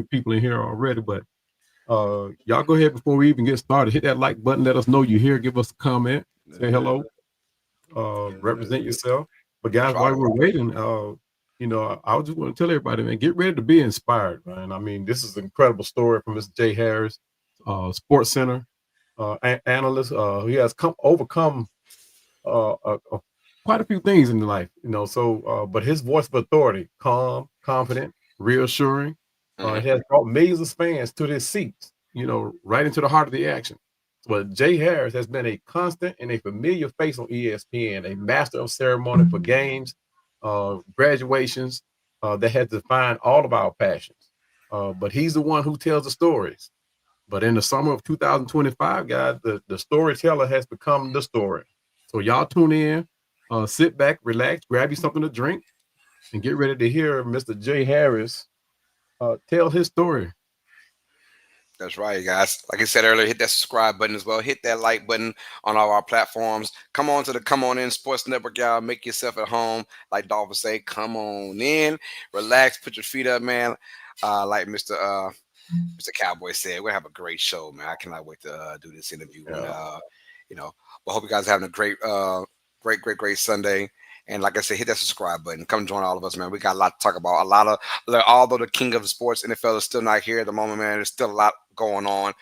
few people in here already, but y'all go ahead before we even get started. Hit that like button. Let us know you're here. Give us a comment. Say hello. Represent yourself. But guys, while we're waiting, I just want to tell everybody, man, get ready to be inspired, man. I mean, this is an incredible story from Mr. Jay Harris, Sports Center analyst. He has overcome quite a few things in life, So, but his voice of authority, calm, confident, reassuring, it has brought millions of fans to their seats, right into the heart of the action. But Jay Harris has been a constant and a familiar face on ESPN, a master of ceremony for games, graduations that has defined all of our passions. But he's the one who tells the stories. But in the summer of 2025, guys, the storyteller has become the story. So y'all tune in, sit back, relax, grab you something to drink, and get ready to hear Mr. Jay Harris tell his story. That's right, guys. Like I said earlier, hit that subscribe button as well. Hit that like button on all our platforms. Come on to the Come On In Sports Network, y'all. Make yourself at home. Like Dolph would say, come on in. Relax. Put your feet up, man. Like Mr. Cowboy said, we'll have a great show, man. I cannot wait to do this interview. Yeah. And, but hope you guys are having a great Sunday. And like I said, hit that subscribe button. Come join all of us, man. We got a lot to talk about. Although the king of the sports, NFL, is still not here at the moment, man. There's still a lot going on.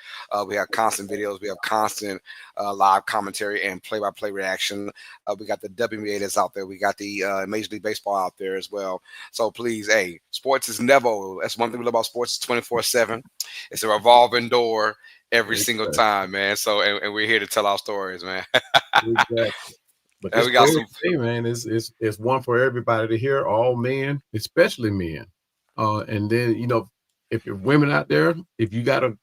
We have constant videos. We have constant live commentary and play-by-play reaction. We got the WNBA that's out there. We got the Major League Baseball out there as well. So please, hey, sports is never over. That's one thing we love about sports. It's 24/7. It's a revolving door every single time, man. So and we're here to tell our stories, man. Exactly. But this we got some man is one for everybody to hear, all men, especially men. And then, if you're women out there, if you got a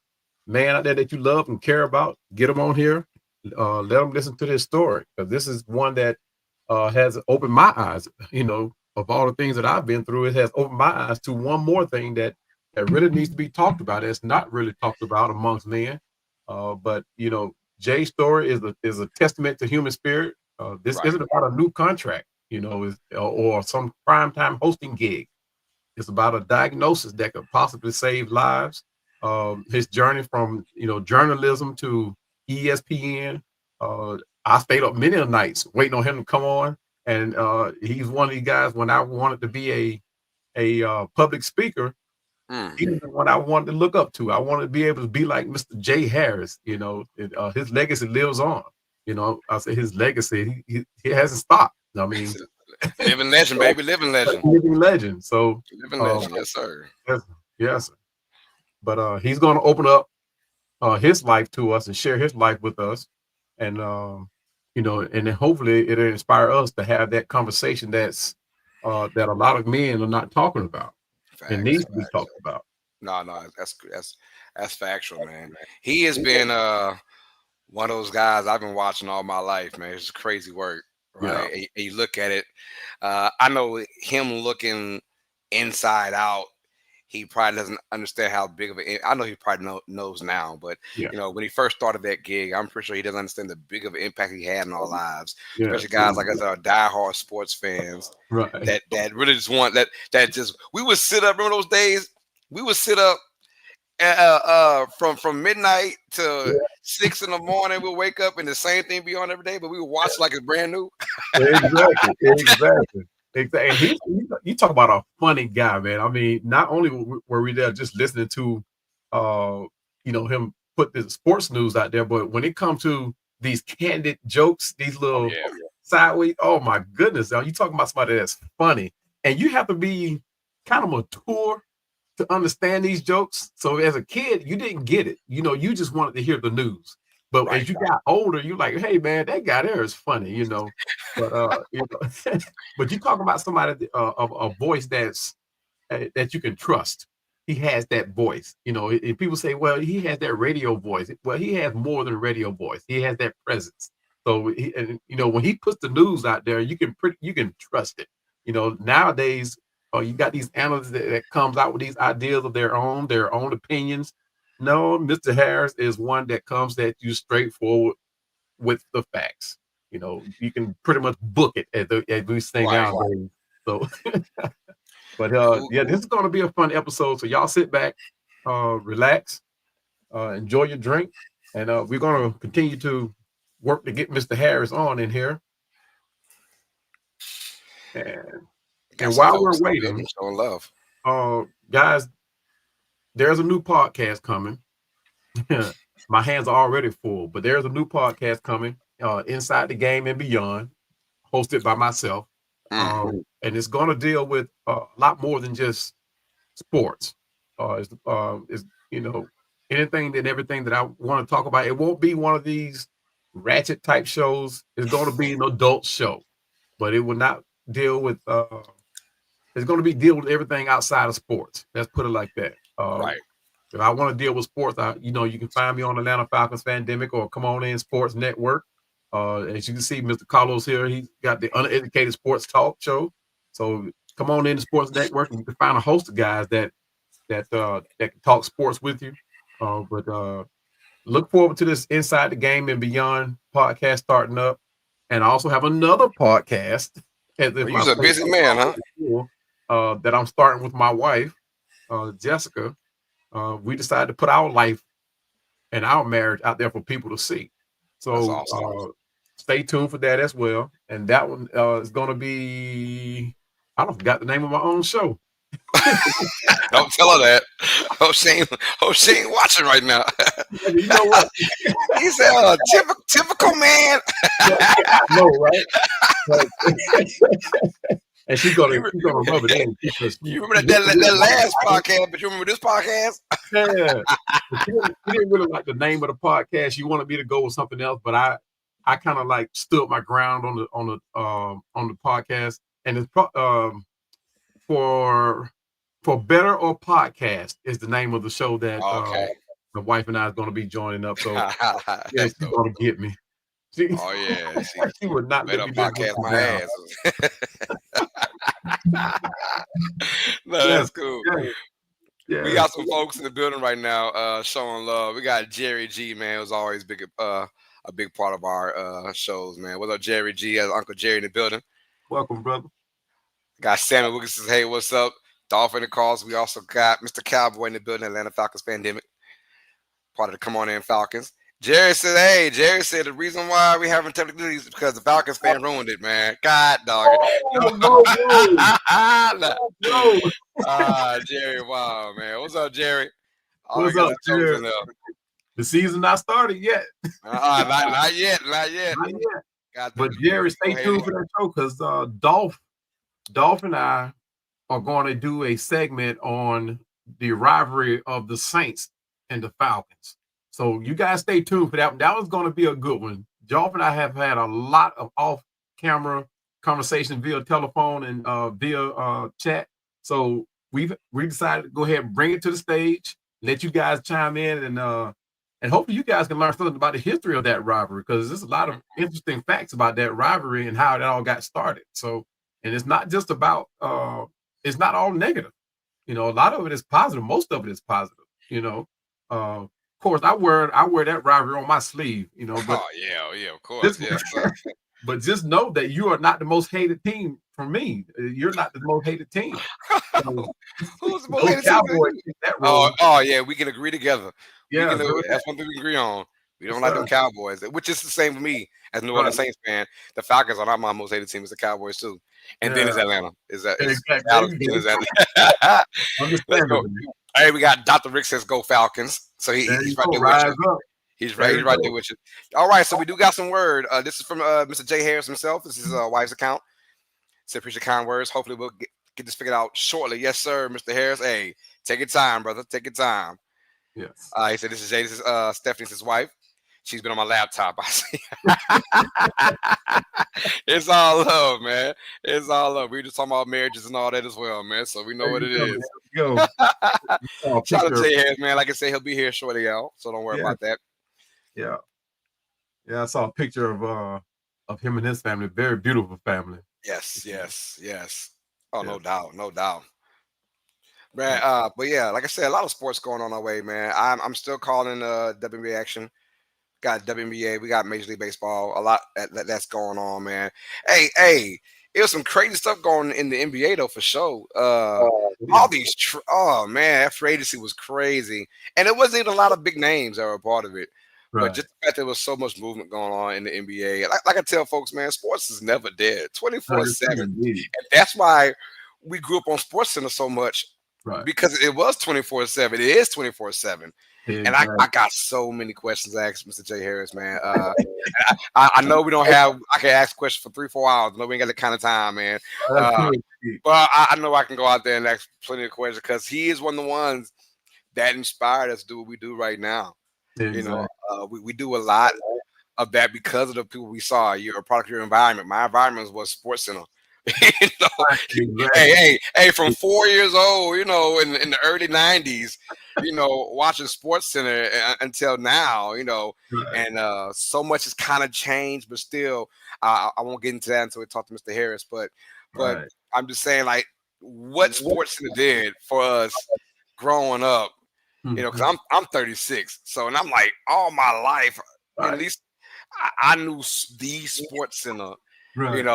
man out there that you love and care about, get them on here. Let them listen to this story, because this is one that has opened my eyes, of all the things that I've been through. It has opened my eyes to one more thing that really needs to be talked about. It's not really talked about amongst men. But Jay's story is a testament to human spirit. This isn't about a new contract, or some primetime hosting gig. It's about a diagnosis that could possibly save lives. His journey from, journalism to ESPN. I stayed up many nights waiting on him to come on. And he's one of these guys, when I wanted to be a public speaker, he's the one I wanted to look up to. I wanted to be able to be like Mr. Jay Harris. His legacy lives on. I say his legacy, he hasn't stopped. I mean, living legend, baby, living legend. Living legend. So living legend, yes, sir. Yes, sir. But he's going to open up his life to us and share his life with us. And, and then hopefully it'll inspire us to have that conversation that a lot of men are not talking about. It needs to be talked about. No, that's factual, man. He has been one of those guys I've been watching all my life, man. It's crazy work, right? Yeah. And you look at it. I know him looking inside out. He probably doesn't understand how big of I know he probably knows now, but when he first started that gig, I'm pretty sure he doesn't understand the big of an impact he had in our lives. Yeah. Especially guys like us that are diehard sports fans, right? That really just want that just we would sit up. Remember those days? We would sit up from midnight to 6 in the morning. We'll wake up and the same thing be on every day, but we would watch like it's brand new. Exactly. And you talk about a funny guy, man. I mean, not only were we there just listening to, him put the sports news out there, but when it comes to these candid jokes, these little sideways, oh my goodness, you talking about somebody that's funny, and you have to be kind of mature to understand these jokes. So as a kid, you didn't get it. You just wanted to hear the news. But as you got older, you're like, hey man, that guy there is funny, But but you talk about somebody of a voice that you can trust. He has that voice, and people say, well, he has that radio voice. Well, he has more than radio voice. He has that presence. So when he puts the news out there, you can trust it. Nowadays, you got these analysts that comes out with these ideas of their own opinions. No, Mr. Harris is one that comes at you straightforward with the facts. You can pretty much book it as we say nowadays. So, but this is going to be a fun episode. So y'all sit back, relax, enjoy your drink, and we're going to continue to work to get Mr. Harris on in here. And Got some while we're folks in the building waiting, showing love. guys, there's a new podcast coming. My hands are already full, but there's a new podcast coming, Inside the Game and Beyond, hosted by myself. And it's going to deal with a lot more than just sports. It's anything and everything that I want to talk about. It won't be one of these ratchet type shows. It's going to be an adult show, but it will not deal with. It's going to be deal with everything outside of sports. Let's put it like that. Right. If I want to deal with sports, you can find me on Atlanta Falcons Fandemic or Come On In Sports Network. As you can see, Mr. Carlos here, he's got the Uneducated Sports Talk Show. So come on in the Sports Network, and you can find a host of guys that can talk sports with you. But look forward to this Inside the Game and Beyond podcast starting up, and I also have another podcast. You're a busy man, huh? That I'm starting with my wife, Jessica. We decided to put our life and our marriage out there for people to see. So awesome. Stay tuned for that as well. And that one is going to be, I don't forgot the name of my own show. Don't tell her that. She ain't watching right now. You know what? He said, typical man. No, right? And she's gonna rub it in. You remember that last podcast, but you remember this podcast? Yeah. She didn't really like the name of the podcast. She wanted me to go with something else, but I kind of like stood my ground on the podcast, and it's for better or podcast is the name of the show that the wife and I is going to be joining up. So yeah, she's going to get me. She would not let me podcast my ass. No, that's cool. Yeah. We got some folks in the building right now showing love. We got Jerry G, man, who's always a big part of our shows, man. What's up, Jerry G? Uncle Jerry in the building. Welcome, brother. Got Sammy Wilkins says, hey, what's up? Dolph in the calls. We also got Mr. Cowboy in the building, Atlanta Falcons Fandemic, part of the Come On In Falcons. Jerry said the reason why we having technical difficulties is because the Falcons fan ruined it, man. God, dog. Jerry, wow, man. What's up, Jerry? What's up, Jerry? The season not started yet. Not yet. But Jerry, stay tuned for that show because Dolph and I are going to do a segment on the rivalry of the Saints and the Falcons. So you guys stay tuned for that one. That was going to be a good one. Dolph and I have had a lot of off-camera conversation via telephone and via chat. So we decided to go ahead and bring it to the stage, let you guys chime in, and hopefully you guys can learn something about the history of that rivalry because there's a lot of interesting facts about that rivalry and how it all got started. So, and it's not just about it's not all negative. A lot of it is positive. Most of it is positive. Of course, I wear that rivalry on my sleeve, But of course, but just know that you are not the most hated team for me. You're not the most hated team. Who's the most hated team? Yeah, we can agree together. Yeah, that's one thing we can agree on. We don't like them Cowboys, which is the same with me as New Orleans Saints fan. The Falcons are not my most hated team. It's the Cowboys too, and then it's Atlanta. Hey, we got Dr. Rick says go Falcons. So he's right there with you. He's right there with you. All right, so we do got some word. This is from Mr. J. Harris himself. This is wife's account. Said appreciate kind words. Hopefully we'll get this figured out shortly. Yes, sir, Mr. Harris. Hey, take your time, brother. Take your time. Yes. He said this is Jay. This is Stephanie's his wife. She's been on my laptop. I see. It's all love, man. It's all love. We just talking about marriages and all that as well, man. So we know what it is. Go. Shout out to Jay Harris, man. Like I say, he'll be here shortly, y'all. So don't worry about that. Yeah. Yeah, I saw a picture of him and his family. Very beautiful family. Yes. Oh, no doubt. Man, but yeah, like I said, a lot of sports going on our way, man. I'm still calling WNBA action. Got WNBA, we got Major League Baseball, a lot that's going on, man. Hey, it was some crazy stuff going in the NBA though, for sure. Yeah. All these, oh man, that free agency was crazy, and it wasn't even a lot of big names that were a part of it. But Right. just the fact there was so much movement going on in the NBA, like I tell folks, man, sports is never dead, That 24/7, is indeed. and that's why we grew up on Sports Center so much Right. because it was 24/7. It is 24/7. And I Exactly. got so many questions to ask Mr. J. Harris, man. I know we don't have. I can ask questions for 3-4 hours. No, we ain't got that kind of time, man. That's Uh, good. but I know I can go out there and ask plenty of questions because he is one of the ones that inspired us to do what we do right now. You know, Exactly. we do a lot of that because of the people we saw. You're a product of your environment. My environment was Sports Center. you know, Exactly. hey, from 4 years old, in the early '90s, watching Sports Center until now, Right. and so much has kind of changed, but still, I won't get into that until we talk to Mr. Harris. But Right. I'm just saying, like, what Sports Center did for us growing up, because Mhm. I'm 36, so and I'm like all my life, at Right. least I knew the Sports Center. Right.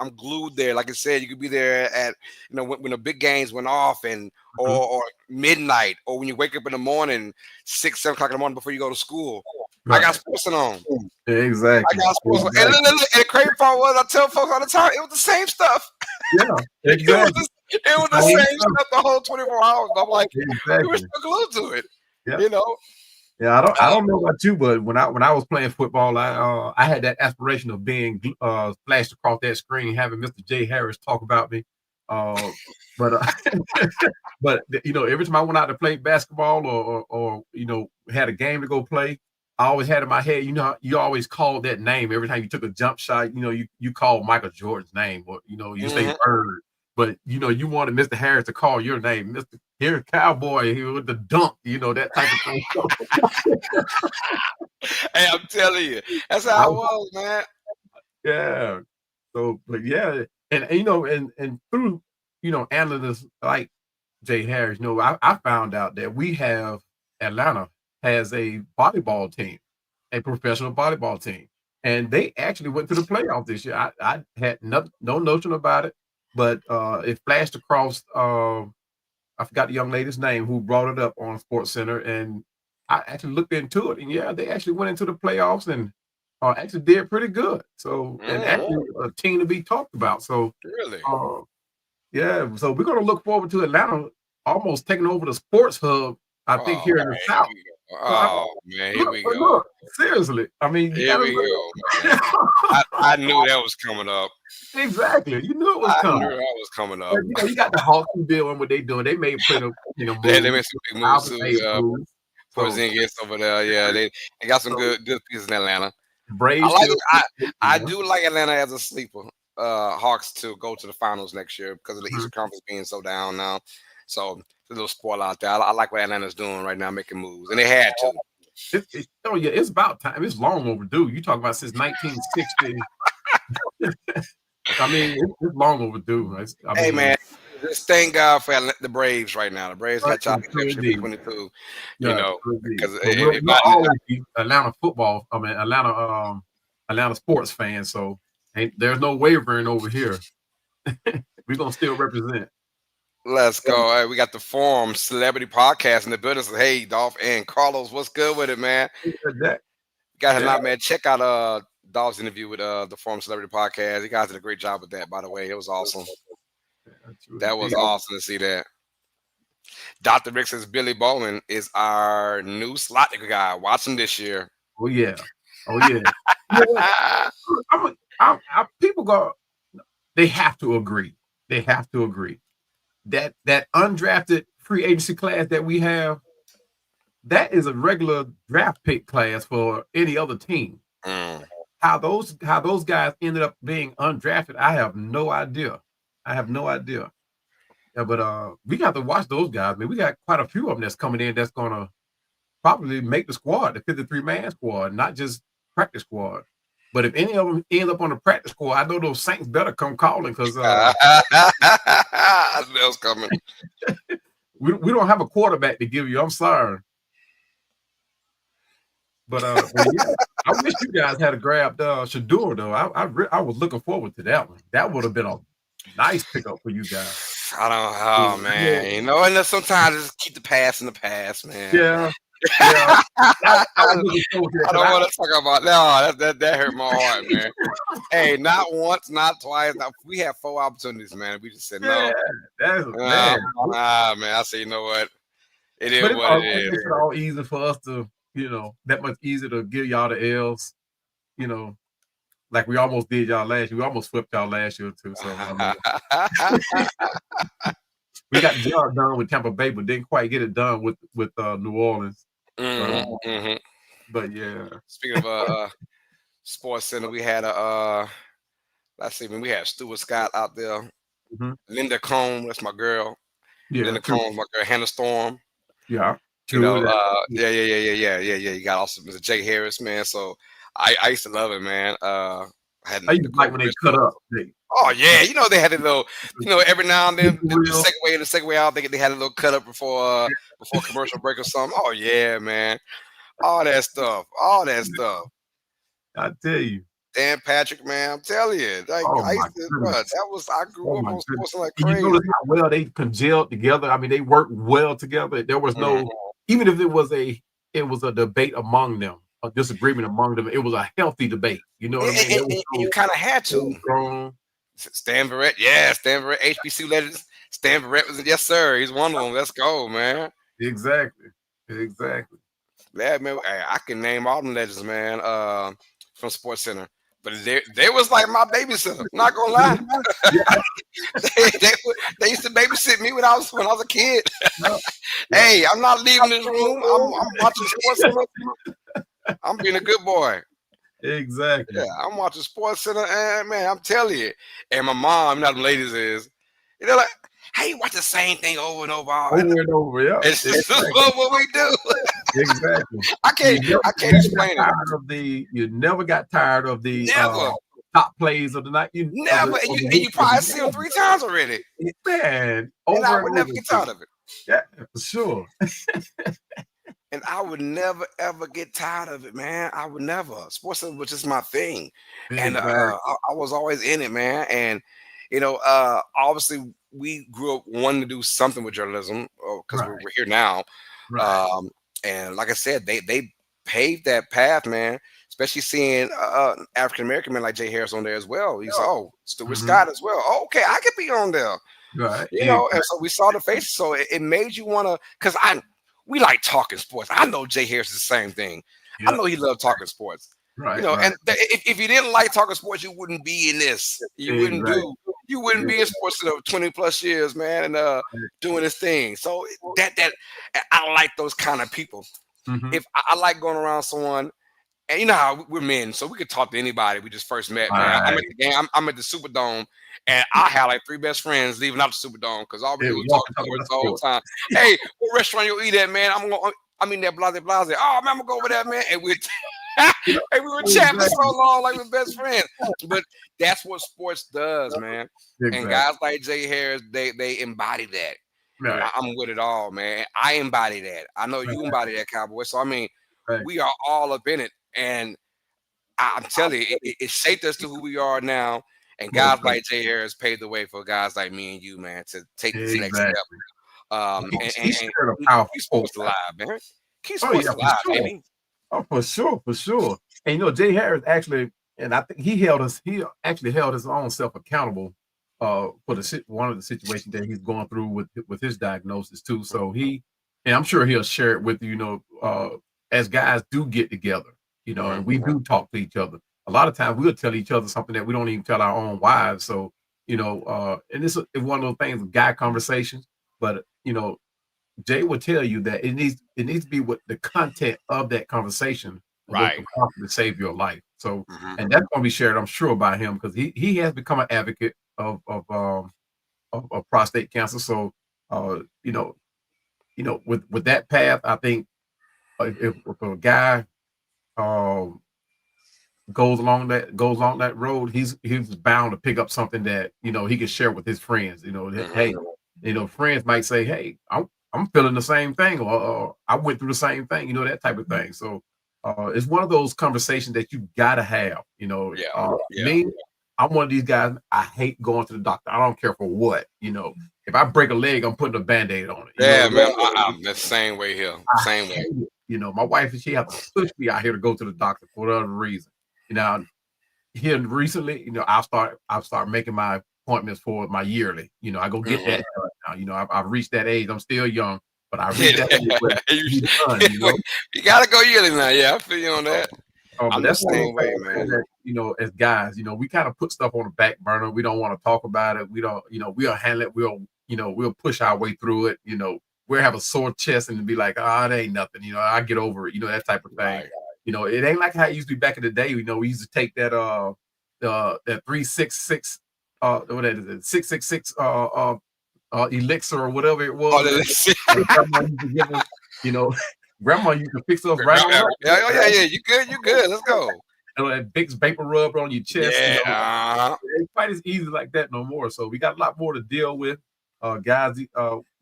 I'm glued there. Like I said, you could be there at when the big games went off, and Mhm. or midnight, or when you wake up in the morning, 6, 7 o'clock in the morning before you go to school. I got Right. Sports Center on. I Exactly. got Sports Center. And, Exactly. and the crazy part was, I tell folks all the time, it was the same stuff. Yeah. It was Exactly. the Same same stuff. stuff the whole 24 hours. I'm like, we were Exactly. still glued to it. Yeah. You know. Yeah, I Uh, don't know about you, but when I was playing football, I had that aspiration of being flashed across that screen, having Mr. J. Harris talk about me. Uh, but but every time I went out to play basketball or had a game to go play, I always had in my head, you always called that name every time you took a jump shot. You called Michael Jordan's name, or you say mhm. Bird, but you wanted Mr. Harris to call your name, Mr. Here Cowboy, here with the dunk, that type of thing. Hey, I'm telling you, that's I how it was, was, man. yeah. So, but yeah, and through analysts like Jay Harris, I found out that we have Atlanta has a volleyball team, a professional volleyball team, and they actually went to the playoffs this year. I had no notion about it, but it flashed across. I forgot the young lady's name who brought it up on Sports Center, and I actually looked into it, and yeah, they actually went into the playoffs and actually did pretty good. So, and Mm, actually a team to be talked about. So, really? uh, yeah, so we're gonna look forward to Atlanta almost taking over the sports hub. I think Oh here in the man, here South. we go. So Oh man, here we go. look, seriously. I mean, you Here gotta we look. go, man. I knew that was coming up. Exactly. You knew it was I coming. knew that was coming But up. you got the Hawks who doing what they doing. They may play the They move. made some big moves Alvin too. made moves. So Porzingis over there. Yeah, they got some so good pieces in Atlanta. the I Braves like still I yeah. do like Atlanta as a sleeper. Hawks to go to the finals next year because of the Mhm. Eastern Conference being so down now. So a little spoiler out there. I like what Atlanta's doing right now, making moves, and they had to. Oh yeah, it's about time. It's long overdue. You talk about since 1960. I mean, it's long overdue. I Hey mean, man, just thank God for the Braves right now. The Braves got y'all true next year for indeed. 22. Yeah, true indeed. Because But if we'll I, always be Atlanta football. I mean, Atlanta sports fans. So there's no wavering over here. We're gonna still represent. let's Yeah, go. Hey, we got the Forum Celebrity Podcast in the building. So, hey, Dolph and Carlos, what's good with it, man? that, You guys, yeah, not man. Check out Dolph's interview with the Forum Celebrity Podcast. You guys did a great job with that, by the way. It was awesome. true That was indeed. awesome to see that. Dr. Rick says Billy Bowman is our new slot guy. Watch him this year. Oh yeah, oh yeah. You know what? People go. They have to agree. They have to agree that undrafted free agency class that we have, that is a regular draft pick class for any other team. Mm. How those guys ended up being undrafted, I have no idea. I have no idea. Yeah, but we got to watch those guys. I mean, we got quite a few of them that's coming in that's gonna probably make the squad, the 53-man squad, not just practice squad. But if any of them end up on the practice squad, I know those Saints better come calling because I knew it was coming. we don't have a quarterback to give you. I'm sorry. But yeah, I wish you guys had a grabbed Shador though. I was looking forward to that one. That would have been a nice pickup for you guys. I don't. Yeah, Oh man, you know, and then sometimes just keep the past in the past, man. yeah, yeah. I was looking forward to it I because don't want to talk about no. That hurt my heart, man. Hey, not once, not twice. Not, we had 4 opportunities, man. We just said yeah, no. that's man. Man. I say, you know what? It But is it's what all it it is. makes it all easy for us to, that much easier to give y'all the L's, you know, like we almost did y'all last year. We almost flipped y'all last year too. So I mean, we got the job done with Tampa Bay, but didn't quite get it done with New Orleans. But but yeah. Speaking of Sports Center, we had a let's see, when we had Stuart Scott out there, Mhm. Linda Combe, that's my girl. Yeah, Linda true. Combe, my girl, Hannah Storm. Yeah, You true. know, yeah. You got also Mr. Jay Harris, man. So I used to love it, man. I had I used to like Nicole when they cut Crystal. up. Oh yeah, you know they had a little, you know, every now and then the Real. second way and the second way out, they had a little cut up before commercial break or something. Oh yeah, man, all that stuff, all that stuff. I tell you. Dan Patrick, man, I'm telling you, like Oh I my used to, bro, goodness. that was I Oh grew up my on goodness. sports like And you crazy. notice how well they congealed together. I mean, they worked well together. There was Mhm. no, even if it was a debate among them, a disagreement among them. It was a healthy debate. You know what I mean? There was And you no kind of had to. strong. Stan Verrett, yeah, Stan Verrett, HBC legends. Stan Verrett was, yes, sir. He's one of them. Let's go, man. Exactly. Exactly. Yeah, man. I can name all them legends, man. From Sports Center, but they was like my babysitter. Not gonna lie, Yeah. they used to babysit me when I was a kid. Yeah. Hey, I'm not leaving this room. I'm watching Sports Center. I'm being a good boy. Exactly. Yeah, I'm watching Sports Center, and man, I'm telling you. And my mom, you know, them ladies is, you know, like, hey, you watch the same thing over and over. Over and over. Yeah. It's just Exactly. what we do. Exactly. I can't explain it. You never got tired of the Never, top plays of the night. never. And you probably see them 3 times already, Man, and I over would and never over get again. tired of it. Yeah, for sure. And I would never ever get tired of it, man. I would never. Sports was just my thing, and Exactly. I was always in it, man. And you know, obviously we grew up wanting to do something with journalism because Right. we're here now. Right. Um, and like I said, they paved that path, man. Especially seeing African American men like Jay Harris on there as well. You saw, oh, Stuart Mhm. Scott as well. Oh, okay, I could be on there. Right. You know, and so we saw the faces. So it made you want to, because we like talking sports. I know Jay Harris is the same thing. I Yep. know he loved talking sports. You Right. know, Right. and if you didn't like talking sports, you wouldn't be in this. Exactly. You wouldn't be in sports for 20 plus years, man, and doing this thing. So that I like those kind of people. Mhm. If I like going around someone, and you know how we're men, so we could talk to anybody we just first met, man. I'm Right. at the game, I'm at the Superdome, and I had like 3 best friends leaving out the Superdome because all we Hey, do was talk walking, talking sports about the whole sports. time. Hey, what restaurant you eat at, man? I'm in there, blase blase. Oh man, I'm gonna go over there, man. And we and we were chatting for so Exactly. long, like we're best friends. But that's what sports does, man. And Exactly. guys like Jay Harris, they embody that. And Right. I'm with it all, man. I embody that. I know you embody that, Cowboy. So I mean, Right. we are all up in it. And I'm telling you, it shaped us to who we are now. And Most guys like Jay Harris paved the way for guys like me and you, man, to take this next step. Exactly. He And shared a powerful keep quote. sports alive, man. Keep Oh yeah, sports for alive, sure. baby. Oh, for sure, for sure. And Jay Harris actually, and I think he actually held his own self accountable for one of the situations that he's going through with his diagnosis too. So and I'm sure he'll share it with you, as guys do get together, and we do talk to each other. A lot of times we'll tell each other something that we don't even tell our own wives. So, and this is one of those things, guy conversations, but Jay will tell you that it needs to be what the content of that conversation, what Right. could possibly save your life. So, Mhm. and that's going to be shared, I'm sure, by him because he has become an advocate of prostate cancer. So, with that path, I think if a guy um, goes along that road, he's bound to pick up something that he can share with his friends. That, Mhm. hey, friends might say, "Hey, I'm feeling the same thing," or "I went through the same thing," that type of thing. So, It's one of those conversations that you gotta have. Me, I'm one of these guys. I hate going to the doctor. I don't care for what. If I break a leg, I'm putting a Band-Aid on it. Yeah, man. I'm the same way here. I Same way. hate it. My wife, she has to push me out here to go to the doctor for whatever reason. Here recently, I've started making my appointments for my yearly. I go get that done now. I've reached that age. I'm still young, but I reached that age where it's done. You gotta go yearly now. Yeah, I feel you on that. But I'm the that's one of same way, man. that, as guys, we kind of put stuff on the back burner. We don't want to talk about it. We don't, we'll handle it. We'll push our way through it. We'll have a sore chest and be like, it ain't nothing. I get over it. That type of thing. Right. It ain't like how it used to be back in the day. We used to take that that 366 what is it 666 elixir or whatever it was. Grandma used to give us, grandma used to fix us right on. Yeah. You good. Let's go. That big vapor rub on your chest. Yeah. It's quite as easy like that no more. So we got a lot more to deal with. Guys,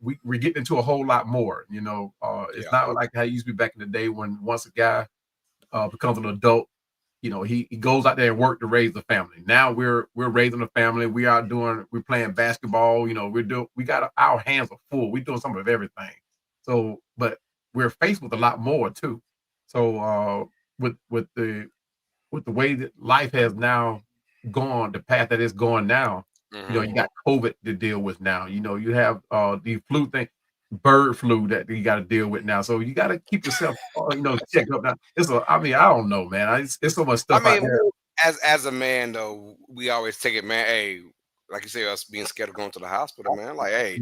we're getting into a whole lot more. It's not like how it used to be back in the day when once a guy becomes an adult, he goes out there and work to raise the family. Now we're raising a family. We're playing basketball. We got our hands are full. We're doing some of everything. So, but we're faced with a lot more too. So, with the way that life has now gone, the path that it's going now, you got COVID to deal with now. You have the flu thing, bird flu that you got to deal with now. So you got to keep yourself, checked up. Now, I don't know, man. It's so much stuff out there. As a man, though, we always take it, man. Hey, like you say, us being scared of going to the hospital, man. Like, hey,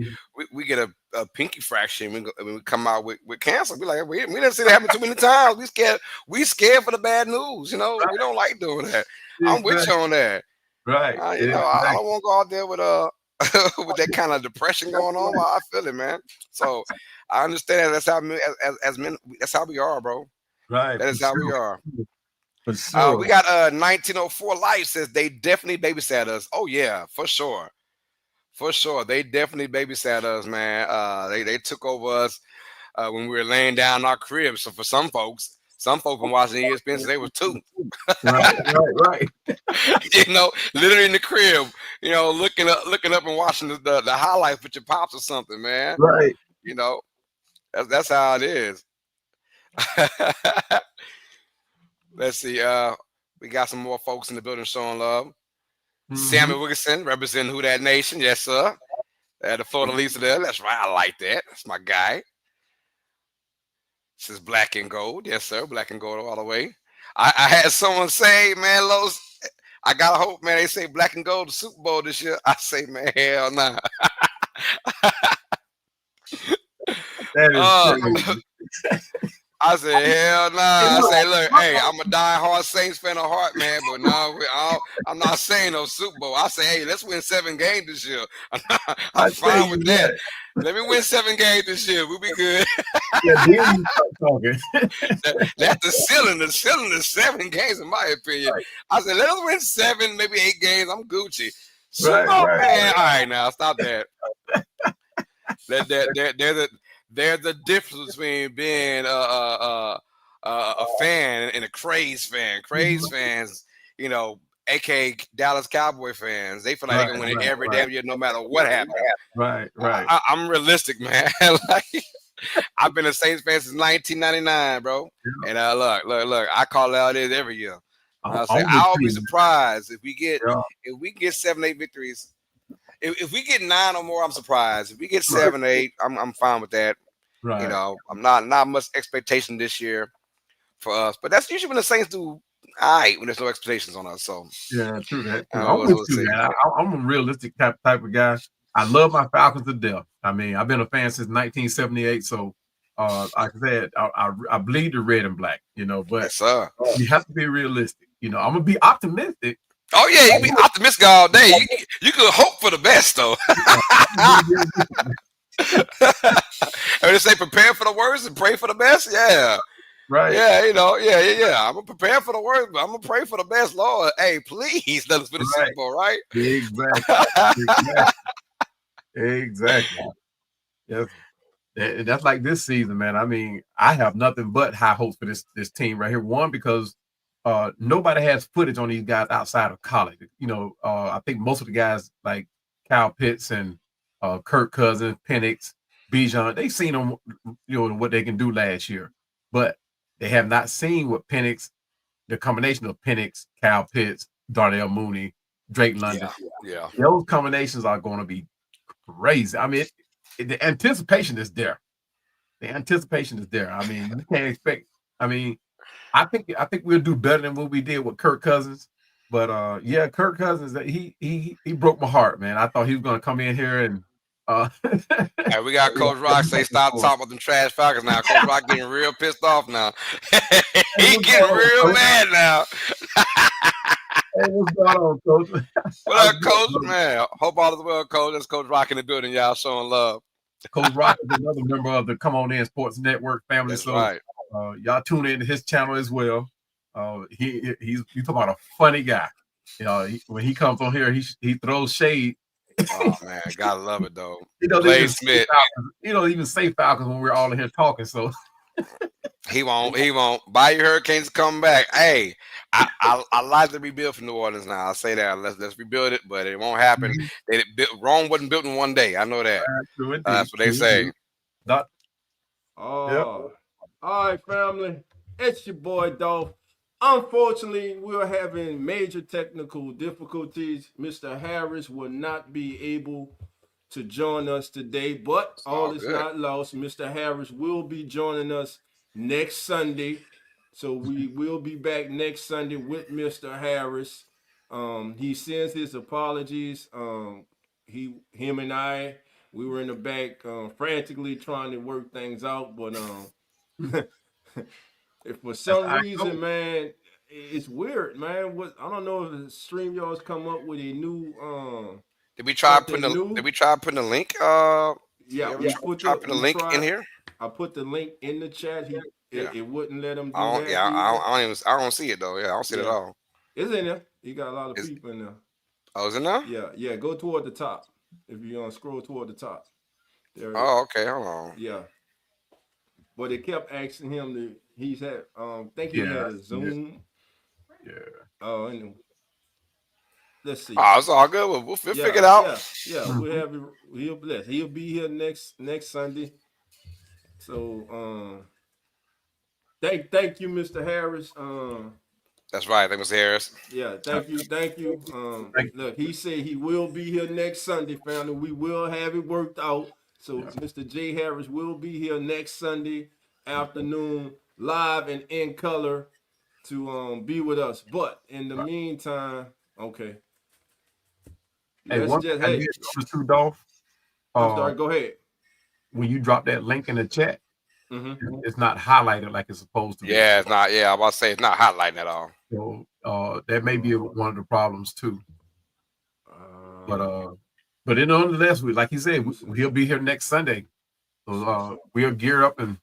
we get a pinky fracture, and we come out with cancer. We like, we didn't see that happen too many times. We scared for the bad news. We don't like doing that. I'm with you on that. Right. I don't want to go out there with with that kind of depression going on. I feel it, man. So I understand that's how as men, that's how we are, bro. Right. That is how we are. Sure. We got 1904 Life says they definitely babysat us. Oh yeah, for sure. They definitely babysat us, man. They took over us when we were laying down in our cribs. So for some folks been watching ESPN since they was 2. Right. Literally in the crib, looking up and watching the highlights with your pops or something, man. Right. That's how it is. Let's see. We got some more folks in the building showing love. Sammy Wilkinson representing Who That Nation. Yes, sir. The Florida Lisa there. That's right. I like that. That's my guy. This is Black and Gold. Yes, sir. Black and Gold all the way. I had someone say, man, Los, I gotta hope, man, they say Black and Gold the Super Bowl this year. I say, man, hell nah. That is crazy. I said, hell nah. I say, look, hey, I'm a die-hard Saints fan at heart, man, but no, I'm not saying no Super Bowl. I say, hey, let's win 7 games this year. I'm fine with that. Let me win 7 games this year. We'll be good. Then you start talking. That's the ceiling. The ceiling is 7 games, in my opinion. Right. I said, let us win 7, maybe 8 games. I'm Gucci. Super Bowl, man. All right, now stop that. There's the difference between being a fan and a Craze fan. Craze fans, aka Dallas Cowboy fans, they feel like they can win it every damn year, no matter what happens. Right. I'm realistic, man. Like, I've been a Saints fan since 1999, bro. Yeah. And look, I call it out every year. I'll be surprised if we get 7, 8 victories. If we get 9 or more, I'm surprised. If we get 7, 8, I'm fine with that. Right. I'm not much expectation this year for us, but that's usually when the Saints do all right when there's no expectations on us. So yeah, true that. I'm a realistic type of guy. I love my Falcons to death. I mean, I've been a fan since 1978. So like I said, I bleed the red and black. But yes, you have to be realistic. I'm gonna be optimistic. Oh yeah, you be optimistic all day. You could hope for the best though. I mean, say prepare for the worst and pray for the best. Yeah, right. Yeah, yeah. I'm gonna prepare for the worst, but I'm gonna pray for the best. Lord, hey, please let us win the Super Bowl, right? Exactly. Exactly. Yes. That's like this season, man. I mean, I have nothing but high hopes for this team right here. One, because nobody has footage on these guys outside of college. I think most of the guys like Kyle Pitts and Kirk Cousins, Penix, Bijan, they've seen them, what they can do last year, but they have not seen what Penix, the combination of Penix, Kyle Pitts, Darnell Mooney, Drake London. Yeah. Those combinations are going to be crazy. I mean, the anticipation is there. The anticipation is there. I mean, you can't expect. I mean, I think we'll do better than what we did with Kirk Cousins. But yeah, Kirk Cousins, he broke my heart, man. I thought he was going to come in here and. Hey, we got Coach Rock say stop talking about them trash Falcons now. Coach Rock getting real pissed off now. He getting real mad now. Hey, what's going on, Coach? What up, Coach? Man, hope all is well, Coach. That's Coach Rock in the building. Y'all showing love. Coach Rock is another member of the Come On In Sports Network family. That's right. Y'all tune into his channel as well. He's you talking about a funny guy. When he comes on here, he throws shade. Oh man, gotta love it though. Smith. Even say Falcons when we're all in here talking. So he won't. Bayou Hurricanes come back. Hey, I like to rebuild for New Orleans now. I'll say that. Let's rebuild it, but it won't happen. Rome wasn't built in one day. I know that. That's what they say. All right, family. It's your boy Dolph. Unfortunately, we're having major technical difficulties. Mr. Harris will not be able to join us today, but all is not lost. Mr. Harris will be joining us next Sunday. So we will be back next Sunday with Mr. Harris. He sends his apologies. Him and I, we were in the back frantically trying to work things out, but if for some reason, man, it's weird, man. I don't know if the StreamYard's come up with a new Did we try putting the link? Yeah, we put the link in here. I put the link in the chat. It wouldn't let him do that. Yeah, I don't see it though. Yeah, I don't see it at all. It's in there. You got a lot of people in there. Oh, is it now? Yeah. Go toward the top. If you scroll toward the top. There okay. Hold on. Yeah. But it kept asking him he's had think he had a Zoom. Yeah. Oh, and let's see. Oh, it's all good. We'll figure it out. Yeah. We'll have it. He'll be here next Sunday. So thank you, Mr. Harris. That's right. Thank you, Mr. Harris. Yeah, thank you. Look, he said he will be here next Sunday, family. We will have it worked out. So Mr. J. Harris will be here next Sunday afternoon, live and in color, to be with us. But in the meantime, okay. Hey, Dolph. I'm sorry. Go ahead. When you drop that link in the chat, it's not highlighted like it's supposed to be. Yeah, it's not. Yeah, I was about to say it's not highlighting at all. So that may be one of the problems too. But nonetheless, like he said, he'll be here next Sunday. So we'll gear up and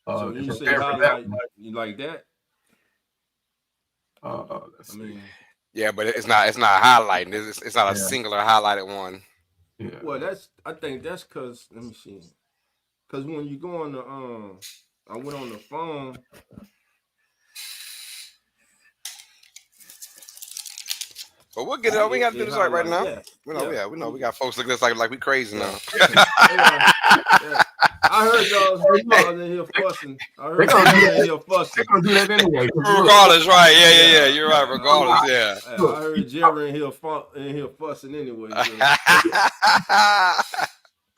so you say highlight you like that? Let's see. Yeah, but it's not highlighting. It's not a singular highlighted one. Yeah. Well, I think that's because let me see. Because when you go on the I went on the phone. But we'll get it. We got to do this right now. Yeah. We know. We got folks looking at us like we crazy now. I heard y'all in here fussing. They're gonna do that anyway. Regardless, right? Yeah. You're right. Regardless, yeah. I heard Jerry in here fussing anyway.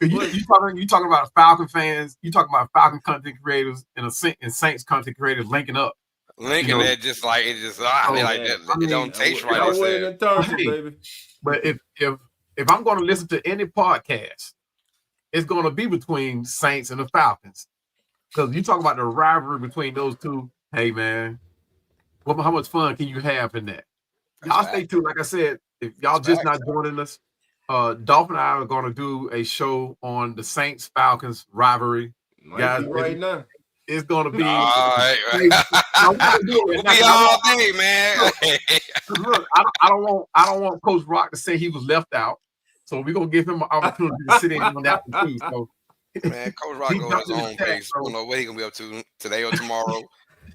You talking about Falcon fans? You talking about Falcon content creators and Saints content creators linking up? Linking it just like it just it don't taste right. Baby. But if I'm going to listen to any podcast, it's going to be between Saints and the Falcons, because you talk about the rivalry between those two. Hey man, how much fun can you have in that? I'll stay tuned. Like I said, if y'all just not joining us, Dolph and I are going to do a show on the Saints Falcons rivalry. Guys, right now. It's gonna be all right. We'll be all day, man. Look, I don't want Coach Rock to say he was left out, so we're gonna give him an opportunity to sit in on that one too. So Man, Coach Rock go at his own pace. I don't know what he gonna be up to today or tomorrow.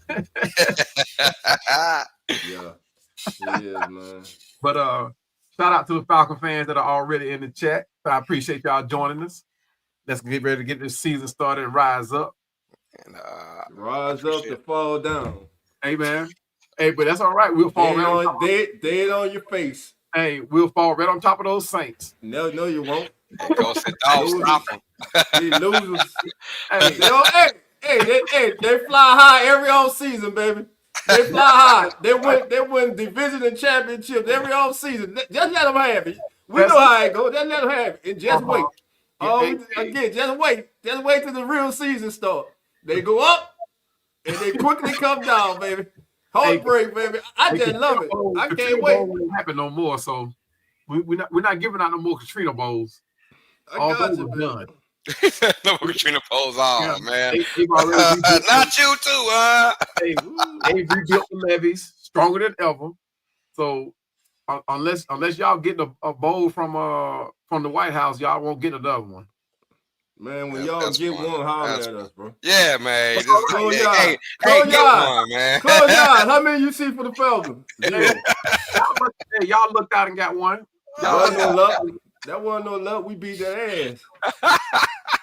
Yeah, he is, man. But shout out to the Falcon fans that are already in the chat. I appreciate y'all joining us. Let's get ready to get this season started and rise up. And rise up to fall down. Hey, man. Hey, but that's all right. We'll fall right on dead on your face. Hey, we'll fall right on top of those Saints. No, you won't. Hey, go sit down, stop them. These losers. They fly high every off season, baby. They fly high. They win division and championships every off season. Just let them have it. We know how it goes. Just let them have it. And just wait. Just wait. Just wait till the real season starts. They go up and they quickly come down, baby. Heartbreak, baby. I just love it. I can't wait. It won't happen no more. So we're not giving out no more Katrina Bowls. I got you, done. No more Katrina Bowls, man. Not you too, They rebuilt the levees stronger than ever. So unless y'all get a bowl from the White House, y'all won't get another one. Man, when y'all get one, holler at us, bro. Yeah, man. Close your eyes. Close your eyes, man. Close your eyes. How many you see for the Falcons? Y'all looked out and got one. Y'all no luck. That wasn't no luck. We beat that ass.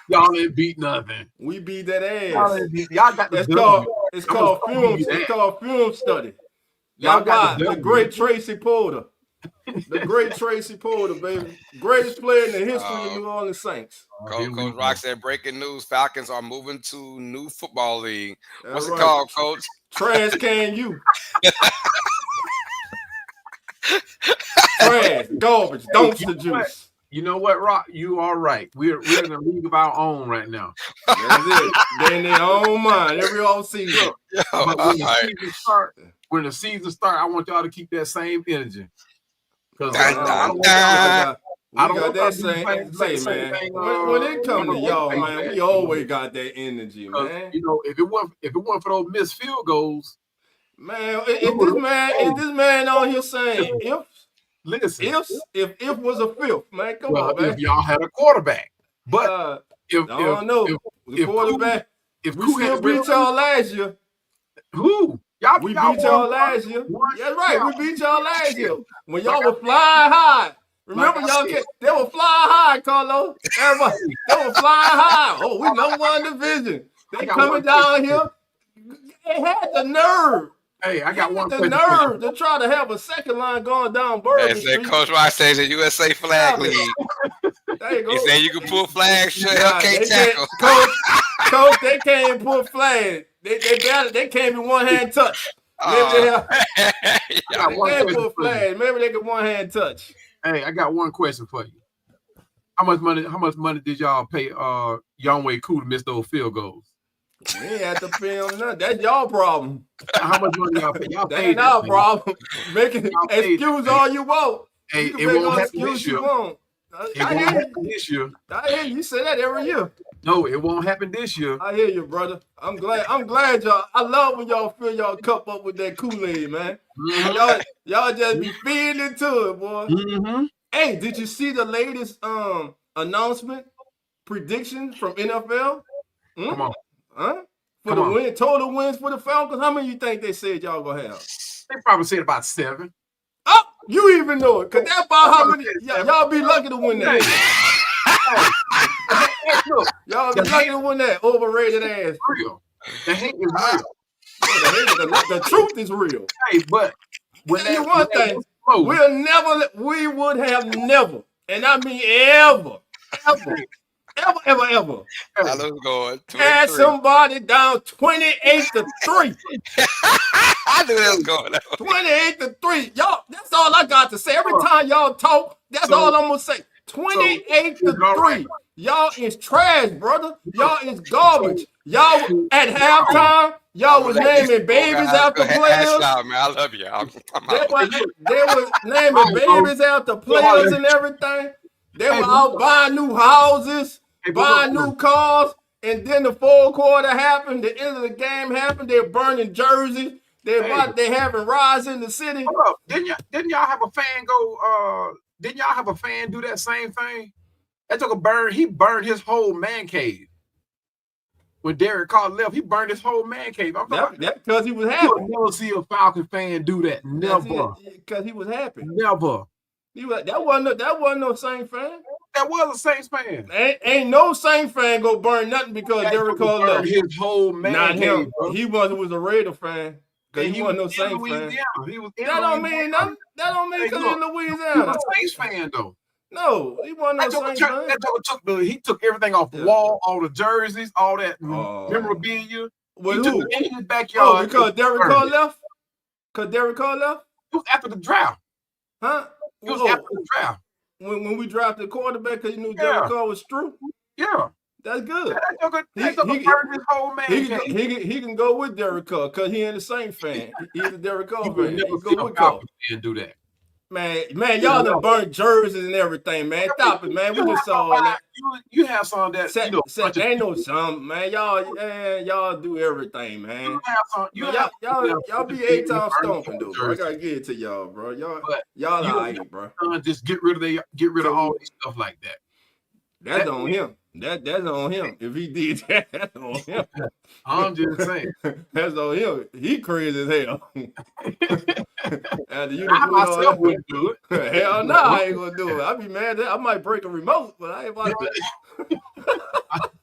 Y'all ain't beat nothing. We beat that ass. Y'all got it's called film. It's called film study. Y'all got the great Tracy Porter. The great Tracy Porter, baby. Greatest player in the history of New Orleans Saints. Coach Rock said, breaking news, Falcons are moving to new football league. What's it called, Coach? Trash Can You. Trash, garbage, dumpster juice. You know what, Rock? You are right. We're in a league of our own right now. That's it. They're in their own mind every off season. When the season starts, I want y'all to keep that same energy. Because I don't got that same man. When it comes to y'all, man, we always got that energy, man. You know, if it weren't for those missed field goals, man, is this man on here saying if was a fifth, man? Come on, man. If y'all had a quarterback, but the quarterback, we still beat y'all last year. Who? We beat y'all last year. That's right. We beat y'all last year when y'all were flying high. Remember, they were flying high, Carlos. Everybody, they were flying high. Oh, we number one division. They coming down here. They had the nerve. Hey, I got one. The nerve to try to have a second line going down Bourbon Street. Coach Rock says the USA Flag League. There you go. He said you can pull flags. Sure, can't tackle. Coach, they can't pull flags. They can't be one hand touch. Maybe they can't pull flags. Maybe they can one hand touch. Hey, I got one question for you. How much money did y'all pay Younghoe Koo to miss those field goals? We ain't have to pay him nothing. That's y'all problem. How much money y'all pay? Y'all that ain't our problem. Make an excuse all you want. Hey, it won't happen this year. It won't happen this year. I hear you say that every year. No, it won't happen this year. I hear you, brother. I'm glad y'all. I love when y'all fill y'all cup up with that Kool-Aid, man. Mm-hmm. Y'all just be feeding into it, boy. Mm-hmm. Hey, did you see the latest announcement prediction from NFL? Come on. Huh? For the total wins for the Falcons, how many you think they said y'all gonna have? They probably said about 7. Oh, you even know it, cause that's about how many y'all be lucky to win that. Y'all be lucky to win that overrated ass. Real. The hate is real. The truth is real. Hey, but when you one thing, we would have never, and I mean ever. I was going. Had somebody down 28-3. I knew that was going. 28-3. Y'all, that's all I got to say. Every time y'all talk, that's all I'm gonna say. 28-3. Y'all is trash, brother. Y'all is garbage. Y'all at halftime, y'all was naming babies after players. I love you. They was naming babies after players and everything. They were out buying new houses, buying new cars, and then the fourth quarter happened. The end of the game happened. They're burning jerseys. They having riots in the city. Hold up. Didn't y'all have a fan go? Didn't y'all have a fan do that same thing? That took a burn. He burned his whole man cave. When Derek Carr left, he burned his whole man cave. I'm talking that because he was happy. You'll never see a Falcon fan do that. Never. Because he was happy. Never. That wasn't no Saints fan. That was a Saints fan. Ain't no Saints fan go burn nothing because Derek Carr left. His whole man Not cave, him. Bro. He was a Raider fan. Because he wasn't no Saints fan. He was that don't mean nothing. That don't mean because he's in Louisiana. He was a Saints fan though. No, he wasn't no Saints fan. He took everything off the wall, all the jerseys, all that memorabilia. Well, he who? took it in his backyard. Oh, because Derek Carr left? Because Derek Carr left? It was after the draft. Huh? It was after the draft. When we drafted the quarterback because you knew Derek Carr was true? Yeah. That's good. He burned his whole man. He can go with Derek Carr because he ain't the same fan. He's a Derek Carr fan. He go with Carr. And do that. Man, y'all done burnt jerseys and everything, man. Stop it, man. We just saw all that. You have some that ain't no some, man. Y'all do everything, man. Y'all be 8-time stomping, though, bro. I gotta give it to y'all, bro. Y'all all right, bro. Just get rid of all this stuff like that. That's on him. That's on him. If he did that, that's on him. I'm just saying. That's on him. He crazy as hell. I myself wouldn't do it. Hell no, I ain't gonna do it. I'd be mad that I might break a remote, but I ain't about to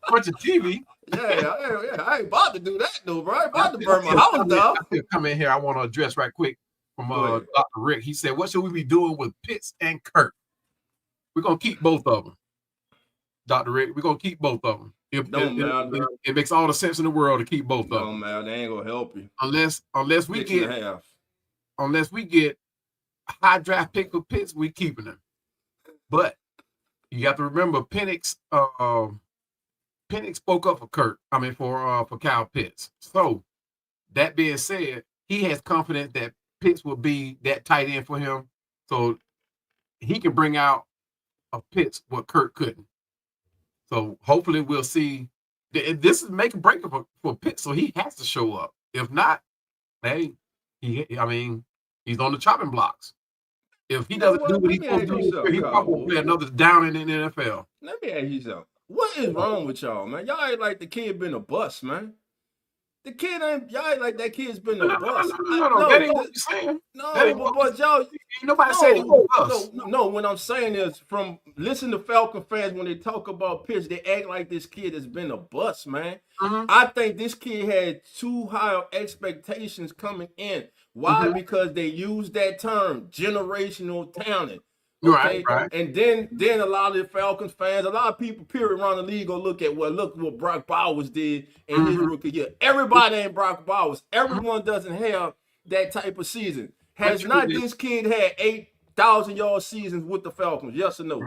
bunch of TV. I ain't about to do that though, bro. I ain't about to burn my house down. Come in here. I want to address right quick from Dr. Rick. He said, what should we be doing with Pitts and Kirk? We're gonna keep both of them. Dr. Rick, we're gonna keep both of them. It makes all the sense in the world to keep both of them. No, man, they ain't gonna help you. Unless we get a high draft pick for Pitts, we keeping them. But you have to remember Penix spoke up for for Kyle Pitts. So that being said, he has confidence that Pitts will be that tight end for him. So he can bring out a Pitts what Kirk couldn't. So hopefully we'll see. This is make a break for Pitts, so he has to show up. If not, hey, he's on the chopping blocks. If he doesn't do what he's supposed to do, he probably will play another down in the NFL. Let me ask you something. What is wrong with y'all, man? Y'all ain't like the kid been a bust, man. The kid y'all ain't like that kid's been a bust. No, that ain't what you're saying. No, but y'all. Nobody said he was a bust. No, what I'm saying is from listen to Falcon fans when they talk about Pitts, they act like this kid has been a bust, man. Mm-hmm. I think this kid had too high expectations coming in. Why? Mm-hmm. Because they use that term, generational talent. Okay? Right. And then a lot of the Falcons fans, a lot of people period around the league go look what Brock Bowers did in his rookie year. Everybody ain't Brock Bowers. Everyone doesn't have that type of season. Has not this kid had 8,000-yard seasons with the Falcons? Yes or no?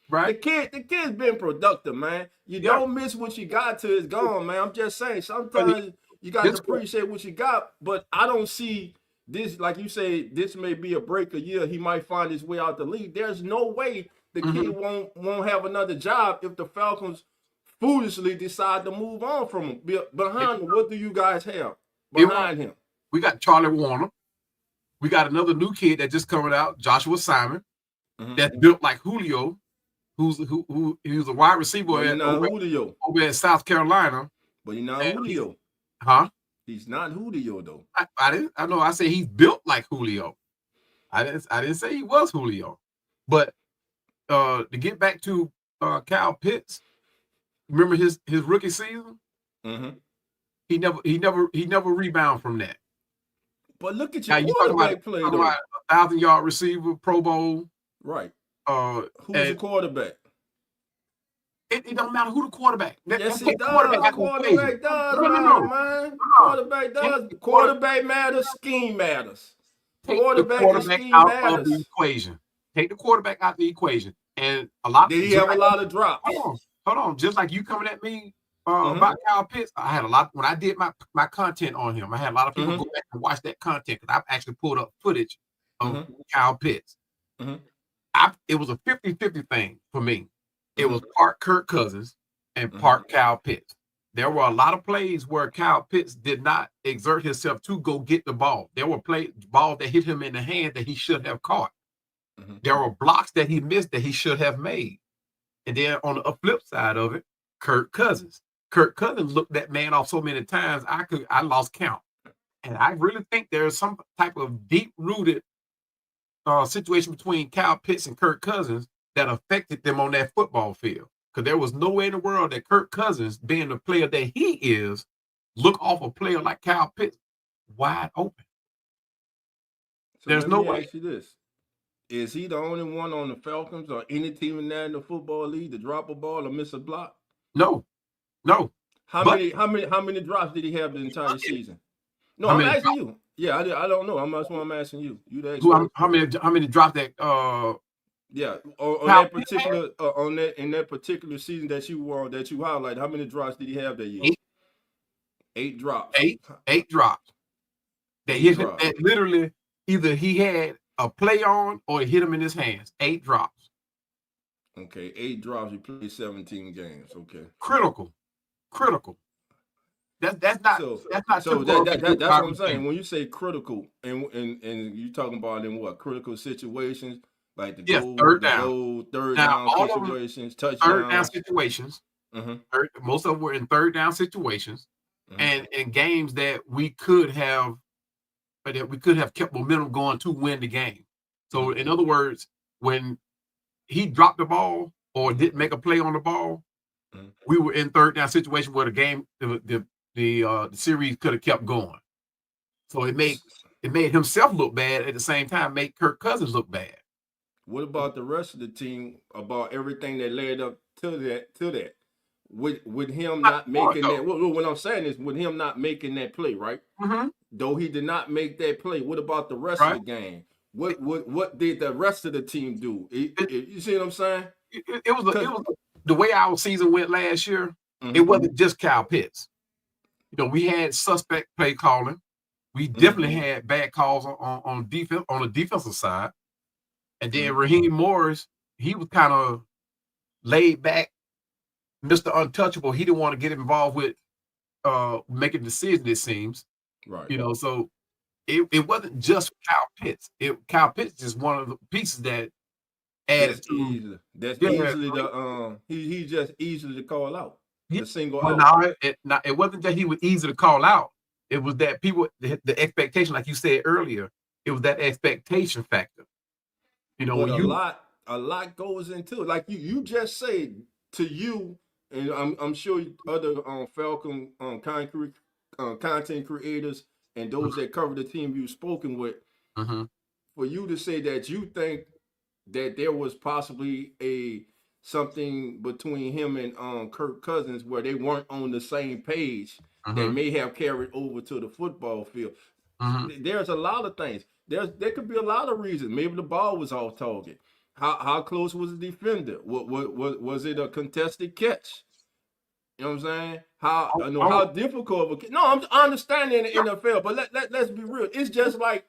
Right. The kid's been productive, man. You don't miss what you got till it's gone, man. I'm just saying sometimes you got to appreciate what you got, but I don't see this, like you say, this may be a break a year. He might find his way out the league. There's no way the kid won't have another job if the Falcons foolishly decide to move on from him. Behind him, what do you guys have behind him? We got Charlie Warner. We got another new kid that just coming out, Joshua Simon, that's built like Julio, who's a wide receiver over at South Carolina. But he's not Julio. Huh? He's not Julio though. I know. I said he's built like Julio. I didn't say he was Julio. But to get back to Kyle Pitts, remember his rookie season? Mm-hmm. He never rebound from that. But look at your quarterback play though. 1,000-yard receiver, Pro Bowl. Right. Who's the quarterback? It don't matter who the quarterback. Yes, it does. Quarterback does matter, man. Quarterback does. Quarterback matters. Scheme matters. Quarterback out of the equation. Take the quarterback out of the equation. And a lot. Did he have a lot of drops? Hold on. Just like you coming at me about Kyle Pitts, I had a lot when I did my content on him. I had a lot of people go back and watch that content because I've actually pulled up footage of Kyle Pitts. It was a 50-50 thing for me. It was part Kirk Cousins and part Kyle Pitts. There were a lot of plays where Kyle Pitts did not exert himself to go get the ball. There were balls that hit him in the hand that he should have caught. There were blocks that he missed that he should have made. And then on the flip side of it, Kirk Cousins. Kirk Cousins looked that man off so many times, I lost count. And I really think there's some type of deep-rooted situation between Kyle Pitts and Kirk Cousins that affected them on that football field. Because there was no way in the world that Kirk Cousins, being the player that he is, look off a player like Kyle Pitts wide open. So there's let me ask you this. Is he the only one on the Falcons or any team in there in the football league to drop a ball or miss a block? No. How many drops did he have the entire season? No, I'm asking you. Yeah, I don't know. That's why I'm asking you. You the expert. How many drops that yeah, on that particular in that particular season that you highlighted, how many drops did he have that year? 8 drops. Eight drops. That literally either he had a play on or it hit him in his hands. 8 drops. Okay, 8 drops. He played 17 games. Okay. Critical. That's not that's what I'm saying. When you say critical and you're talking about in what critical situations, like the goal, third down situations, touchdowns. Third down situations. Most of them were in third down situations, and in games that we could have kept momentum going to win the game. So in other words, when he dropped the ball or didn't make a play on the ball, we were in third down situation where the game the series could have kept going. So it made himself look bad at the same time, made Kirk Cousins look bad. What about the rest of the team? About everything that led up to that? With him not making that. What I'm saying is, with him not making that play, right? Though he did not make that play, what about the rest of the game? What did the rest of the team do? You see what I'm saying? It was the way our season went last year. It wasn't just Kyle Pitts. We had suspect play calling. We definitely had bad calls on defense on the defensive side. And then Raheem Morris, he was kind of laid back, Mr. Untouchable. He didn't want to get involved with making decisions, it seems. Right. So it wasn't just Kyle Pitts. Kyle Pitts is just one of the pieces that added to. That's easily he's just easily to call out. The single out. No, it wasn't that he was easy to call out. It was that people, the expectation, like you said earlier, it was that expectation factor. But a lot goes into it. Like you just said to you, and I'm sure other Falcon content creators and those that cover the team you've spoken with, for you to say that you think that there was possibly something between him and Kirk Cousins where they weren't on the same page that may have carried over to the football field. There's a lot of things. There could be a lot of reasons. Maybe the ball was off target. How close was the defender? Was it a contested catch? You know what I'm saying? How difficult of a no, I'm understanding the NFL, but let's be real. It's just like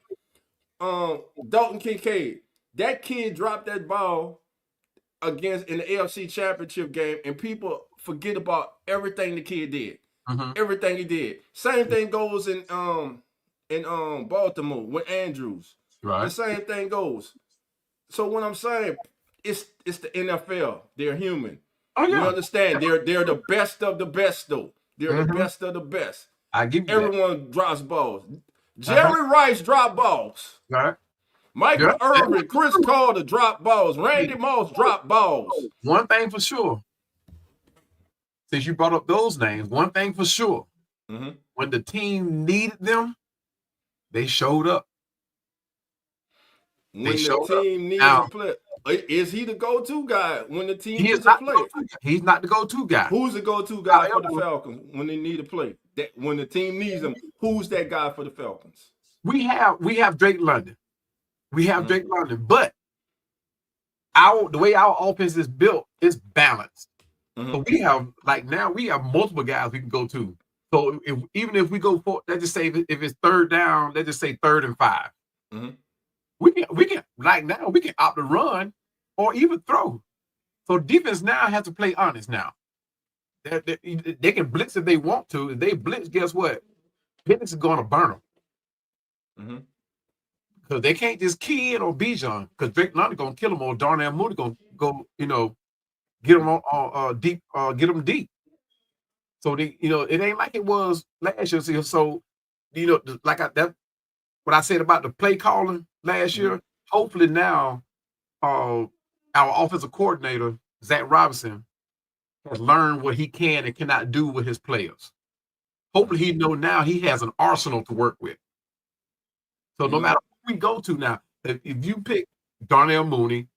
Dalton Kincaid. That kid dropped that ball in the AFC Championship game, and people forget about everything the kid did. Everything he did. Same thing goes in Baltimore with Andrews. Right. The same thing goes. So what I'm saying, it's the NFL. They're human. Oh, yeah. You understand? They're the best of the best, though. They're the best of the best. I give you everyone that. Drops balls. Jerry Rice dropped balls. Right. Michael Irvin, Chris Carter dropped balls. Randy Moss dropped balls. One thing for sure. Since you brought up those names, one thing for sure. When the team needed them, they showed up. When the team needs a player, is he the go-to guy when the team needs a player? He's not the go-to guy. Who's the go-to guy for the Falcons when they need a play? When the team needs him, who's that guy for the Falcons? We have Drake London. Drake London, but the way our offense is built is balanced. So we have multiple guys we can go to. So even if we go for, let's just say if it's third down, let's just say 3rd and 5. We can like now we can opt to run or even throw. So defense now has to play honest now. They can blitz if they want to. If they blitz, guess what? Penix is going to burn them. Because they can't just key in on Bijan because Drake London going to kill him or Darnell Mooney going to go, get them on deep, get them deep. So they, it ain't like it was last year. So, like what I said about the play calling last year. Hopefully now, our offensive coordinator Zach Robinson has learned what he can and cannot do with his players. Hopefully he know now he has an arsenal to work with. So no matter who we go to now, if you pick Darnell Mooney,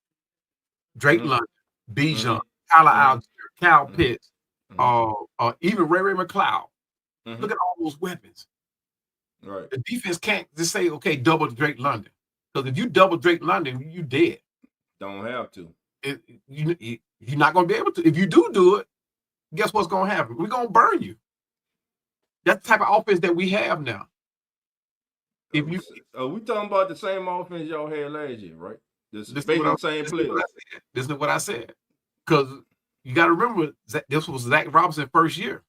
Drake London, Bijan, Tyler Algier, Cal Pitts, even Ray McLeod, look at all those weapons. Right. The defense can't just say, okay, double Drake London. Because if you double Drake London, you dead. Don't have to. You're not going to be able to. If you do it, guess what's going to happen? We're going to burn you. That's the type of offense that we have now. We talking about the same offense y'all had last year, right? This is the same players. This is what I said. Because you got to remember, this was Zach Robinson's first year.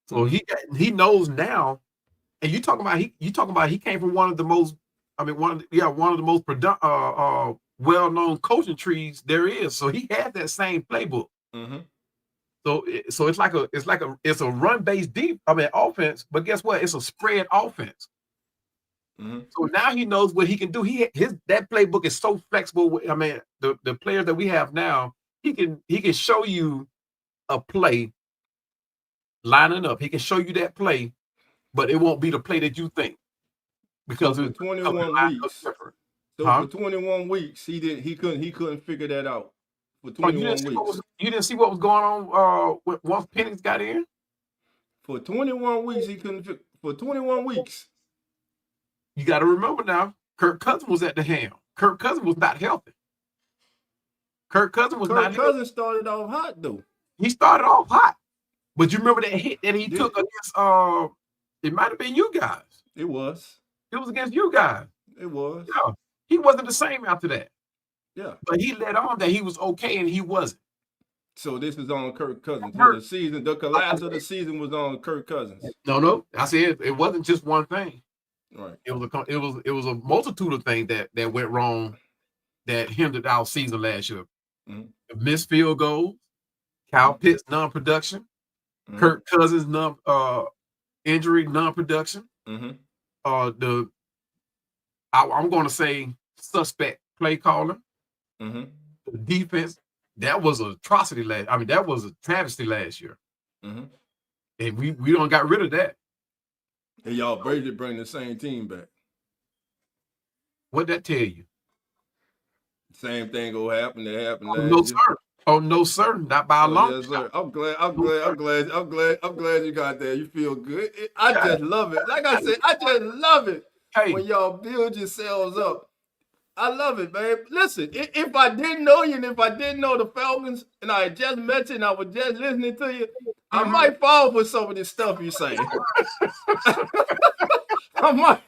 So he knows now. And you talking about he came from one of the most well-known coaching trees there is. So he had that same playbook. So it's a run-based offense, but guess what? It's a spread offense. So now he knows what he can do. That playbook is so flexible. The players that we have now, he can show you a play lining up. He can show you that play, but it won't be the play that you think. Because for 21 weeks. For 21 weeks, he couldn't figure that out. For 21 weeks. You didn't see what was going on once Penix got in? For 21 weeks, he couldn't. For 21 weeks. You got to remember now, Kirk Cousins was at the helm. Kirk Cousins was not healthy. Kirk Cousins started off hot, though. He started off hot. But you remember that hit that he took against, it might have been you guys. It was. It was against you guys. It was. Yeah. He wasn't the same after that. Yeah. But he let on that he was okay, and he wasn't. So this is on Kirk Cousins. The collapse of the season was on Kirk Cousins. No. I said it wasn't just one thing. Right. It was a multitude of things that went wrong that hindered our season last year. Missed field goals, Kyle Pitts non-production, Kirk Cousins injury non-production. I'm going to say suspect play caller. The defense, that was an atrocity that was a travesty last year. And we don't got rid of that. And y'all basically bring the same team back. What'd that tell you? Same thing gonna happen that happened last year. Sir. Oh no, sir. Not by a long yes, sir. I'm glad you got there. You feel good. I just love it. Like I said, I just love it when y'all build yourselves up. I love it, man. Listen, if I didn't know you and if I didn't know the Falcons and I had just met you and I was just listening to you, I might fall for some of this stuff you're saying. I might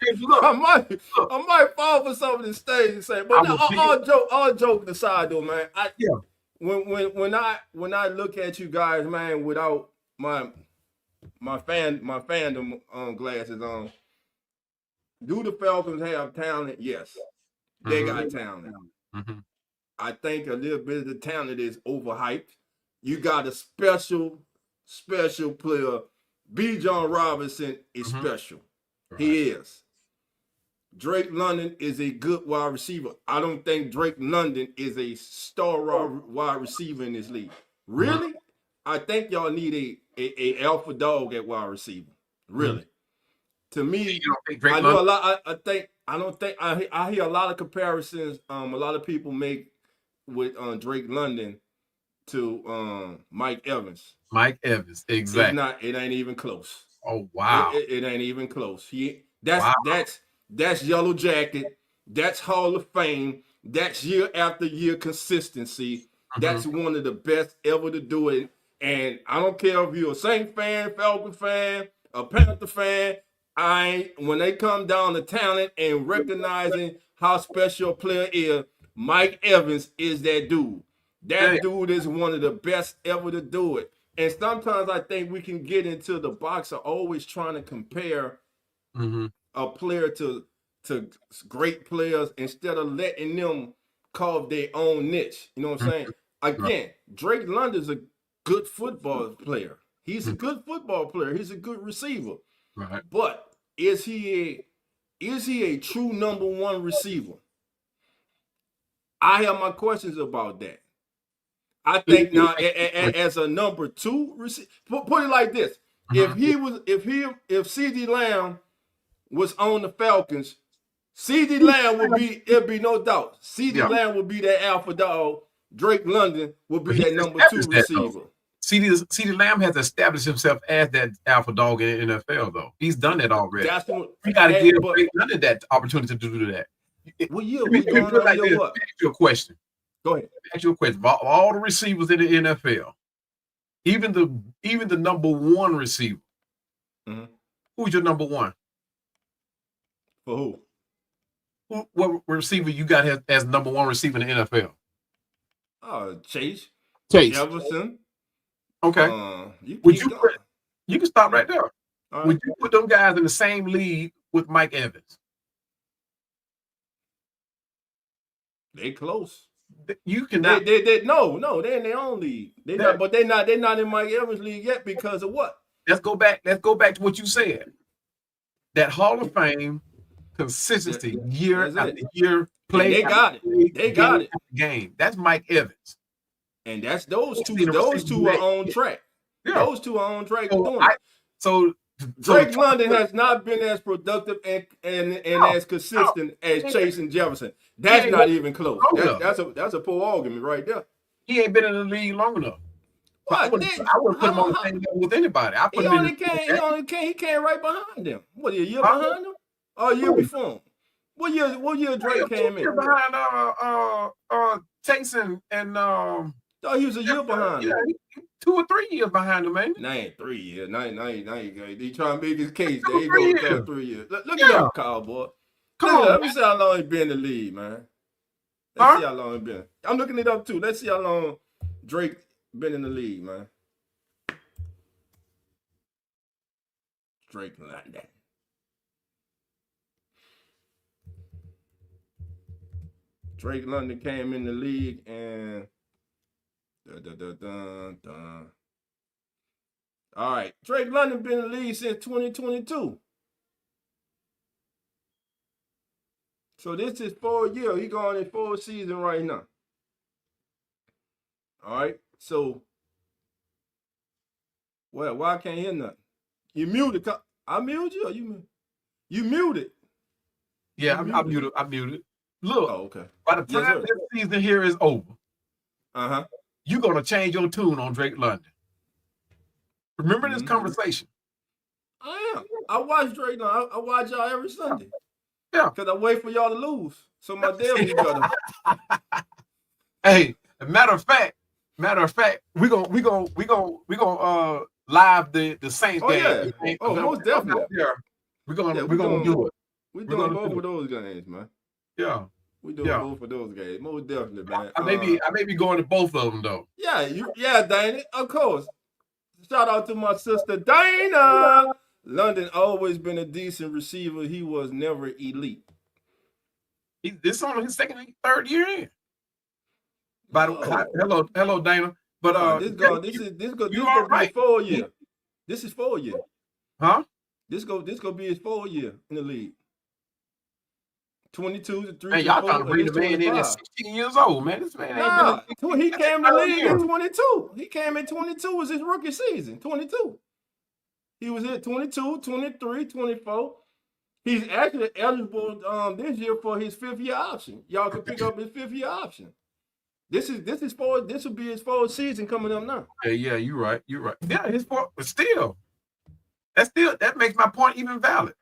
fall for some of this stuff you're saying. But all joke aside, though, man. When I look at you guys, man, without my fandom glasses on, do the Falcons have talent? Yes. They got talent. I think a little bit of the talent is overhyped. You got a special player. Bijan Robinson is special. Right. He is. Drake London is a good wide receiver. I don't think Drake London is a star wide receiver in this league. Really? I think y'all need a alpha dog at wide receiver. Really. To me, I know a lot. I hear a lot of comparisons. A lot of people make with Drake London to Mike Evans. Mike Evans, exactly. It ain't even close. Oh wow! It ain't even close. That's Yellow Jacket. That's Hall of Fame. That's year after year consistency. That's one of the best ever to do it. And I don't care if you're a Saint fan, Falcon fan, a Panther fan. When they come down to talent and recognizing how special a player is, Mike Evans is that dude. That dude is one of the best ever to do it. And sometimes I think we can get into the box of always trying to compare a player to great players instead of letting them carve their own niche. You know what I'm saying? Again, Drake London's a good football player. He's a good football player. He's a good receiver. Right. But is he a true number one receiver? I have my questions about that. I think now as a number two receiver, put it like this: if CeeDee Lamb was on the Falcons, CeeDee Lamb would be, it'd be no doubt. CeeDee Lamb would be that alpha dog. Drake London would be that number two receiver. CeeDee Lamb has established himself as that alpha dog in the NFL, though. He's done that already. That's what we got to give Drake London that opportunity to do that. Well, yeah, let me put it like this. Ask you a question. Go ahead. Ask you a question. All the receivers in the NFL, even the number one receiver, who's your number one? For who? What receiver you got as number one receiver in the NFL? Chase. Jefferson. Okay. You can stop right there. Right. Would you put them guys in the same league with Mike Evans? They close. You cannot. They're in their own league. They're not in Mike Evans' league yet because of what? Let's go back to what you said. That Hall of Fame consistency year after year, play. They got it. They got it. Game. That's Mike Evans. And that's those two are on track. Yeah. Those two are on track doing it. So Drake London has not been as productive and as consistent as Chase and Jefferson. That's not even close. That's a poor argument right there. He ain't been in the league long enough. What? I wouldn't put him on the same level with anybody. He came right behind them. What, a year behind them? Or a year before him? What year Drake came in? Behind Chase and Oh, he was a year behind him. 2 or 3 years behind him, man. Nah, ain't 3 years. Nah, he trying to make his case. There you go, 3 years. Look at that, cowboy. Come on, let me see how long he been in the league, man. Let's see how long he been. I'm looking it up too. Let's see how long Drake been in the league, man. Drake London. Drake London came in the league and all right. Drake London been in the league since 2022. So this is 4 years. He going in 4th season right now. All right. So, well, why I can't hear nothing? You muted. I muted you or you muted? Yeah, I'm muted. I'm muted. Look, okay. By the time this season here is over, you're going to change your tune on Drake London. Remember this conversation. I am. I watch Drake now. I watch y'all every Sunday. Yeah. Because I wait for y'all to lose. So my deal be better. Hey, matter of fact, we're gonna live the Saints game. Yeah. Most definitely. Yeah. We're gonna do it. We're doing both of those games, man. Yeah. We doing both of those games. Most definitely, man. I may be going to both of them though. Yeah, Dana. Of course. Shout out to my sister Dana. London always been a decent receiver. He was never elite. This is only his third year in. By the way, hello, Dana. But this gonna be his 4 year. This is 4 year. Huh? This gonna be his 4 year in the league. 22 to 3. Man, y'all trying to bring the man in at 16 years old, man. This man ain't been. He came to the league in 22. He came in 22 was his rookie season. 22. He was at 22, 23, 24. He's actually eligible this year for his 5th year option. Y'all can pick up his 5th year option. This will be his 4th season coming up now. Yeah, you're right. Yeah, his 4th, but still, that makes my point even valid.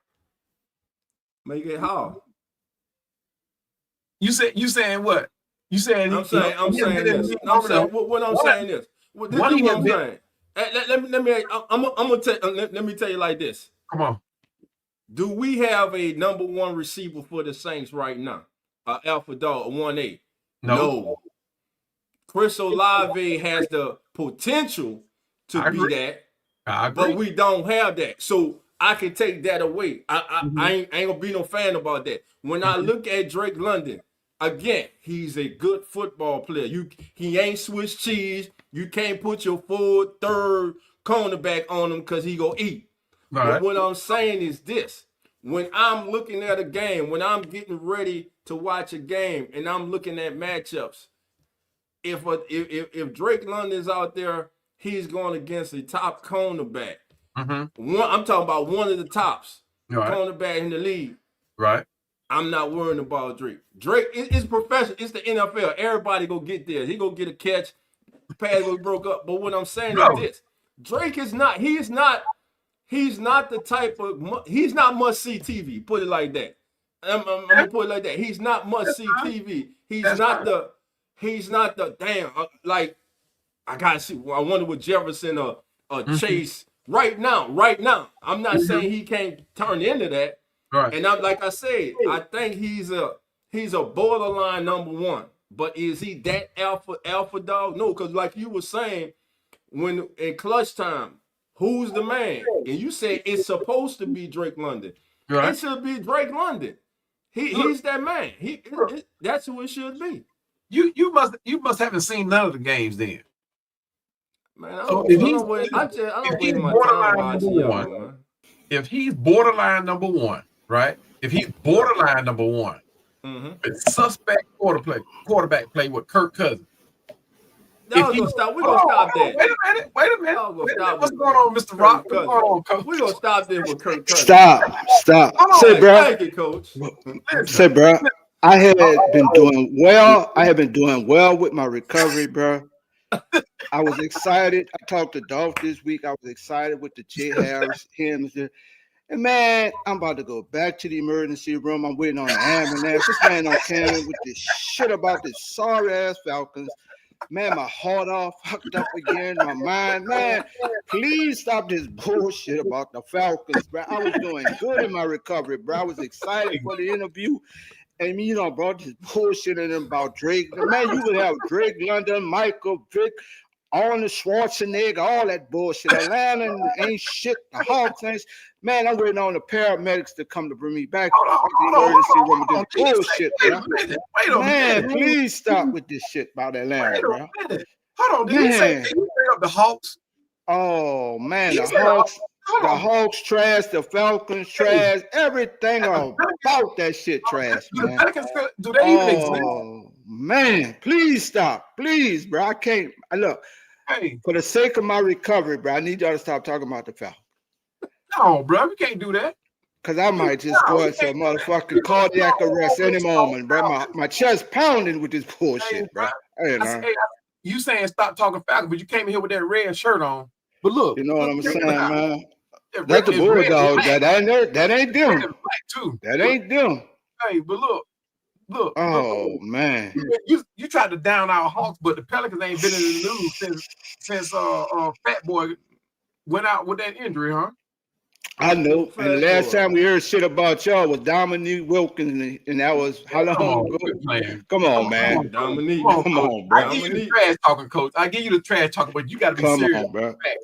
Make it hard. You saying what? You saying I'm saying this. What I'm saying is. This is what I'm saying. Let me tell you like this. Come on. Do we have a number one receiver for the Saints right now? Alpha dog, a 1A? No. Chris Olave has the potential to be that. I agree. But we don't have that. So I can take that away. I ain't gonna be no fan about that. When I look at Drake London, Again, he's a good football player. He ain't Swiss cheese. You can't put your forward, third cornerback on him because he go eat. But what I'm saying is this. When I'm looking at a game, when I'm getting ready to watch a game and I'm looking at matchups, if Drake London's out there, he's going against a top cornerback. I'm talking about one of the tops cornerback in the league. Right. I'm not worrying about Drake. Drake is professional. It's the NFL. Everybody go get there. He go get a catch. The pass was broke up. But what I'm saying is this: Drake is not. He's not the type of. He's not must see TV. Put it like that. I'm gonna put it like that. He's not must see TV. He's not the damn. Like I gotta see. I wonder what Jefferson or Chase right now. I'm not saying he can't turn into that. Right. And I'm like I said, I think he's a borderline number one. But is he that alpha dog? No, because like you were saying, when in clutch time, who's the man? And you say it's supposed to be Drake London. Right. It should be Drake London. He's that man. That's who it should be. You must haven't seen none of the games then. Man, I don't waste my time watching y'all, man. If he's borderline number one, right? If he's borderline number one, with suspect quarterback play with Kirk Cousins. We're gonna stop that. Wait a minute. What's going on, Mr. Rock? What's going on, Coach? We're gonna stop this with Kirk Cousins. Stop. Say, bro. Thank you, Coach. Say, bro. I have been doing well. I have been doing well with my recovery, bro. I was excited. I talked to Dolph this week. I was excited with the Jay Harris, him, and man, I'm about to go back to the emergency room. I'm waiting on the ambulance. This man on camera with this shit about this sorry ass Falcons. Man, my heart all fucked up again. My mind, man, please stop this bullshit about the Falcons, bro. I was doing good in my recovery, bro. I was excited for the interview. And you know, bro, this bullshit in about Drake. Man, you would have Drake London, Michael Vick, Arnold Schwarzenegger, all that bullshit. Atlanta ain't shit. The Hawks ain't. Man, I'm waiting on the paramedics to come to bring me back to the emergency room with this bullshit, bro. Wait a minute. Please stop with this shit about Atlanta, bro. Hold on, did you say up the Hawks? Oh man, the Hawks trash, the Falcons trash, everything about that shit trash, man. Do they even exist? Oh man, please stop, please, bro. I can't. Look, for the sake of my recovery, bro, I need y'all to stop talking about the Falcons. No, bro, we can't do that. Cause I might just go into a motherfucking cardiac arrest any moment, bro. My chest pounding with this bullshit, bro. You saying stop talking Falcons, but you came in here with that red shirt on. But look, you know what I'm saying, man. That's the Bulldogs. That ain't them. That ain't them. Hey, but look. Oh man. You tried to down our Hawks, but the Pelicans ain't been in the news since Fat Boy went out with that injury, huh? I know. And the last time we heard shit about y'all was Dominique Wilkins, and that was how long ago? Come on, man. Dominique. Come on, bro. I give you the trash talking, coach. I give you the trash talking, but you got to be serious.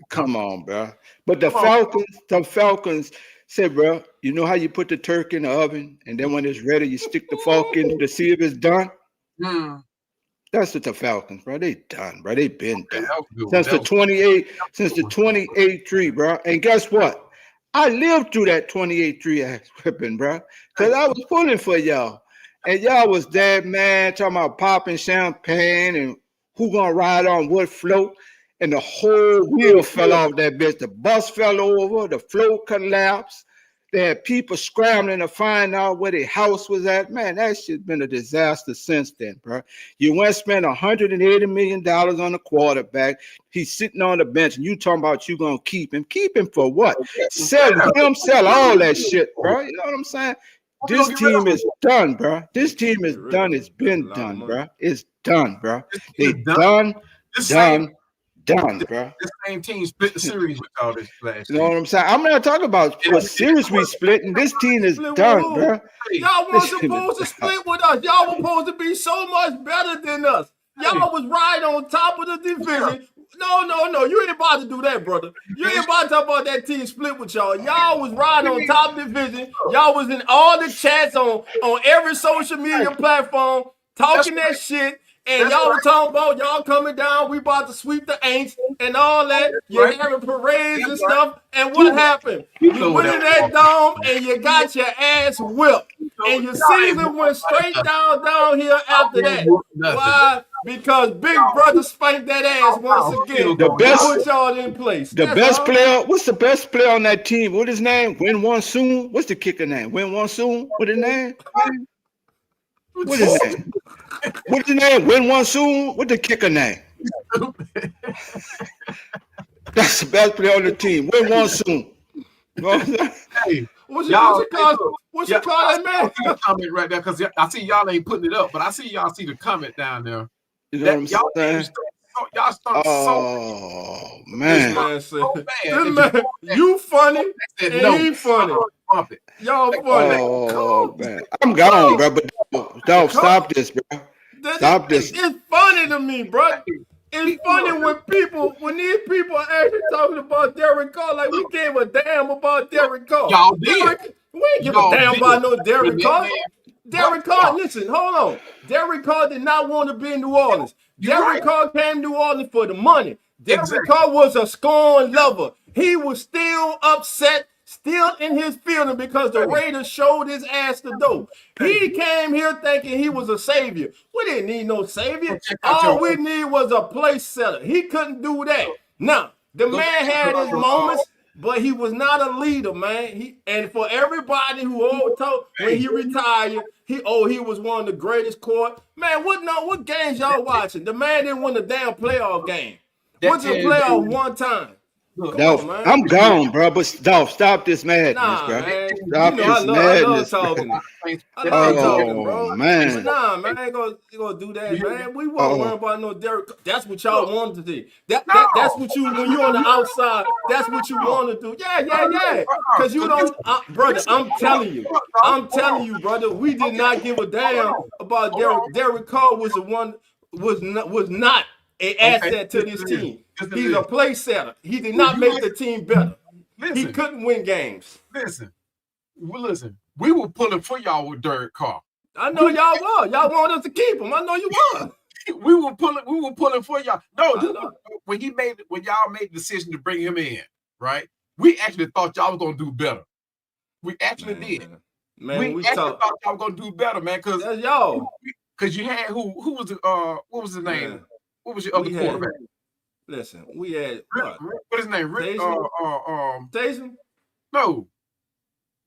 Come on, bro. But the Falcons said, bro, you know how you put the turkey in the oven, and then when it's ready, you stick the fork in to see if it's done? That's what the Falcons, bro. They done, bro. They been done. Since the 28-3, bro. And guess what? I lived through that 28-3 ass whipping, bro. Because I was pulling for y'all. And y'all was dead, man, talking about popping champagne and who gonna ride on what float. And the whole wheel fell off that bitch. The bus fell over. The float collapsed. They had people scrambling to find out where their house was at. Man, that shit's been a disaster since then, bro. You went and spent $180 million on the quarterback. He's sitting on the bench, and you talking about you going to keep him. Keep him for what? Sell all that shit, bro. You know what I'm saying? This team is done, bro. This team is done. It's been done, bro. It's done, bro. They done, bro. This same team split the series with all this last. You know what I'm saying? I'm not talking about what series we split, and this team is done, bro. Y'all weren't supposed to split with us. Y'all were supposed to be so much better than us. Y'all was right on top of the division. No. You ain't about to do that, brother. You ain't about to talk about that team split with y'all. Y'all was right on top of the division. Y'all was in all the chats on every social media platform. talking that shit, and y'all were talking about y'all coming down, we about to sweep the Aints and all that. You're having parades and stuff, and what happened? You went in that dome and you got your ass whipped. And your season went straight downhill after that. Why? Because Big Brother spanked that ass once again. The best, put y'all in place. The best player. What's the best player on that team? What his name? Win one soon. What's the kicker name? Win one soon. What his name? What his name? What's his name? Win one soon. What the kicker name? That's the best player on the team. Win one soon. Hey, what's your call that man? Comment right there, because I see y'all ain't putting it up, but I see y'all see the comment down there. You know what I'm saying? Y'all started man. This man, you funny and he funny. Y'all funny. Oh man, I'm gone, bro. But don't stop this, bro. Stop this. It's funny to me, bro. It's funny when these people are actually talking about Derek Carr like we gave a damn about Derek Carr. Y'all did. We ain't give a damn about no Derek Carr. Derek Carr, listen, hold on. Derek Carr did not want to be in New Orleans. Derek Carr came to New Orleans for the money. Derek Carr was a scorn lover. He was still upset, still in his feeling because the Raiders showed his ass the door. He came here thinking he was a savior. We didn't need no savior. All we need was a place setter. He couldn't do that. Now, the man had his moments, but he was not a leader, man. And for everybody who always told when he retired, he was one of the greatest court. Man, what games y'all watching? The man didn't win a damn playoff game. Went to the playoff one time. Dolph, I'm gone, bro. But Dolph, stop this madness, bro. Man. Stop this madness. I love talking, bro. Man. But nah, man, I ain't gonna do that, man. We won't worry about no Derek. That's what y'all wanted to do. That's what you when you're on the outside. That's what you want to do. Yeah. Because you don't, brother. I'm telling you, brother. We did not give a damn about Derek. Derek Carr was the one was not an asset to this team. He's a play setter. He did not make the team better. He couldn't win games. Listen. We were pulling for y'all with Derek Carr. I know y'all were. Y'all wanted us to keep him. I know you were. We were pulling for y'all. No, when y'all made the decision to bring him in, right? We actually thought y'all was gonna do better. We actually did. Man, we actually thought y'all were gonna do better, man. Because that's y'all. Because you had who was the what was his name? Man. What was your other quarterback? Listen, we had what is his name? Taysom? No.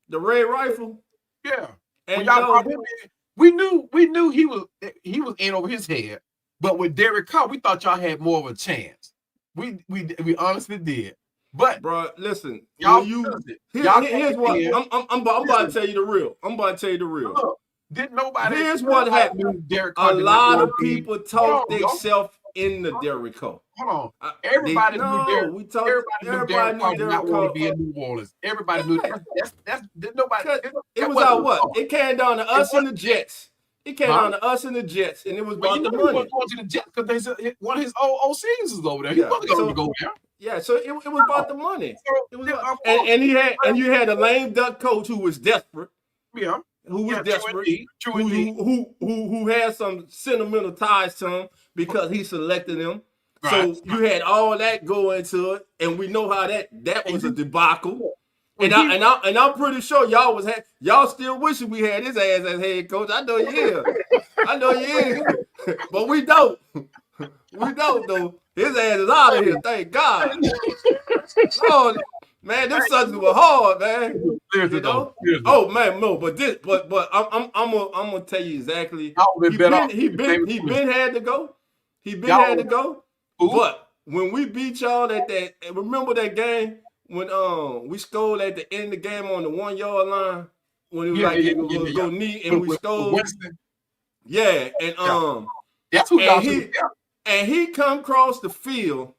The Red Rifle? Yeah. And when y'all brought him in, we knew he was in over his head. But with Derek Carr, we thought y'all had more of a chance. We honestly did. But bro, listen, here's what I'm about to tell you the real. Look, didn't nobody. Here's what happened. A lot of people talk themselves in the Derek Carr. Hold on. Everybody knew Derek Carr did not want to be in New Orleans. Everybody knew that's nobody. It was our what? It came down to us and the Jets. It came down to us and the Jets, and it was about the money. He wasn't going to the Jets because one of his old seasons was over there. He wasn't going to go there. Yeah, so it was about the money. And you had a lame duck coach who was desperate. Yeah. Who was desperate, who had some sentimental ties to him because he selected him. Right. So you had all that go into it, and we know how that was a debacle. And I'm pretty sure y'all still wishing we had his ass as head coach. I know you is. But we don't. We don't though. His ass is out of here, thank God. Lord, man, them subjects were hard, man. You know? Oh man, no, but I'm gonna tell you exactly. He been had to go. But when we beat y'all at that, remember that game when we scored at the end of the game on the 1 yard line when it was go knee and we scored. Yeah, and that's who and he come across the field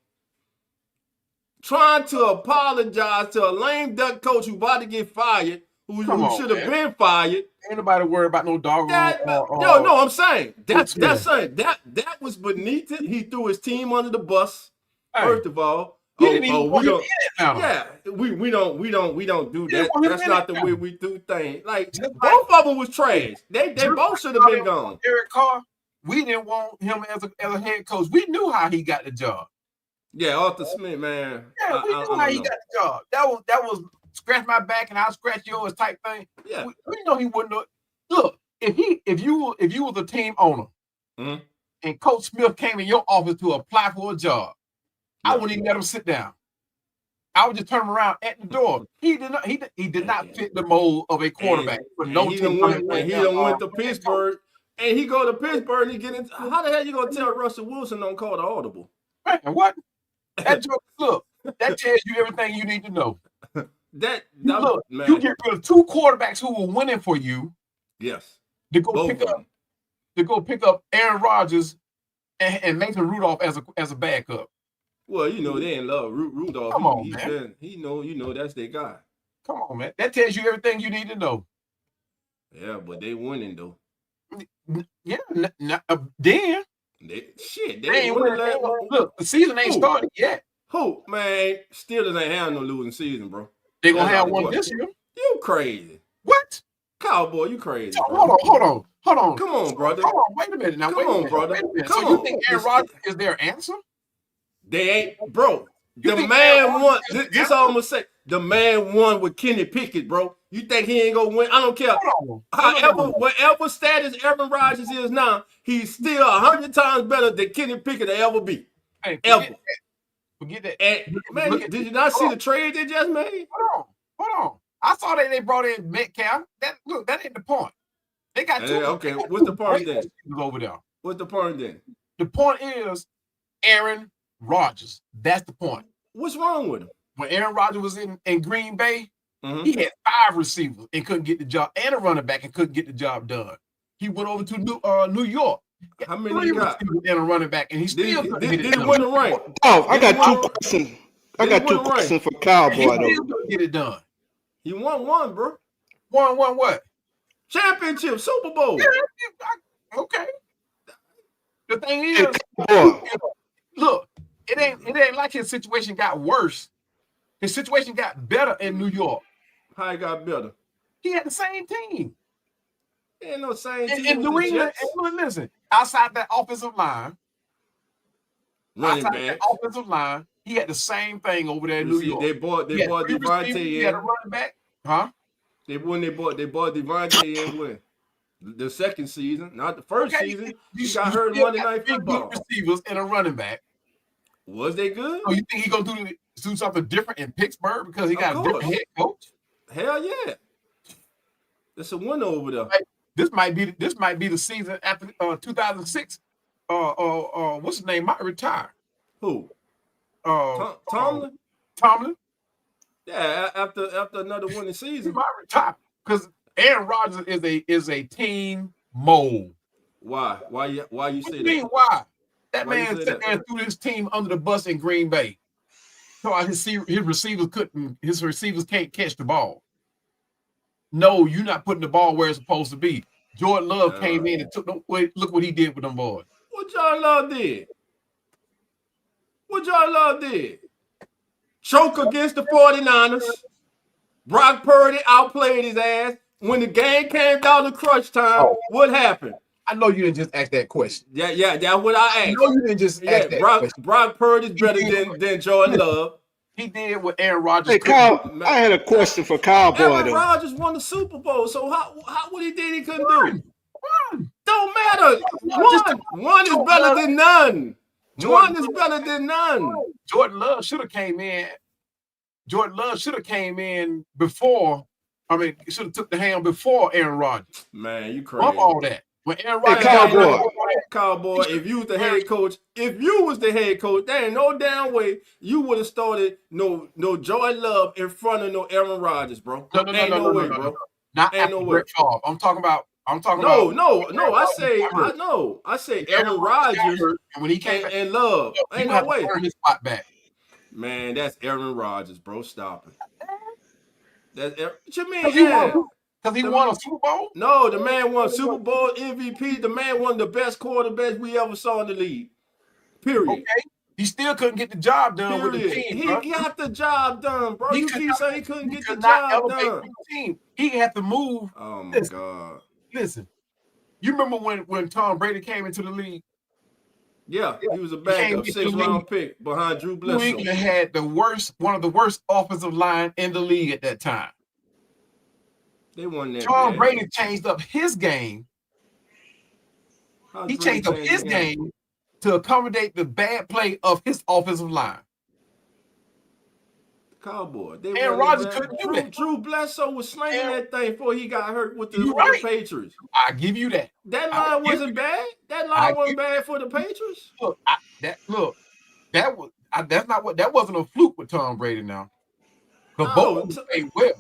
trying to apologize to a lame duck coach who about to get fired, who should have been fired. Ain't nobody worried about no dog. No, I'm saying that was beneath it. He threw his team under the bus. First of all, we don't do that. That's not the way we do things. Like both of them was trash. They both should have been gone. Derek Carr, we didn't want him as a head coach. We knew how he got the job. Yeah, Arthur Smith, man. Yeah, we knew how he got the job. That was scratch my back and I'll scratch yours type thing. Yeah, we know he wouldn't. Look, if you was a team owner and Coach Smith came in your office to apply for a job, I wouldn't even let him sit down. I would just turn him around at the door. He did not fit the mold of a quarterback. He done went to Pittsburgh, and he go to Pittsburgh and he get into. How the hell you gonna tell Russell Wilson don't call the audible? Man, what? That tells you everything you need to know. Man. You get rid of 2 quarterbacks who were winning for you. Yes. To go pick up Aaron Rodgers and Mason Rudolph as a backup. Well, they in love Rudolph. Come on, man. He know that's their guy. Come on, man. That tells you everything you need to know. Yeah, but they winning though. Yeah, Dan. They ain't winning. Look, the season ain't started yet. Who, man? Steelers ain't have no losing season, bro. They gonna have one this year. You crazy? What? Cowboy, you crazy? So, hold on. Come on, brother. Hold on. Wait a minute now. Come on, brother. So you think Aaron Rodgers is their answer? They ain't, bro. The man won. This all I'm gonna say. The man won with Kenny Pickett, bro. You think he ain't gonna win? I don't care. Whatever status Aaron Rodgers is now, he's still 100 times better than Kenny Pickett will ever be. Hey, forget that. And, man, did you not see the trade they just made? Hold on. I saw that they brought in Metcalf. That ain't the point. They got 2. Okay, what's the point then? Over there. What's the point then? The point is Aaron Rodgers. That's the point. What's wrong with him? When Aaron Rodgers was in Green Bay, he had 5 receivers and couldn't get the job, and a running back and couldn't get the job done. He went over to New York. How many he got? And a running back, and he still couldn't get it done. Win the rank. Oh, I got 2 questions. I got 2 questions for Cowboy though. He still couldn't get it done. He won one, bro. Won what? Championship, Super Bowl. Yeah, okay. The thing is, look, it ain't like his situation got worse. His situation got better in New York. How it got better? He had the same team. Ain't no same team. In New England, listen, outside that offensive line, offensive line, he had the same thing over there in New York. They bought Devontae in. He had a running back, huh? They bought Devontae in when? The second season, not the first season. He got hurt Monday Night Football. Good receivers and a running back. Was they good? So you think he gonna do something different in Pittsburgh because he got a different head coach? Hell yeah, it's a winner over there. This might be the season after 2006. What's his name? Might retire. Who? Tomlin. Tomlin. Yeah, after another winning season, he might retire because Aaron Rodgers is a team mold. Why? Why you say that? Why? That man sat there and threw his team under the bus in Green Bay. So his receivers can't catch the ball. No, you're not putting the ball where it's supposed to be. Jordan Love came in and took them. Look what he did with them boys. What Jordan Love did? Choke against the 49ers. Brock Purdy outplayed his ass. When the game came down to crunch time, what happened? I know you didn't just ask that question. Yeah, that's what I asked. I know you didn't just ask that question. Brock Purdy's better than Jordan Love. He did what Aaron Rodgers. Hey, Kyle, I had a question for Cowboy. Aaron Rodgers won the Super Bowl, so how what he did he couldn't do? Don't matter. One is better than none. One is better than none. Jordan Love should have came in before. I mean, should have took the hand before Aaron Rodgers. Man, you crazy. Bump all that. When Aaron Rodgers Cowboy, if you was the head coach, there ain't no damn way you would have started no Jordan Love in front of no Aaron Rodgers, bro. No way, bro. Not after Brett Favre. I'm talking about. No. I say Aaron Rodgers when he came and Love. Ain't no way. His spot back. Man, that's Aaron Rodgers, bro. Stop it. What you mean? Because he won a Super Bowl? No, the man won Super Bowl MVP. The man won the best quarterback we ever saw in the league. Period. Okay. He still couldn't get the job done with the team. He got the job done, bro. You keep saying he couldn't get the job done. He had to move. Oh my God. Listen, You remember when Tom Brady came into the league? Yeah, he was a backup, 6th-round pick behind Drew Bledsoe. New England had one of the worst offensive line in the league at that time. They won that. Tom Brady changed up his game. He changed up his game to accommodate the bad play of his offensive line. Cowboy. Aaron Rodgers couldn't do that. Drew Bledsoe was slinging that thing before he got hurt with the Patriots. I give you that. That line wasn't bad. That line wasn't bad for the Patriots. That wasn't a fluke with Tom Brady now. Because both played well.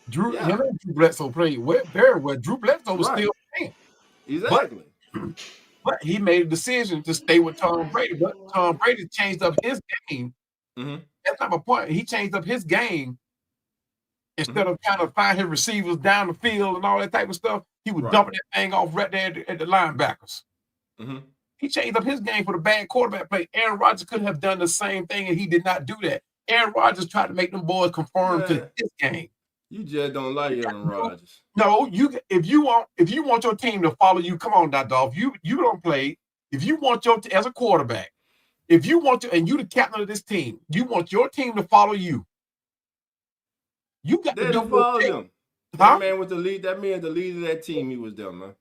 Drew Bledsoe played very well. Drew Bledsoe was still playing. Exactly. But he made a decision to stay with Tom Brady. But Tom Brady changed up his game. Mm-hmm. That's not my point. He changed up his game. Instead of trying to find his receivers down the field and all that type of stuff, he was dumping that thing off right there at the linebackers. Mm-hmm. He changed up his game for the bad quarterback play. Aaron Rodgers could have done the same thing, and he did not do that. Aaron Rodgers tried to make them boys conform to his game. You just don't like Aaron Rodgers. No, if you want your team to follow you, come on, Dolph. You don't play. If you want as a quarterback, if you want to, and you the captain of this team, you want your team to follow you. You got to follow them. That man was the lead. That man, the leader of that team. He was there, man.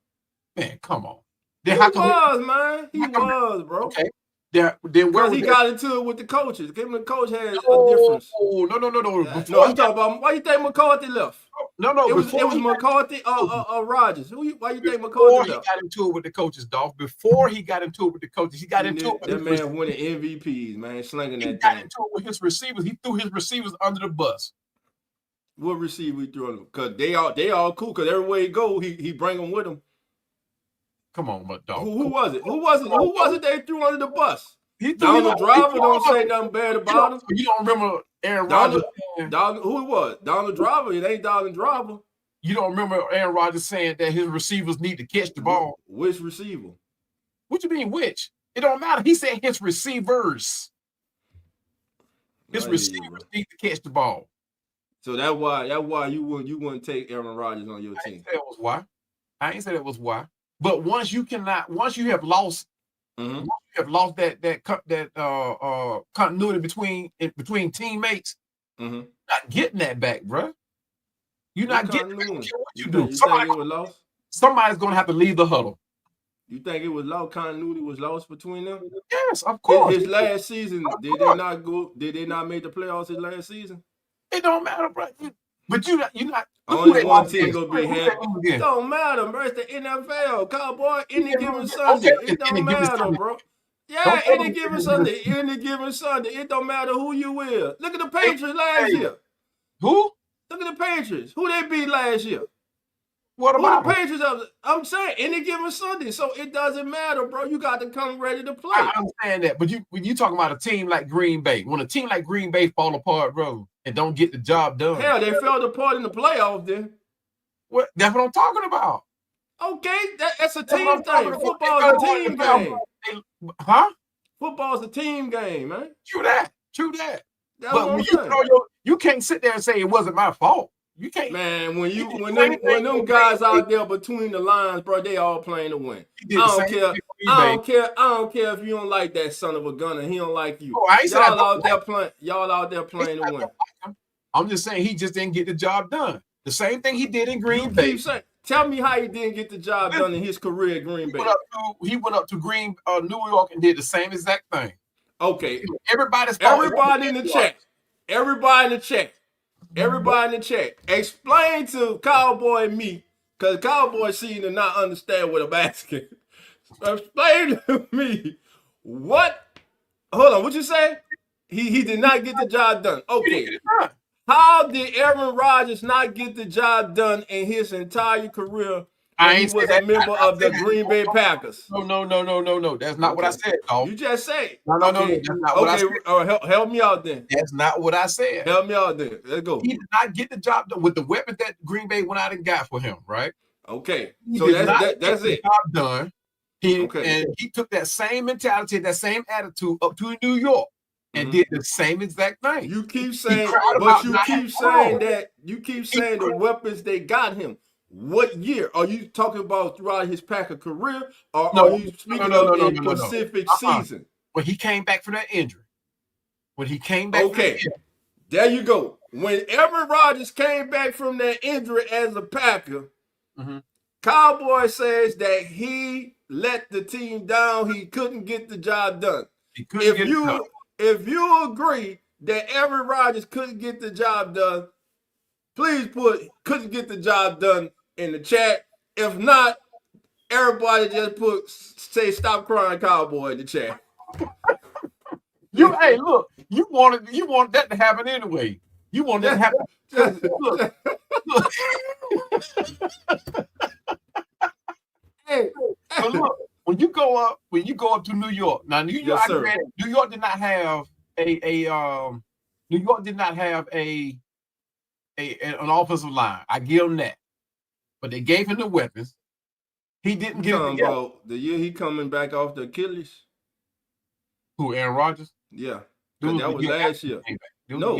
Man, come on. He was, bro. Okay. Because he got into it with the coaches. Him and the coach had a difference. No. No, I'm talking about why you think McCarthy left? No. It was McCarthy or Rodgers. Why you think McCarthy left? He got into it with the coaches, Dolph. Before he got into it with the coaches, he got into it with that man winning MVPs, man, slinging that thing. He got into it with his receivers. He threw his receivers under the bus. What receiver he threw them? Because they all cool. Because everywhere he go, he bring them with him. Come on, my dog. Who was it? Who was it they threw under the bus? Donald Driver don't say nothing bad about him. You don't remember Aaron Rodgers? Who it was? Donald Driver. It ain't Donald Driver. You don't remember Aaron Rodgers saying that his receivers need to catch the ball? Which receiver? What you mean which? It don't matter. He said his receivers. His receivers need to catch the ball. So that's why you wouldn't take Aaron Rodgers on your team. I ain't say that was why. But once you have lost, that continuity between teammates, not getting that back, bro. You're not getting it. What you do? Somebody's gonna have to leave the huddle. You think it was lost? Continuity was lost between them? Yes, of course. His last season, did they not make the playoffs his last season? It don't matter, bro. But you're not. Only one team gonna be happy. It don't matter, bro. It's the NFL, Cowboy. Any given Sunday, it don't matter, bro. Yeah, any given Sunday. It don't matter who you will. Look at the Patriots last year. Who? Look at the Patriots. Who they beat last year? What about the Patriots? I'm saying any given Sunday, so it doesn't matter, bro. You got to come ready to play. I understand that, but when you talking about a team like Green Bay, when a team like Green Bay fall apart, bro, and don't get the job done. Hell, they fell apart in the playoffs then. What? That's what I'm talking about. Okay, that's a team thing. Football's a team game. Huh? Football's a team game, man. True that. But when you can't sit there and say it wasn't my fault. You can't, man. When them guys out there between the lines, bro, they all playing to win. I don't care if you don't like that son of a gun and he don't like you. Y'all out there playing to win. I'm just saying he just didn't get the job done. The same thing he did in Green Bay. Tell me how he didn't get the job done in his career at Green Bay. He went up to New York and did the same exact thing. Okay. Everybody in the chat. Explain to Cowboy and me, because Cowboy seem to not understand what I'm asking. Explain to me what. Hold on, what you say? He did not get the job done. Okay. How did Aaron Rodgers not get the job done in his entire career when he was a member of the Green Bay Packers? No. That's not what I said, dog. You just said. No. That's not what I said. Help me out then. That's not what I said. Help me out then. Let's go. He did not get the job done with the weapons that Green Bay went out and got for him, right? Okay. So that's it. Job done. And he took that same mentality, that same attitude up to New York. And did the same exact thing. You keep saying, but you keep saying the weapons they got him. What year? Are you talking about throughout his Packer career, or are you speaking of a specific season? When he came back from that injury. Okay, there you go. When Aaron Rodgers came back from that injury as a Packer, Cowboy says that he let the team down. He couldn't get the job done. If you agree that Aaron Rodgers couldn't get the job done, please put couldn't get the job done in the chat. If not, everybody just say stop crying Cowboy in the chat. Hey, look, you wanted that to happen anyway. You wanted that to happen. Look. Hey, but look, when you go up to New York, now New York, New York did not have an offensive line. I give them that, but they gave him the weapons. He didn't get it together. About the year he coming back off the Achilles. Who, Aaron Rodgers? Yeah, that was last year. No.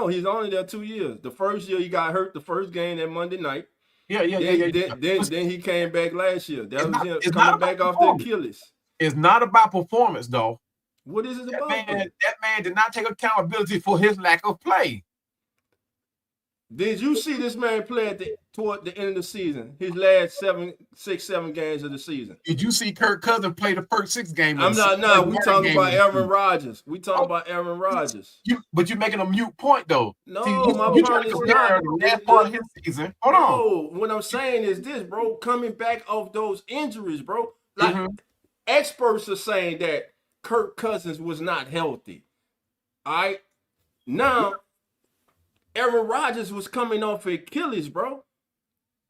He's only there 2 years. The first year he got hurt the first game that Monday night. Yeah. Then he came back last year. That was him coming back off the Achilles. It's not about performance, though. What is it about? That man did not take accountability for his lack of play. Did you see this man play toward the end of the season? His last 7 games of the season. Did you see Kirk Cousins play the first 6 games? We talking about Aaron Rodgers. But you're making a mute point, though. No, my point is not. That part of his season. Hold on. What I'm saying is this, bro. Coming back off those injuries, bro. Like experts are saying that Kirk Cousins was not healthy. All right. Now, Aaron Rodgers was coming off Achilles, bro.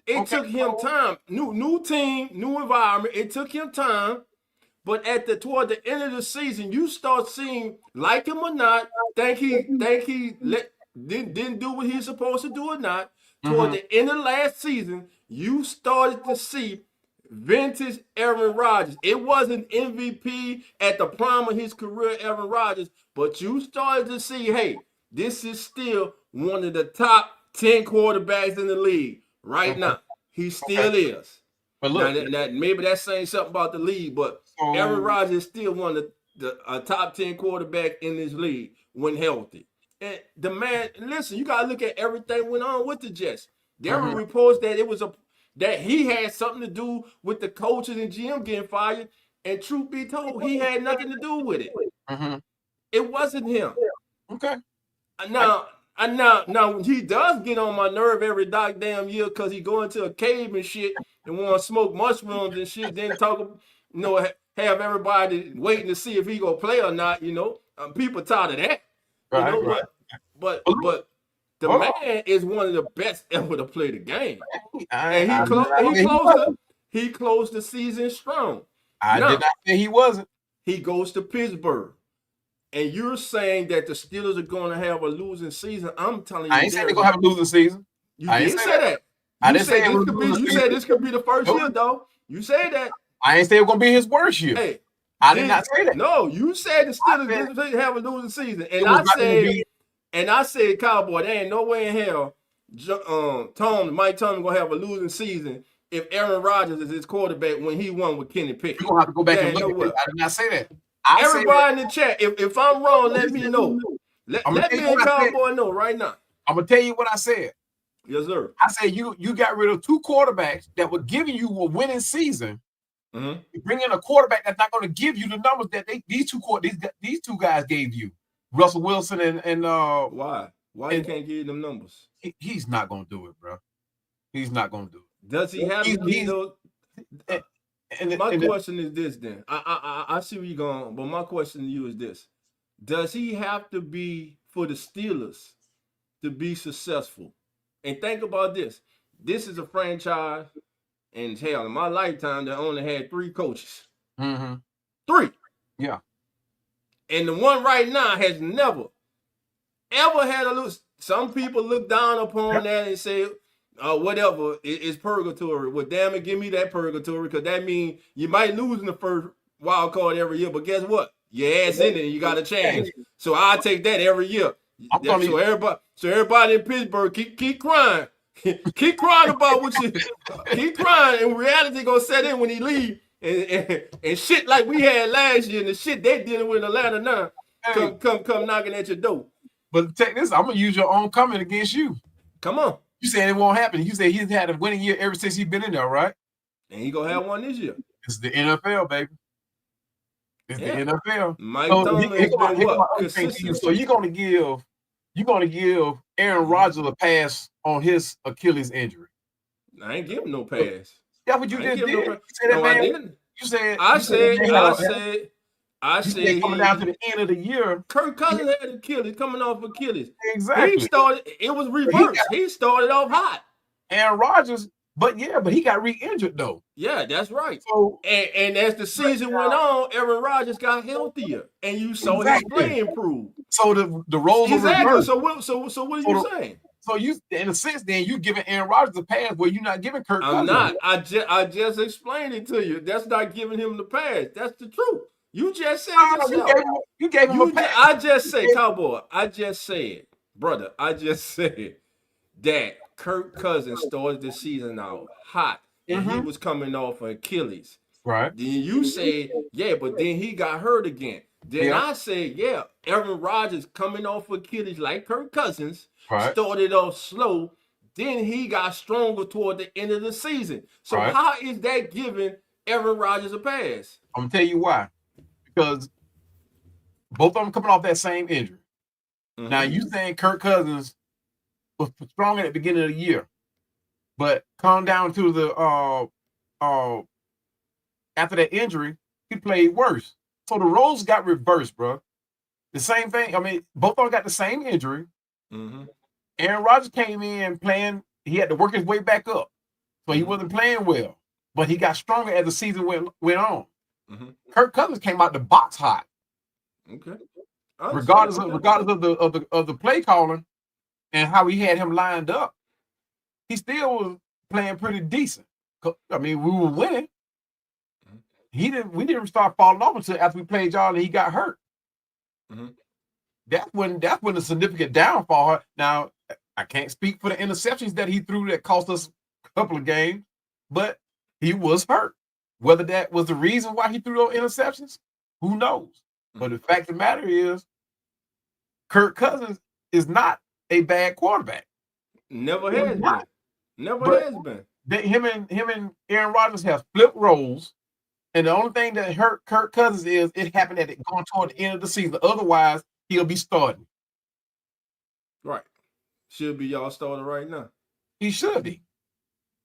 It took him time. New team, new environment. It took him time. But toward the end of the season, you start seeing, like him or not, think he didn't do what he's supposed to do or not. Toward the end of last season, you started to see vintage Aaron Rodgers. It wasn't MVP at the prime of his career, Aaron Rodgers, but you started to see, hey, this is still one of the top 10 quarterbacks in the league right now. He still is. But look, now, maybe that's saying something about the league, but Aaron Rodgers is still one of the top 10 quarterback in this league when healthy. And the man, listen, you gotta look at everything went on with the Jets. There were reports that that he had something to do with the coaches and GM getting fired. And truth be told, he had nothing to do with it. It wasn't him. Okay. Now he does get on my nerve every damn year because he go into a cave and shit and want to smoke mushrooms and shit. Then have everybody waiting to see if he gonna play or not. People tired of that. Right. But the man is one of the best ever to play the game, and he closed the season strong. I did not say he wasn't. He goes to Pittsburgh. And you're saying that the Steelers are going to have a losing season. I'm telling you. I ain't saying they're going to have a losing season. You didn't say that. I didn't say you said this could be the first year, though. You said that. I ain't say it was going to be his worst year. Hey, I did not say that. No, you said the Steelers didn't have a losing season. And I said, Cowboy, there ain't no way in hell Mike Tomlin going to have a losing season if Aaron Rodgers is his quarterback when he won with Kenny Pickett. You're going to have to go back and look at it. I did not say that. Everybody in the chat, if I'm wrong, let me know. Let me and Cowboy know right now. I'm gonna tell you what I said. Yes, sir. I said you got rid of 2 quarterbacks that were giving you a winning season. You bring in a quarterback that's not going to give you the numbers that these two guys gave you. Russell Wilson and why he can't give you them numbers? He's not going to do it, bro. He's not going to do it. Does he have to be those? My question is this then. I see where you're going, but my question to you is this. Does he have to be for the Steelers to be successful? And think about this. This is a franchise, and hell, in my lifetime, that only had 3 coaches. 3. Yeah. And the one right now has never, ever had a lose. Some people look down upon that and say, whatever, it's purgatory. Well, damn it, give me that purgatory, because that means you might lose in the first wild card every year, but guess what? Your ass in it and you got to change. So I take that every year. So everybody in Pittsburgh keep crying. Keep crying about what you keep crying, and reality gonna set in when he leave, and shit like we had last year, and the shit they dealing with in Atlanta now, come knocking at your door. But check this, I'm gonna use your own comment against you. Come on. You said it won't happen. You said he's had a winning year ever since he's been in there, right? And he gonna have one this year. It's the NFL, baby. It's the NFL. Mike Tomlin has been what? Consistent. So you're gonna give Aaron Rodgers a pass on his Achilles injury. I ain't giving no pass. Yeah, what you just did. No, I didn't. You said I said coming down to the end of the year. Kirk Cousins had Achilles, coming off Achilles. Exactly. It was reversed. He started off hot. Aaron Rodgers, but he got re-injured though. Yeah, that's right. So and as the season went on, Aaron Rodgers got healthier, and you saw his play improve. So the roles were reversed. So what are you saying? So you, in a sense, then you giving Aaron Rodgers a pass where you're not giving Kirk Cousins. I'm not. I just explained it to you. That's not giving him the pass. That's the truth. You just said yourself. You gave him a pass. I just said, Cowboy. I just said, brother. I just said that Kirk Cousins started the season out hot, and he was coming off of Achilles. Right. Then you say, yeah, but then he got hurt again. Then I said, yeah, Aaron Rodgers coming off Achilles like Kirk Cousins, started off slow. Then he got stronger toward the end of the season. So how is that giving Aaron Rodgers a pass? I'm going to tell you why. Because both of them coming off that same injury. Now, you saying Kirk Cousins was strong at the beginning of the year, but come down to the after that injury, he played worse. So the roles got reversed, bro. The same thing. I mean, both of them got the same injury. Aaron Rodgers came in playing. He had to work his way back up, so he wasn't playing well. But he got stronger as the season went on. Kirk Cousins came out the box hot. Okay. Regardless of the play calling and how he had him lined up, he still was playing pretty decent. I mean, we were winning. We didn't start falling off until after we played y'all and he got hurt. That's when the significant downfall. Now, I can't speak for the interceptions that he threw that cost us a couple of games, but he was hurt. Whether that was the reason why he threw those interceptions, who knows? But the fact of the matter is, Kirk Cousins is not a bad quarterback. Never has been. Never has been. Him and Aaron Rodgers have flipped roles, and the only thing that hurt Kirk Cousins is it happened at going toward the end of the season. Otherwise, he'll be starting. Right. Should be y'all starter right now. He should be.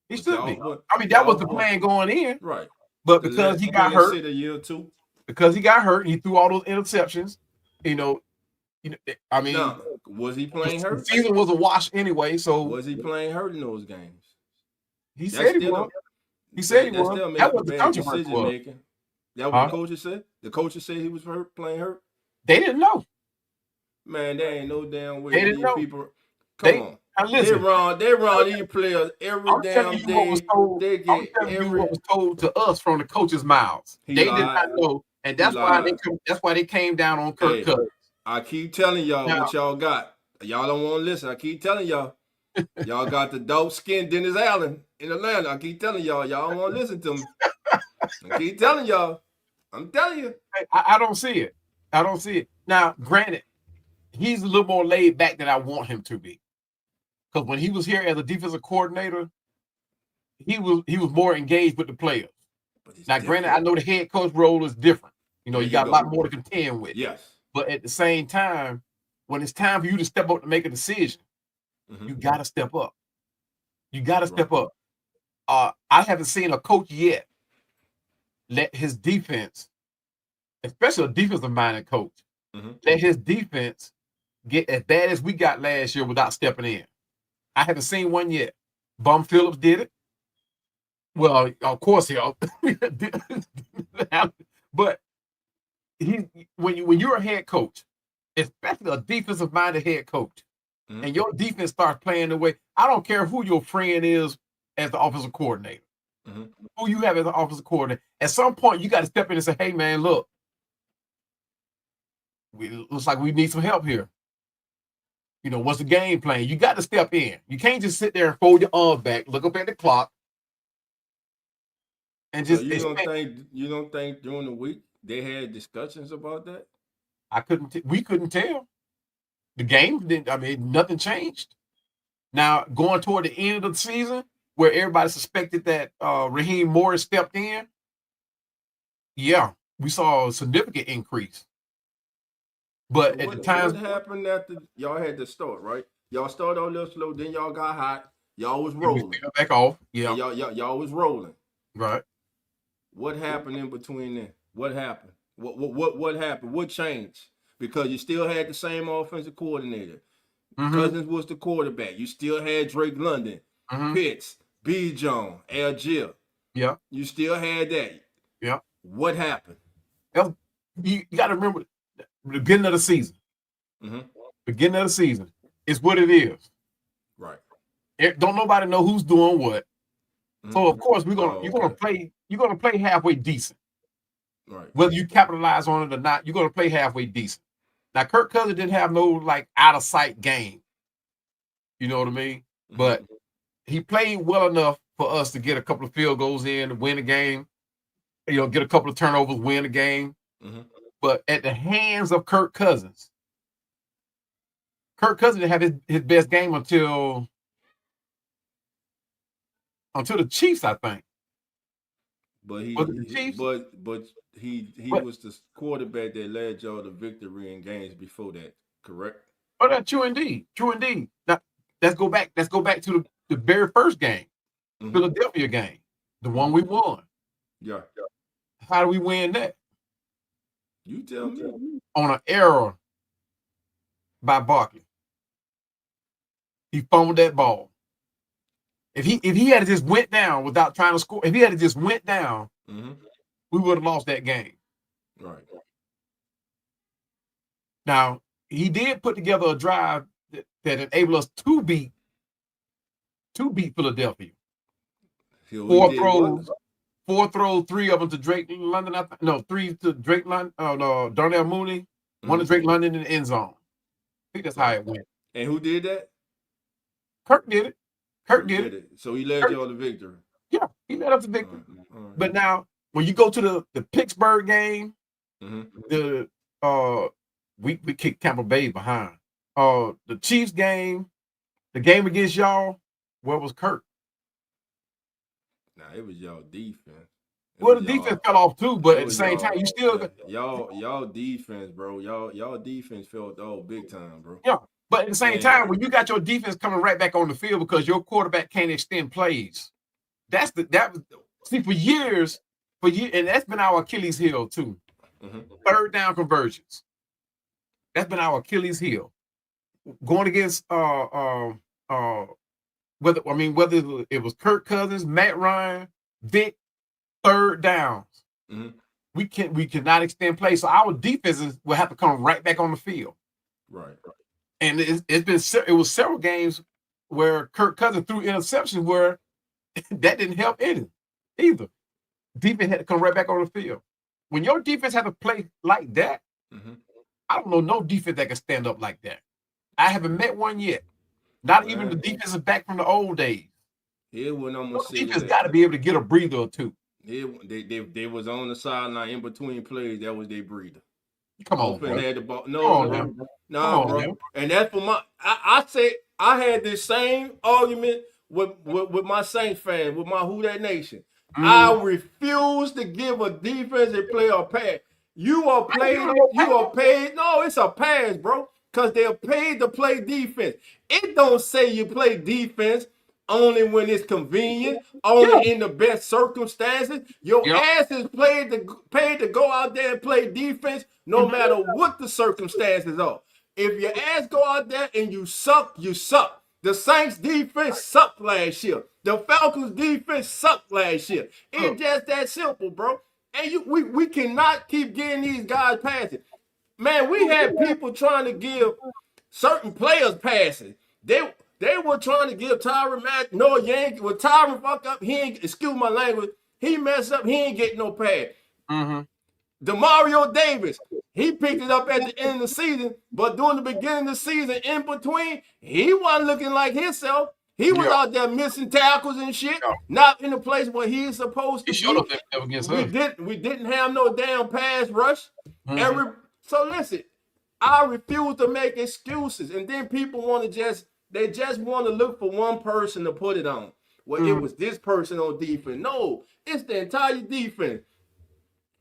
He should be. I mean, that was the plan going in. Right. But because he got hurt, a year or two. Because he got hurt, he threw all those interceptions. I mean, was he playing hurt? The season was a wash anyway. So was he playing hurt in those games? He said he was. He said he was. That was the controversy. That what the coaches said. The coaches said he was playing hurt. They didn't know. Man, there ain't no damn way. They didn't know. People, come on. They run these players every damn day. They get what was told to us from the coaches' mouths. They did not know, and that's why they came down on Kirk Cousins. I keep telling y'all what y'all got. Y'all don't want to listen. I keep telling y'all. Y'all got the dope skin Dennis Allen in Atlanta. I keep telling y'all. Y'all don't want to listen to me. I keep telling y'all. I'm telling you. I don't see it. I don't see it. Now, granted, he's a little more laid back than I want him to be. Because when he was here as a defensive coordinator, he was more engaged with the players. Now, granted, I know the head coach role is different. You got a lot more to contend with. Yes. But at the same time, when it's time for you to step up to make a decision, you got to step up. You got to step up. I haven't seen a coach yet let his defense, especially a defensive-minded coach, let his defense get as bad as we got last year without stepping in. I haven't seen one yet. Bum Phillips did it. Well, of course he but when you're a head coach, especially a defensive-minded head coach, and your defense starts playing the way, I don't care who your friend is as the offensive coordinator, who you have as the offensive coordinator. At some point, you got to step in and say, hey, man, look, looks like we need some help here. What's the game plan? You got to step in. You can't just sit there and fold your arms back, look up at the clock, and So just you expect. don't think during the week they had discussions about that? We couldn't tell. The game didn't. I mean, nothing changed. Now going toward the end of the season, where everybody suspected that Raheem Morris stepped in, yeah, we saw a significant increase. But So at the what times, happened after y'all had to start, right? Y'all started a little slow, then y'all got hot. Y'all was we rolling. fell back off. And Yeah, y'all was rolling. right. What happened in between then? What happened? What happened? What changed? Because you still had the same offensive coordinator. Cousins was the quarterback. You still had Drake London, Pitts, B. John, Algier. Yeah. You still had that. Yeah. What happened? You got to remember the beginning of the season. Beginning of the season is what it is. Right. Don't nobody know who's doing what. So of course you're gonna play halfway decent. Right. Whether you capitalize on it or not, you're gonna play halfway decent. Now Kirk Cousins didn't have no like out of sight game. You know what I mean? But he played well enough for us to get a couple of field goals in to win the game. Get a couple of turnovers, win the game. But at the hands of Kirk Cousins didn't have his best game until the Chiefs, I think. But he was the quarterback that led y'all to victory in games before that, correct? Oh, that's true indeed. True indeed. Now, let's go back to the very first game, Philadelphia game, the one we won. Yeah. How do we win that? You tell me. On an error by Barkley. He fumbled that ball. If he had just went down without trying to score, if he had just went down, we would have lost that game. Right. Now, he did put together a drive that enabled us to beat Philadelphia. Four throws, 3 of them to Drake London. 3 to Drake London. Darnell Mooney. 1 to Drake London in the end zone. I think that's how it went. And who did that? Kirk did it. Kirk did it. So he led y'all to victory. Yeah, he led us to victory. Right. But now, when you go to the Pittsburgh game, we kicked Tampa Bay behind. The Chiefs game, the game against y'all, where was Kirk? Nah, it was y'all defense. The defense fell off too, but at the same time, you still y'all defense, bro. Y'all defense fell off big time, bro. Yeah, but at the same time, when you got your defense coming right back on the field because your quarterback can't extend plays, for years, and that's been our Achilles heel too. Third down conversions. That's been our Achilles heel. Going against whether it was Kirk Cousins, Matt Ryan, Vic, third downs. We cannot extend plays, so our defenses will have to come right back on the field. Right. And it was several games where Kirk Cousins threw interceptions where that didn't help either. Defense had to come right back on the field. When your defense had to play like that, I don't know no defense that can stand up like that. I haven't met one yet. Not even the defensive back from the old days. Here when I'm gonna say defense got to be able to get a breather or two. They was on the sideline in between plays. That was their breather. Come on, bro. Had the ball. No, bro. And that's for my. I say I had this same argument with my Saints fan, with my Who That Nation. I refuse to give a defensive player a pass. You are paid. No, it's a pass, bro. Because they're paid to play defense. It don't say you play defense only when it's convenient, only in the best circumstances. Your ass is paid to go out there and play defense no matter what the circumstances are. If your ass go out there and you suck, you suck. The Saints defense sucked last year. The Falcons defense sucked last year. It's just that simple, bro. And we cannot keep getting these guys passing. Man, we had people trying to give certain players passing. They were trying to give Tyron Yankee. When Tyron fuck up, excuse my language, he messed up, he ain't getting no pass. Demario Davis, he picked it up at the end of the season, but during the beginning of the season, in between, he wasn't looking like himself. He was out there missing tackles and shit, not in the place where he's supposed to be. We didn't have no damn pass rush. So listen, I refuse to make excuses, and then people want to just want to look for one person to put it on. Well, it was this person on defense. No, it's the entire defense.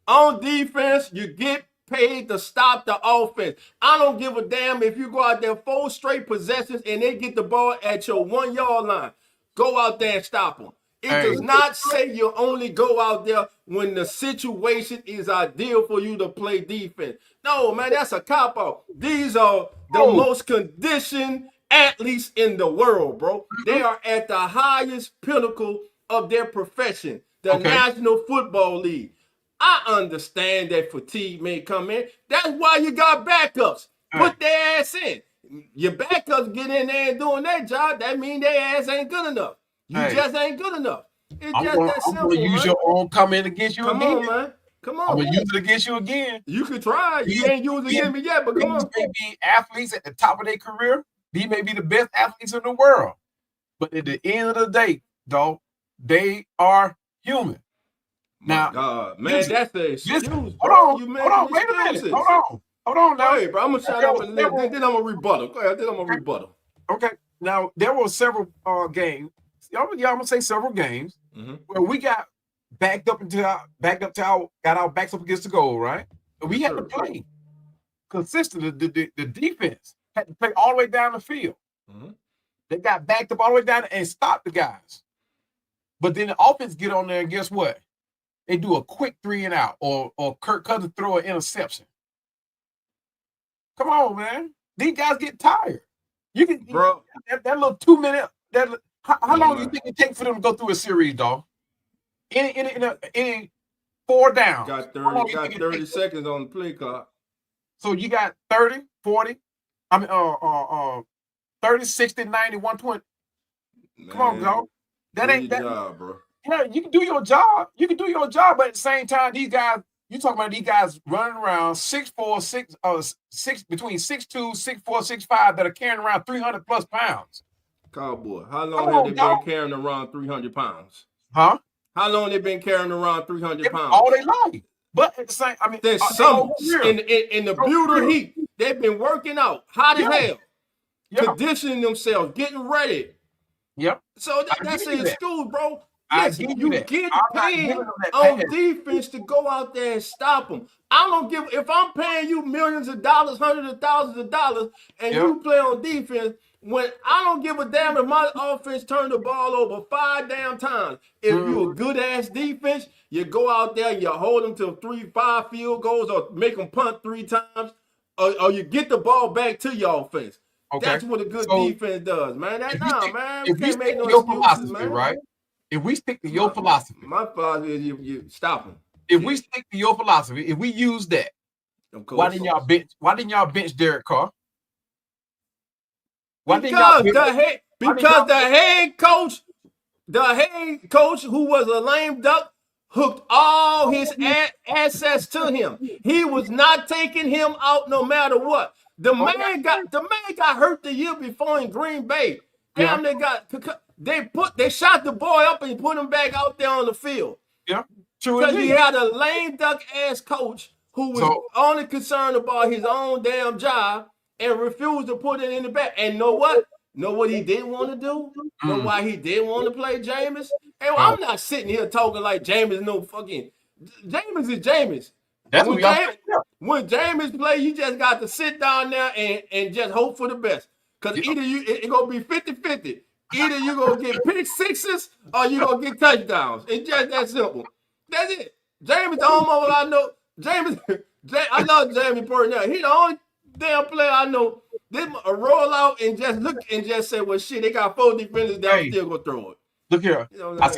On defense, you get paid to stop the offense. I don't give a damn if you go out there 4 straight possessions and they get the ball at your 1 yard line. Go out there and stop them. It does not say you only go out there when the situation is ideal for you to play defense. No, man, that's a cop-out. These are the most conditioned athletes in the world, bro. They are at the highest pinnacle of their profession, the National Football League. I understand that fatigue may come in. That's why you got backups. Put their ass in. Your backups get in there and doing their job. That means their ass ain't good enough. You just ain't good enough. It's just that simple. I'm gonna use your own comment against you again. Come on, man. Come on. I'm gonna use it against you again. You can try. You ain't used it against me yet, but come on. These may be athletes at the top of their career. These may be the best athletes in the world. But at the end of the day, dog, they are human. Now, God, man, that's the excuse. Hold on, wait a minute. Hold on now. Hey, bro, I'm gonna shut up and then I'm gonna rebuttal. Go ahead, then I'm gonna rebuttal. Okay. Now there were several games. I'm gonna say several games where we got backed up got our backs up against the goal, right? And we had to play consistently. The defense had to play all the way down the field. They got backed up all the way down and stopped the guys. But then the offense get on there and guess what? They do a quick 3 and out, or Kirk Cousins throw an interception. Come on, man. These guys get tired. You can, bro. That little 2 minute. How long do you think it takes for them to go through a series, dog? In 4 downs. Got 30 seconds on the play clock. So you got 30, 40. 30, 60, 90, 120. Come on, dog. That ain't that job, bro. Yeah, you can do your job. You can do your job, but at the same time, these guys, you talking about these guys running around 6'4", between 6'2", 6'4", 6'5", that are carrying around 300 plus pounds. Cowboy, how long have they been carrying around 300 pounds? Huh? How long they been carrying around 300 pounds? All they life. But at the same, I mean, there's some in the beautiful heat. They've been working out hot as hell, conditioning themselves, getting ready. Yep. So that's an excuse, bro. Listen, you get paid on defense to go out there and stop them. I don't give if I'm paying you millions of dollars, hundreds of thousands of dollars, and you play on defense. When I don't give a damn if my offense turn the ball over 5 damn times. If you a good ass defense, you go out there and you hold them to 3-5 field goals or make them punt 3 times, or you get the ball back to your offense. Okay. That's what a good defense does, man. We can't make no excuses, man. Right? If we stick to your philosophy, my philosophy is you stop them. If we stick to your philosophy, if we use that, why didn't y'all bench Derek Carr? Because the head coach who was a lame duck hooked all his assets to him. He was not taking him out no matter what. The man got hurt the year before in Green Bay. Damn, they shot the boy up and put him back out there on the field. Yeah, true. Because he had a lame duck ass coach who was only concerned about his own damn job and refused to put it in the back. And know what? Know what he didn't want to do? Know why he didn't want to play Jameis? And I'm not sitting here talking like Jameis Jameis is Jameis. That's when Jameis play, you just got to sit down there and just hope for the best. Because either it's going to be 50-50. Either you're going to get pick sixes or you're going to get touchdowns. It's just that simple. That's it. Jameis the only one I know. I love Jamie Purnell. He the only damn player I know. They roll out and just look and just say, well, shit, they got 4 defenders down, still gonna throw it. Look here, you know I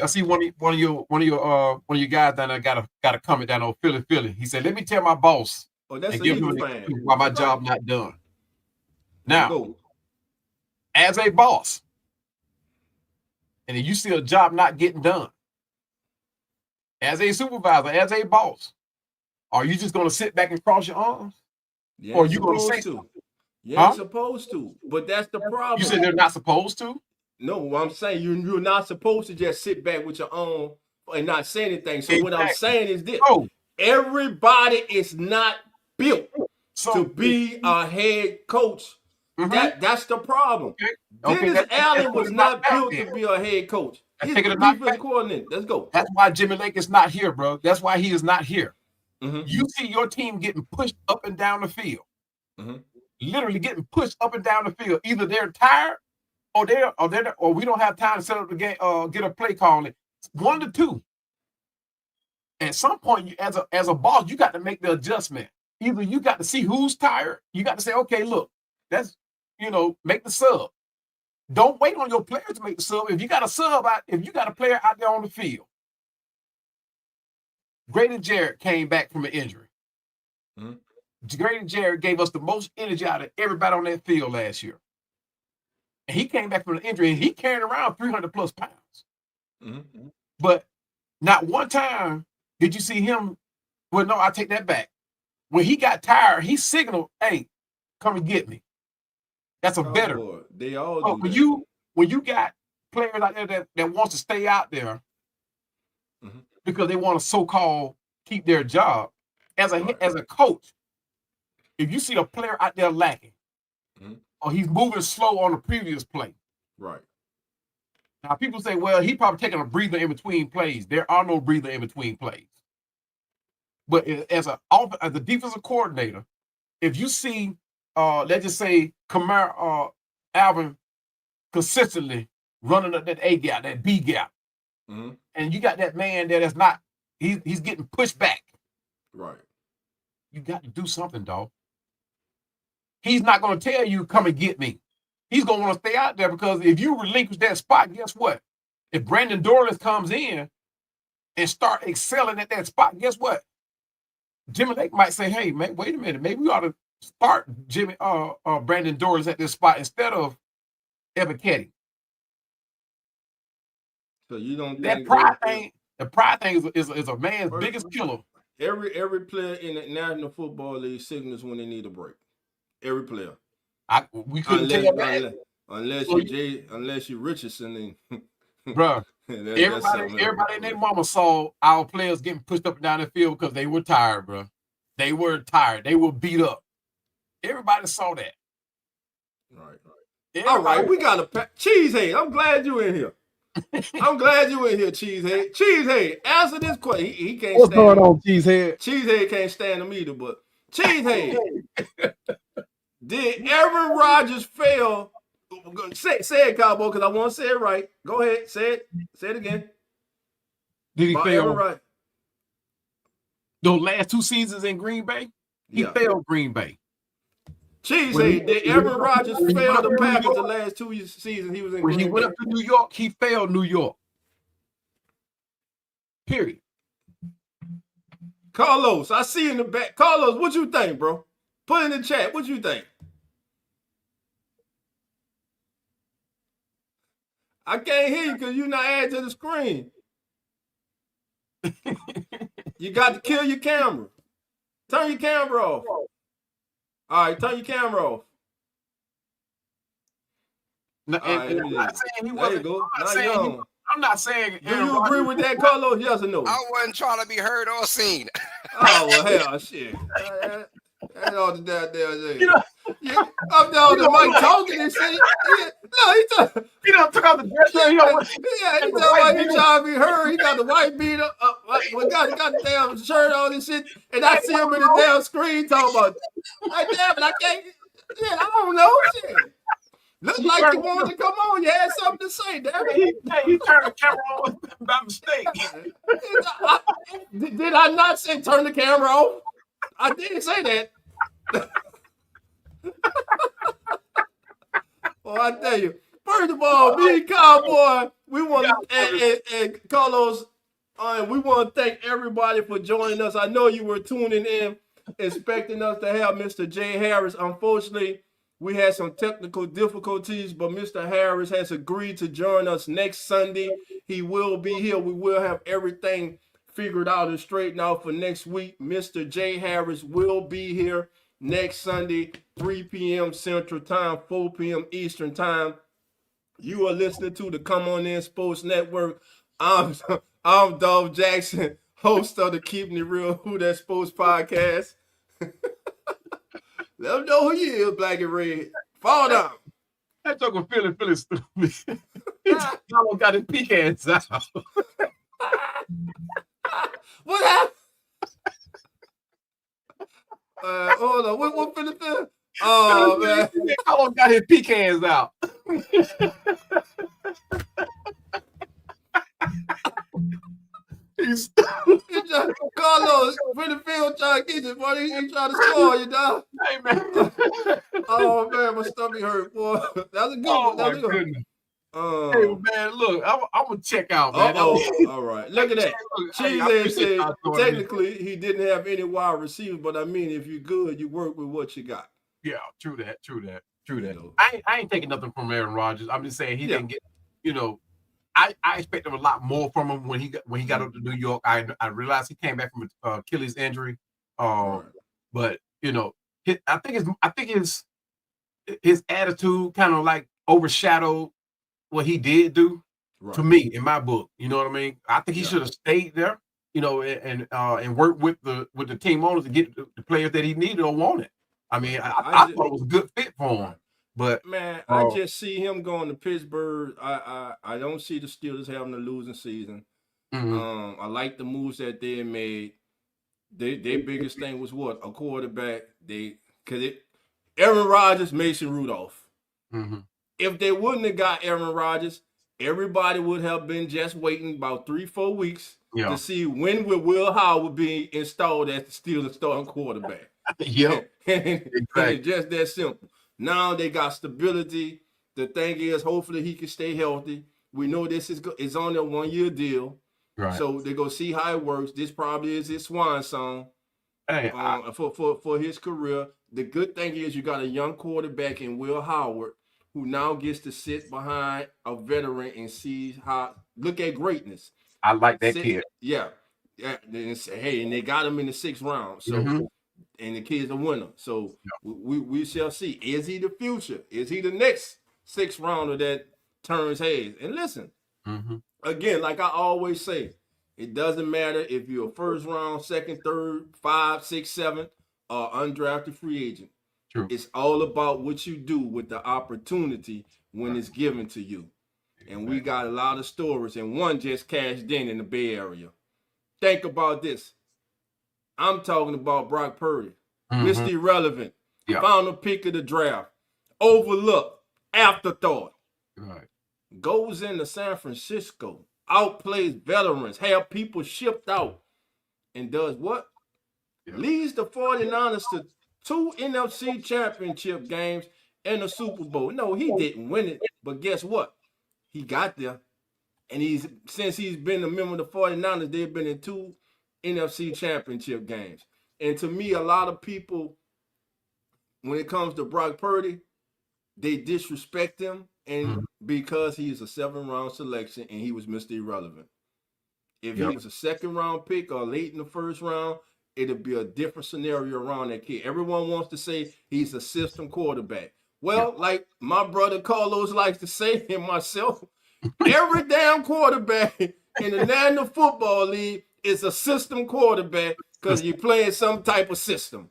see one of your guys down there got a comment down on Philly. He said, "Let me tell my boss and give him why my job not done." Now, as a boss, and if you see a job not getting done, as a supervisor, as a boss, Are you just going to sit back and cross your arms? You Or ain't you going to say supposed to. something? You ain't supposed to. But that's the problem. You said they're not supposed to? No, what I'm saying, you're not supposed to just sit back with your own and not say anything. So what I'm Exactly. saying is this. Oh, Everybody is not built so to be a head coach. That's the problem. Okay. Dennis Allen was not built there. to be a head coach. Let's He's take the it a notch defense back. coordinator. Let's go. That's why Jimmy Lake is not here, bro. That's why he is not here. Mm-hmm. You see your team getting pushed up and down the field. Mm-hmm. Literally getting pushed up and down the field. Either they're tired or we don't have time to set up the game, get a play calling. 1 to 2. At some point, as a boss, you got to make the adjustment. Either you got to see who's tired. You got to say, okay, look, that's make the sub. Don't wait on your players to make the sub. If you got a sub out, if you got a player out there on the field, Grady Jarrett came back from an injury. Mm-hmm. Grady Jarrett gave us the most energy out of everybody on that field last year. And he came back from an injury and he carried around 300 plus pounds. Mm-hmm. But not one time did you see him. Well, no, I take that back. When he got tired, he signaled, "Hey, come and get me." That's a better. They all do that. When you got players out there that wants to stay out there because they want to so-called keep their job, as a coach, if you see a player out there lacking, or he's moving slow on the previous play, right? Now people say, "Well, he probably taking a breather in between plays." There are no breather in between plays. But as a defensive coordinator, if you see, let's just say, Alvin consistently running up that A gap, that B gap, and you got that man there that's not, he's getting pushed back. Right. You got to do something, dog. He's not going to tell you, "Come and get me." He's going to want to stay out there because if you relinquish that spot, guess what? If Brandon Dorless comes in and start excelling at that spot, guess what? Jimmy Lake might say, "Hey, man, wait a minute. Maybe we ought to start Brandon Dorless at this spot instead of Ebiketie." So you don't that think pride thing? The pride thing is a man's biggest killer. Every player in the National Football League signals when they need a break. Every player. We couldn't tell that unless you're Richardson, bro. Everybody and their mama saw our players getting pushed up and down the field because they were tired, bro. They were tired. They were beat up. Everybody saw that. Right. All right, we got a Cheesehead. I'm glad you're in here. Cheesehead. Cheesehead, answer this question. He can't What's stand going on, Cheesehead? Cheesehead can't stand him either, but Cheesehead. Did Aaron Rodgers fail? Say it, Cowboy, because I want to say it right. Go ahead, say it. Say it again. Did he fail? Those last 2 seasons in Green Bay, he failed Green Bay. Cheesehead, did Aaron Rodgers fail the Packers the last 2 seasons he was in Green Bay? When he went up to New York, he failed New York. Period. Carlos, I see in the back. Carlos, what you think, bro? Put in the chat. What you think? I can't hear you because you're not adding to the screen. You got to kill your camera. Turn your camera off. All right, turn your camera off. No, I'm not saying he wasn't. There you go. I'm not saying. Do you agree with that, Carlos? Yes or no? I wasn't trying to be heard or seen. Oh, well, hell, shit. That's all the damn thing. I'm down the mic talking and shit. He done took out the dress. He talking about he trying to be heard. He got the white beater. We got the damn shirt on and shit. And I see him in the damn screen talking about, like, damn it, I can't. Shit, I don't know. Shit. Look like you wanted to come on. You had something to say, damn it. He turned the camera on by mistake. Did I not say turn the camera off? I didn't say that. Well, I tell you, first of all, me and Cowboy, we want to, and Carlos, we want to thank everybody for joining us. I know you were tuning in, expecting us to have Mr. Jay Harris. Unfortunately, we had some technical difficulties, but Mr. Harris has agreed to join us next Sunday. He will be here. We will have everything figured out and straightened out for next week. Mr. Jay Harris will be here next Sunday, 3 p.m. Central Time, 4 p.m. Eastern Time. You are listening to the Come On In Sports Network. I'm Dolph Jackson, host of the Keeping It Real Who That Sports podcast. Let them know who you is, Black and Red. Fall down. That joke was feeling stupid. Y'all got his pecans out. What happened? Hold on. What finna feel? Oh, man. Y'all got his pecans out. He's Carlos, finna feel trying to get you, boy. He trying to score you, dog. Hey, man. Oh, man, my stomach hurt, boy. That was a good one. That was a good one. Hey, man, look, I'm going to check out, man. All right. Look at that. Cheese said technically he didn't have any wide receivers, but I mean, if you're good, you work with what you got. Yeah, true that. You know. I ain't taking nothing from Aaron Rodgers. I'm just saying he didn't get, I expected a lot more from him when he got up to New York. I realized he came back from an Achilles injury. But I think his attitude kind of like overshadowed what he did do to me in my book. You know what I mean? I think he should have stayed there, and worked with the team owners to get the players that he needed or wanted. I mean, I thought it was a good fit for him. But man, I just see him going to Pittsburgh. I don't see the Steelers having a losing season. Mm-hmm. I like the moves that they made. Their biggest thing was what? A quarterback. Aaron Rodgers, Mason Rudolph. Mm-hmm. If they wouldn't have got Aaron Rodgers, everybody would have been just waiting about 3-4 weeks to see when Will Howard be installed as the Steelers starting quarterback. Exactly. Just that simple. Now they got stability. The thing is, hopefully he can stay healthy. We know this is on a 1-year deal. Right. So they're going to see how it works. This probably is his swan song for his career. The good thing is you got a young quarterback in Will Howard who now gets to sit behind a veteran and see look at greatness. I like that kid. Yeah. And they got him in the 6th round. So, and the kid's a winner. So we shall see. Is he the future? Is he the next 6th rounder that turns heads? And listen, again, like I always say, it doesn't matter if you're a 1st round, 2nd, 3rd, 5, 6, 7, or undrafted free agent. True. It's all about what you do with the opportunity when it's given to you. And we got a lot of stories, and one just cashed in the Bay Area. Think about this. I'm talking about Brock Purdy, Mr. Irrelevant, final pick of the draft, overlooked, afterthought. Right. Goes into San Francisco, outplays veterans, have people shipped out, and does what? Leads the 49ers to 2 NFC championship games and a Super Bowl. No, he didn't win it, but guess what? He got there. And since he's been a member of the 49ers, they've been in 2 NFC championship games. And to me, a lot of people, when it comes to Brock Purdy, they disrespect him and because he's a 7th-round selection and he was Mr. Irrelevant. If he was a 2nd-round pick or late in the 1st round, it'll be a different scenario around that kid. Everyone wants to say he's a system quarterback. Well, like my brother Carlos likes to say, and myself, every damn quarterback in the National Football League is a system quarterback because you're playing some type of system.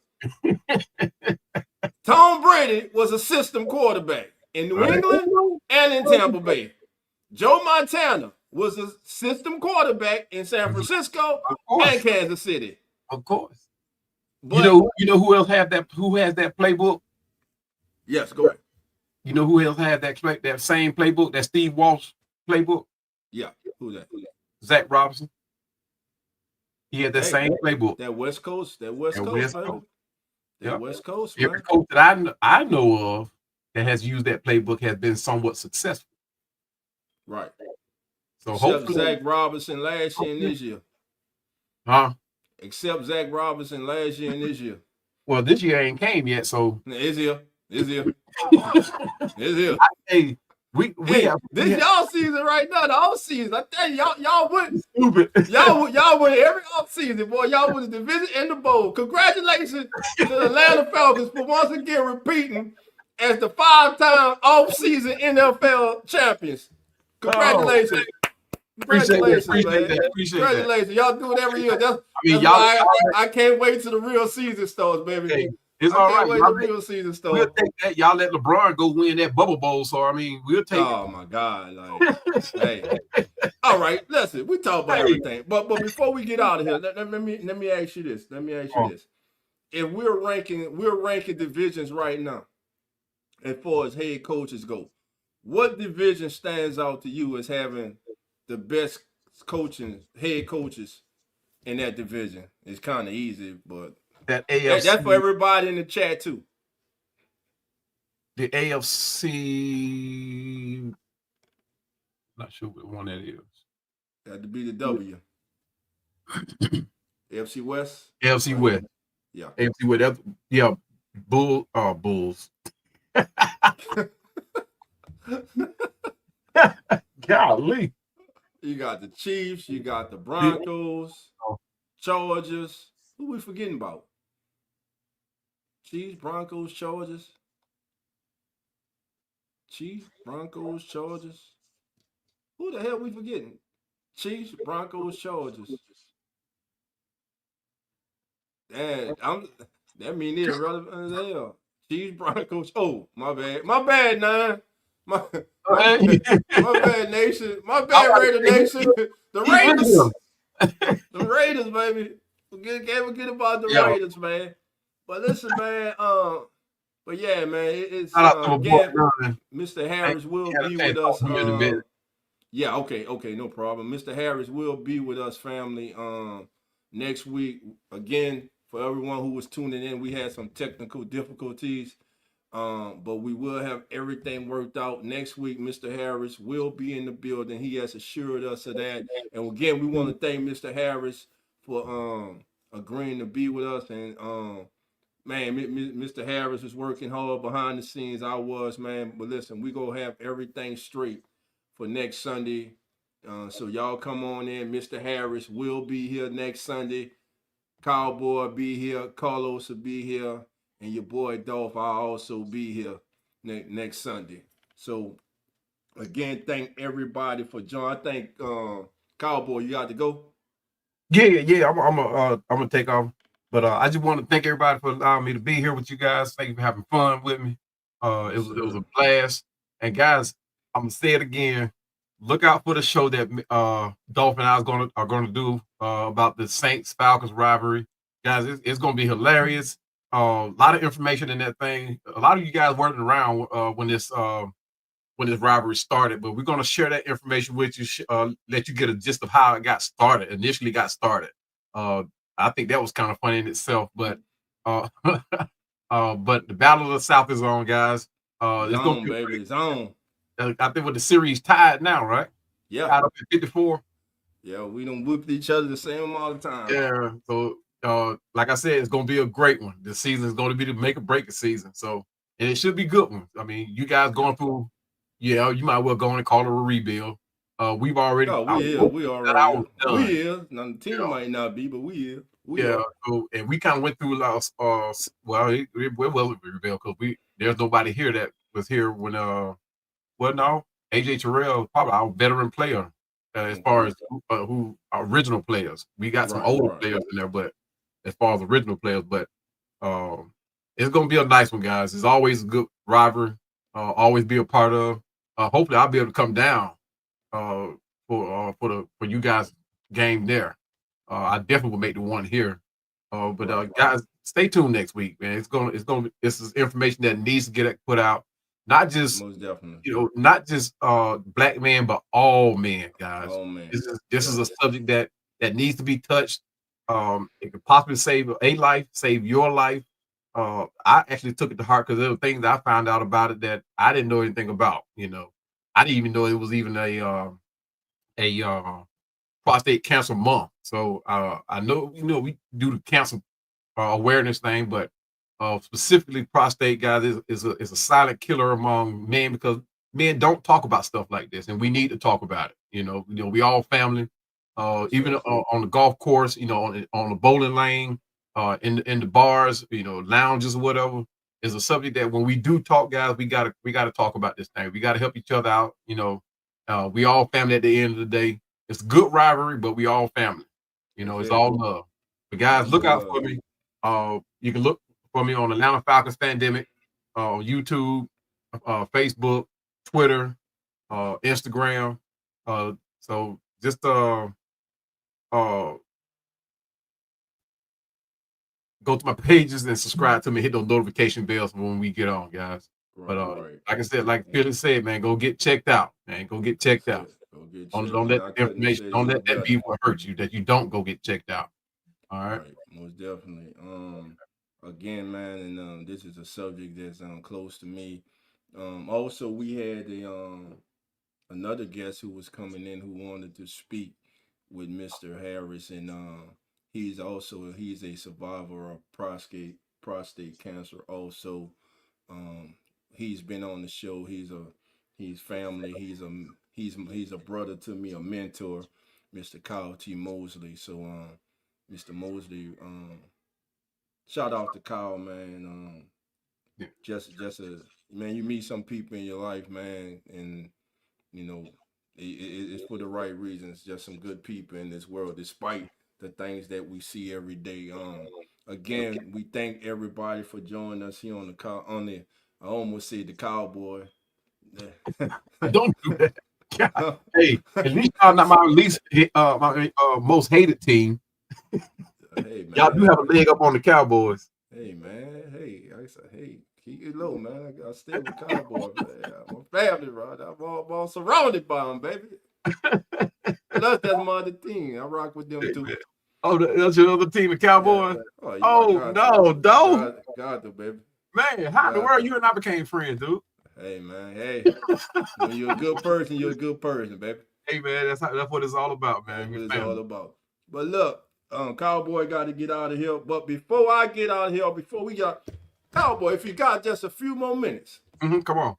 Tom Brady was a system quarterback in New England and in Tampa Bay. Joe Montana was a system quarterback in San Francisco and Kansas City. Of course. But, you know who else has that playbook? Yes, go ahead. You know who else had that same playbook, that Steve Walsh playbook? Yeah. Who's that? Zach Robinson. He had the same playbook. That West Coast. West Coast. Every coach that I know of that has used that playbook has been somewhat successful. Right. So except hopefully Zach Robinson last year and this year. Except Zach Robinson last year and this year. Well, this year ain't came yet, so it's here. It's here. Hey, This y'all season right now, the off season. I tell you, y'all went stupid. Y'all went every off season, boy. Y'all won the division and the bowl. Congratulations to the Atlanta Falcons for once again repeating as the 5-time off season NFL champions. Congratulations. Congratulations, man. Congratulations. Y'all do it every year. That's why I can't wait till the real season starts, baby. Hey, it's all right. Wait till the real season starts. We'll take that. Y'all let LeBron go win that bubble bowl. So I mean, we'll take it. Oh my God. Like, hey. All right, listen, we talk about everything. But before we get out of here, let me ask you this. If we're ranking divisions right now, as far as head coaches go, what division stands out to you as having the best head coaches in that division? It's kind of easy, but that's for everybody in the chat too. The AFC, not sure what one that is. Got to be the W. AFC West. AFC West. Yeah. AFC West. Yeah. Bulls. Golly. You got the Chiefs. You got the Broncos. Chargers. Who we forgetting about? Chiefs, Broncos, Chargers. Chiefs, Broncos, Chargers. Who the hell we forgetting? Chiefs, Broncos, Chargers. That mean they're irrelevant as hell. Chiefs, Broncos. Oh, my bad. My bad, Nine. My bad, Nation. My bad, Raider Nation. The Raiders. The Raiders, baby. Can't forget about the Raiders, man. But listen, man. But yeah, man. It's again, Mr. Harris will be with us. Yeah, okay, no problem. Mr. Harris will be with us, family, next week. Again, for everyone who was tuning in, we had some technical difficulties, but we will have everything worked out. Next week, Mr. Harris will be in the building. He has assured us of that. And again, we want to thank Mr. Harris for agreeing to be with us. And man, Mr. Harris was working hard behind the scenes. I was, man. But listen, we gonna have everything straight for next Sunday. So y'all come on in. Mr. Harris will be here next Sunday. Cowboy will be here. Carlos will be here. And your boy Dolph, I'll also be here next Sunday. So again, thank everybody for joining. I think Cowboy, you got to go? Yeah. I'm gonna take off. But I just want to thank everybody for allowing me to be here with you guys. Thank you for having fun with me. It was a blast. And guys, I'm gonna say it again. Look out for the show that Dolph and I are gonna do about the Saints Falcons rivalry. Guys, it's gonna be hilarious. A lot of information in that thing. A lot of you guys weren't around when this rivalry started, but we're gonna share that information with you. Let you get a gist of how it initially got started. I think that was kind of funny in itself, but but the Battle of the South is on, guys. It's on, baby. It's on. I think with the series tied now, right? Yeah. Tied up at 54. Yeah, we done whooped each other the same amount of time. Yeah. So, like I said, it's going to be a great one. The season is going to be the make or break the season. So, and it should be a good one. I mean, you guys going through, you might well go and call it a rebuild. We've already. We already. We is. Now the team might not be, but we is. So, and we kind of went through it was a rebuild because there's nobody here that was here when AJ Terrell, probably our veteran player as far as who original players. We got some older players in there, but as far as original players, but it's gonna be a nice one, guys. It's always a good rivalry. Always be a part of. Hopefully, I'll be able to come down for you guys game there. I definitely will make the one here. Guys, stay tuned next week, man. This is information that needs to get put out. Not just most definitely, not just black men, but all men, guys. All men. This is a subject that needs to be touched. It could possibly save a life, save your life. I actually took it to heart because there were things I found out about it that I didn't know anything about. I didn't even know it was even a prostate cancer month. So I know we do the cancer awareness thing, but specifically prostate, guys, is a silent killer among men because men don't talk about stuff like this, and we need to talk about it. We all family. Even on the golf course, on the bowling lane, in the bars, lounges or whatever, is a subject that when we do talk, guys, we gotta talk about this thing. We gotta help each other out. We all family at the end of the day. It's good rivalry, but we all family. It's all love. But guys, look out for me. You can look for me on Atlanta Falcons Pandemic, YouTube, Facebook, Twitter, Instagram. So just go to my pages and subscribe to me. Hit those notification bells when we get on, guys. But like I said, like Philly said, man, go get checked out, man. Go get checked out. Don't let information, don't let that be what hurts you, that you don't go get checked out. All right. Most definitely. Again, man, and this is a subject that's close to me. Also, we had another guest who was coming in who wanted to speak with Mr. Harris, and he's a survivor of prostate cancer. Also, he's been on the show. He's family. He's a brother to me, a mentor, Mr. Kyle T. Mosley. So, Mr. Mosley, shout out to Kyle, man. Just a man. You meet some people in your life, man, and it's for the right reasons. Just some good people in this world, despite the things that we see every day. Again, we thank everybody for joining us here on the I almost said the Cowboy. Don't do that. God. Hey, at least y'all not my most hated team. Hey, man. Y'all do have a leg up on the Cowboys. Hey, man. Hey, I said, hey, keep it low, man. I stay with Cowboys, man. I'm a family, right? I'm all surrounded by them, baby. Plus, that's my other team. I rock with them too. Oh, that's your other team, the Cowboys? Yeah, no, Dolph. God, baby. Man, how in the world you and I became friends, dude? Hey, man. Hey, when you're a good person, you're a good person, baby. Hey, man, that's what it's all about, man. That's what it's all about. But look, Cowboy got to get out of here. But before I get out of here, before we got Cowboy, if you got just a few more minutes, come on.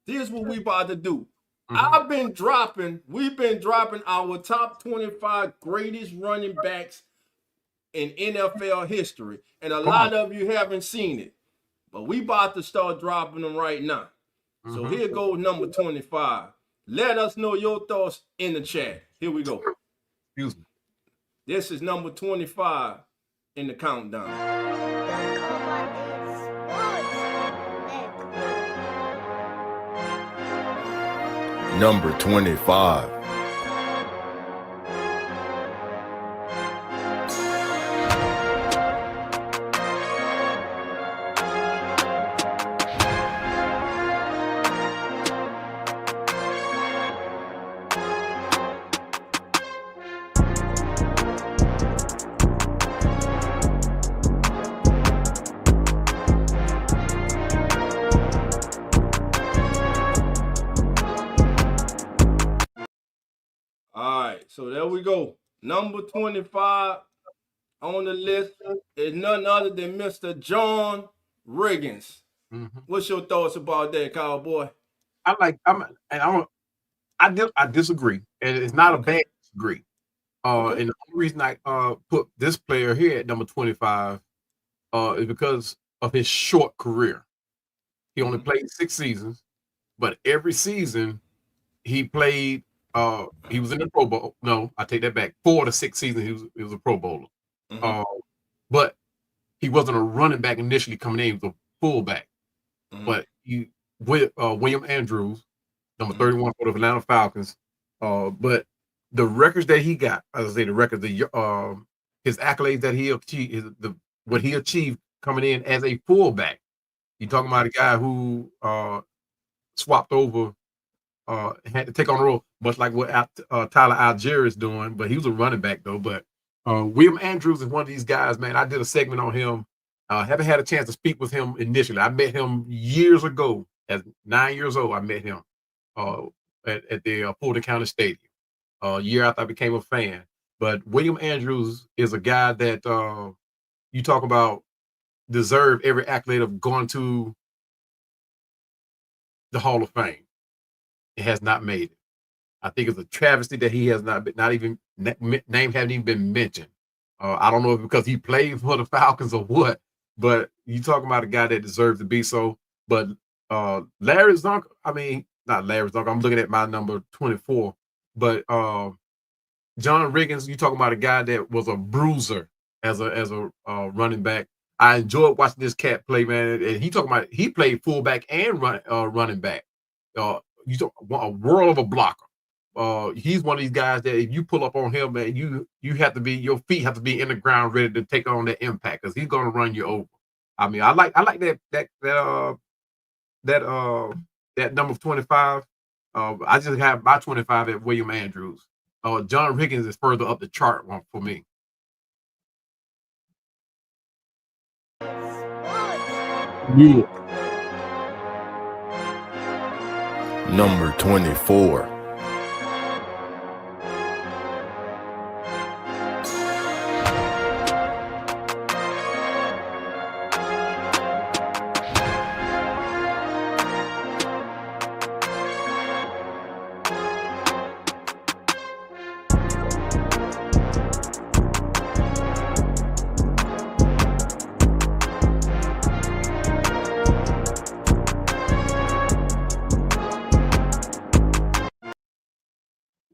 Here's what we about to do. We've been dropping our top 25 greatest running backs in NFL history. And a lot of you haven't seen it. But we about to start dropping them right now. So here goes number 25. Let us know your thoughts in the chat. Here we go. Excuse me. This is number 25 in the countdown. Number 25. So there we go. Number 25 on the list is none other than Mr. John Riggins. What's your thoughts about that, Cowboy? I disagree, and it's not a bad disagree. And the only reason I put this player here at number 25 is because of his short career. He only played 6 seasons, but every season he played. He was in the Pro Bowl. No, I take that back. 4 to 6 seasons, he was a Pro Bowler. But he wasn't a running back initially coming in. He was a fullback. But he with William Andrews, number 31 for the Atlanta Falcons. But the records that he got, as I say, the records, his accolades that he achieved, what he achieved coming in as a fullback. You're talking about a guy who swapped over. Had to take on the role, much like what Tyler Algier is doing, but he was a running back though. But William Andrews is one of these guys, man. I did a segment on him. Haven't had a chance to speak with him initially. I met him years ago, at 9 years old. I met him at the Fulton County Stadium, a year after I became a fan. But William Andrews is a guy that you talk about deserve every accolade of going to the Hall of Fame. has not made it. I think it's a travesty that he has not even name haven't even been mentioned. I don't know if because he played for the Falcons or what, but you talking about a guy that deserves to be so. But Larry Zonk, I mean, not Larry Zonk. I'm looking at my number 24, but John Riggins, you talking about a guy that was a bruiser as a running back. I enjoyed watching this cat play, man. And he talking about he played fullback and running back. You talk a world of a blocker. He's one of these guys that if you pull up on him, man, you have to be your feet have to be in the ground ready to take on that impact because he's gonna run you over. I mean, I like that number 25. I just have my 25 at William Andrews. John Riggins is further up the chart one for me. Yeah. Number 24.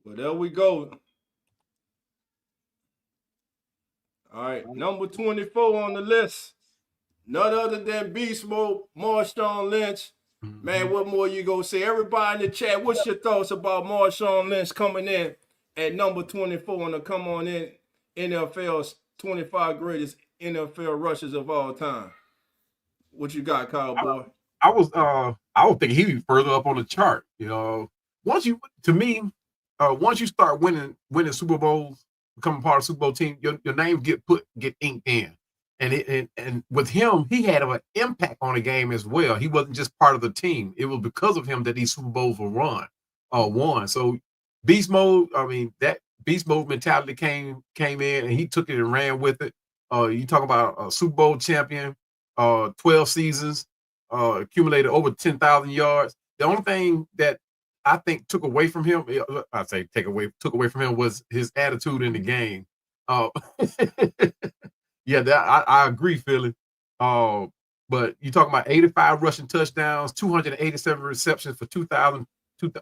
Well, there we go. All right, number 24 on the list. None other than Beast Mode, Marshawn Lynch. Man, what more you gonna say? Everybody in the chat, what's your thoughts about Marshawn Lynch coming in at number 24 and to come on in NFL's 25 greatest NFL rushers of all time? What you got, Cowboy? I was thinking he'd be further up on the chart. You know, once you start winning Super Bowls, becoming part of the Super Bowl team, your name get inked in. And with him, he had an impact on the game as well. He wasn't just part of the team. It was because of him that these Super Bowls were won. So beast mode, I mean, that beast mode mentality came in and he took it and ran with it. You talk about a Super Bowl champion, 12 seasons, accumulated over 10,000 yards. The only thing that I think took away from him was his attitude in the game. Yeah, I agree, Philly. But you talking about 85 rushing touchdowns, 287 receptions for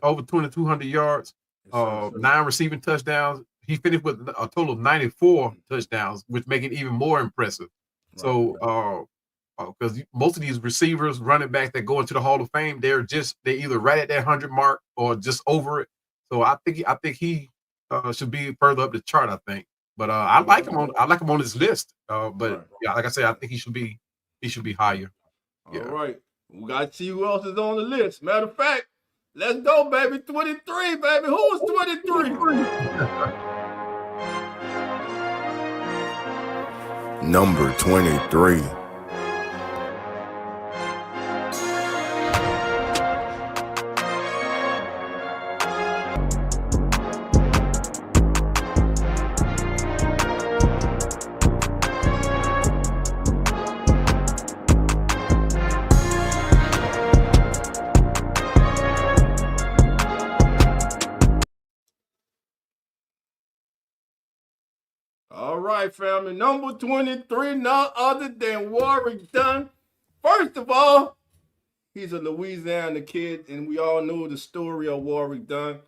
over 2,200 yards, 9 receiving touchdowns. He finished with a total of 94 touchdowns, which make it even more impressive. Right. So, because most of these receivers, running backs that go into the Hall of Fame, they're either right at that 100 mark or just over it. So I think he should be further up the chart. I think. But I like him on this list. But yeah, like I said, I think he should be higher. All right. We got to see who else is on the list. Matter of fact, let's go, baby. 23, baby. Who was 23? Number 23. All right, family. Number 23, none other than Warrick Dunn. First of all, he's a Louisiana kid, and we all know the story of Warrick Dunn.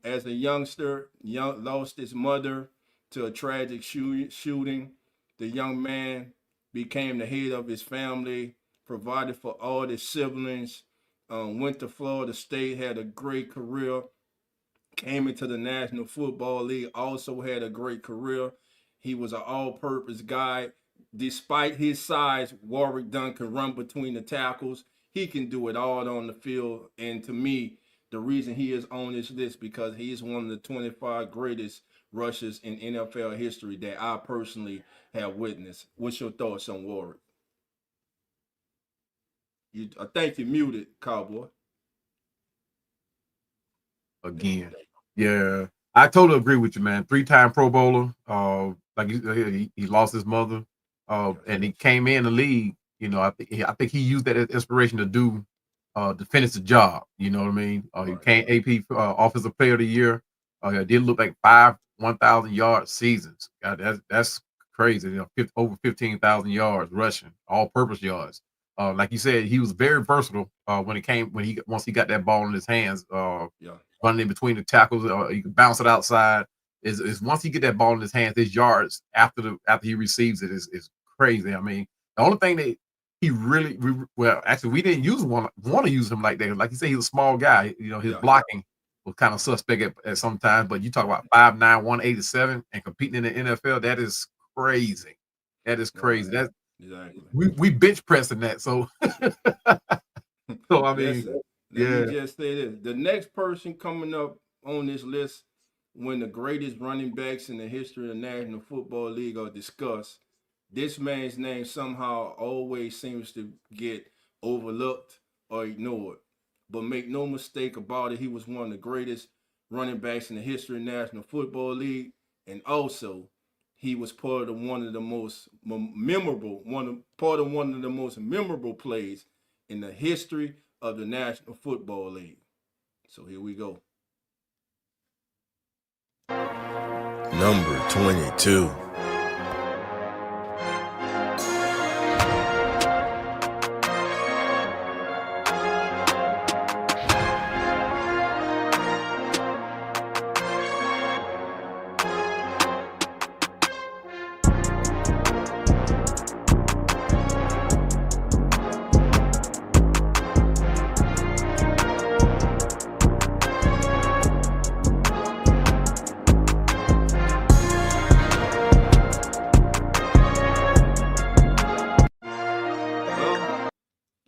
As a youngster, lost his mother to a tragic shooting. The young man became the head of his family, provided for all his siblings, went to Florida State, had a great career. Came into the National Football League, also had a great career. He was an all-purpose guy. Despite his size, Warrick Dunn can run between the tackles. He can do it all on the field. And to me, the reason he is on this list because he is one of the 25 greatest rushers in NFL history that I personally have witnessed. What's your thoughts on Warrick? I think you're muted, Cowboy. Again. Yeah. I totally agree with you, man. 3-time Pro Bowler. Like he lost his mother. And he came in the league. You know, I think he used that as inspiration to do to finish the job. You know what I mean? He came AP Offensive Player of the Year. Did look like 1,000-yard seasons. God, that's crazy. Over 15,000 yards rushing, all-purpose yards. Like you said, he was very versatile once he got that ball in his hands. Running in between the tackles, you can bounce it outside. Is once he get that ball in his hands, his yards after he receives it is crazy. I mean, the only thing that he really actually we didn't want to use him like that. Like you said, he's a small guy. His blocking was kind of suspect at some times. But you talk about 5'9", 187, and competing in the NFL, that is crazy. That is crazy. That's exactly we bench pressing that. So I mean, let me just say this: the next person coming up on this list, when the greatest running backs in the history of the National Football League are discussed, this man's name somehow always seems to get overlooked or ignored. But make no mistake about it, he was one of the greatest running backs in the history of the National Football League, and also he was part of one of the most memorable plays in the history of the National Football League. So here we go. Number 22.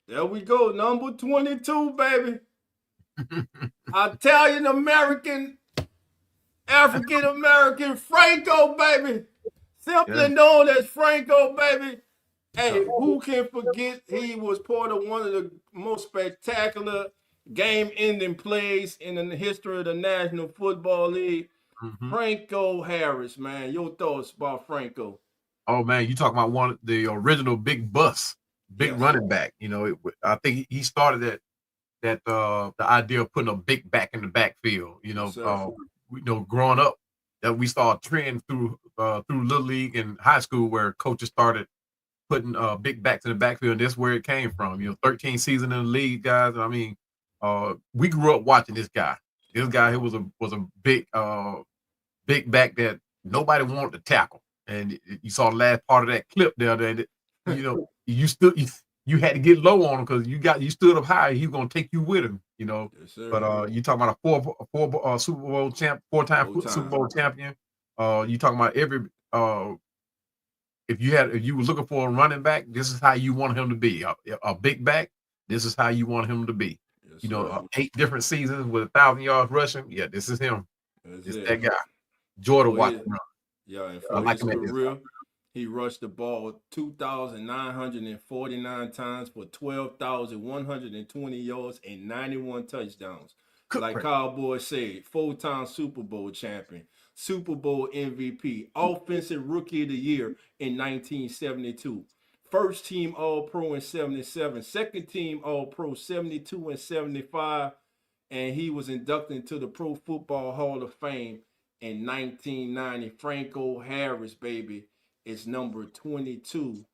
There we go, number 22, baby. Italian American, African American Franco, baby. Simply known as Franco, baby. Hey, who can forget he was part of one of the most spectacular game-ending plays in the history of the National Football League? Franco Harris, man. Your thoughts about Franco? Oh man, you talking about one of the original big running back. I think he started the idea of putting a big back in the backfield. Growing up, that we saw a trend through Little League and high school where coaches started putting big backs in the backfield. And that's where it came from. 13 seasons in the league, guys. I mean, we grew up watching this guy. This guy was a big back that nobody wanted to tackle. And you saw the last part of that clip there that you had to get low on him because you stood up high. He was gonna take you with him, Yes, but you talking about a Super Bowl champ, four-time Super Bowl champion. You talking about if you were looking for a running back, this is how you want him to be. A big back, this is how you want him to be. Yes, 8 different seasons with 1,000 yards rushing. Yeah, this is him. It's that guy. Jordan Watson. Yeah, and for his career, he rushed the ball 2,949 times for 12,120 yards and 91 touchdowns. Like Cowboy said, 4-time Super Bowl champion, Super Bowl MVP, Offensive Rookie of the Year in 1972, First Team All-Pro in 77, Second Team All-Pro 72 and 75, and he was inducted into the Pro Football Hall of Fame in 1990. Franco Harris, baby, is number 22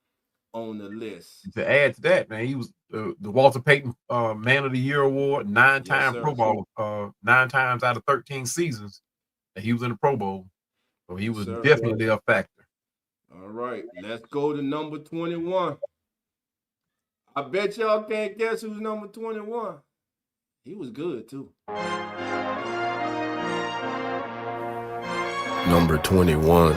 on the list. To add to that, man, he was the Walter Payton Man of the Year award, 9-time Pro Bowl, 9 times out of 13 seasons that he was in the Pro Bowl. So he was definitely a factor. All right, let's go to number 21. I bet y'all can't guess who's number 21. He was good too. Number 21.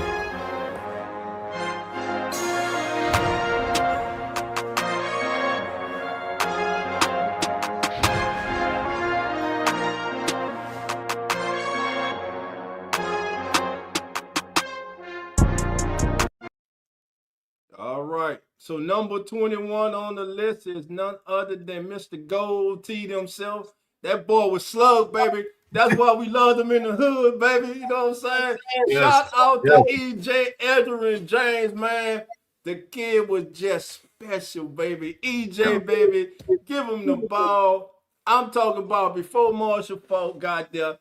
All right. So number 21 on the list is none other than Mr. Gold Teeth himself. That boy was slug, baby. That's why we loved him in the hood, baby. You know what I'm saying? Yes. Shout out to EJ Edgerrin James, man. The kid was just special, baby. EJ, baby, give him the ball. I'm talking about before Marshall Faulk got there,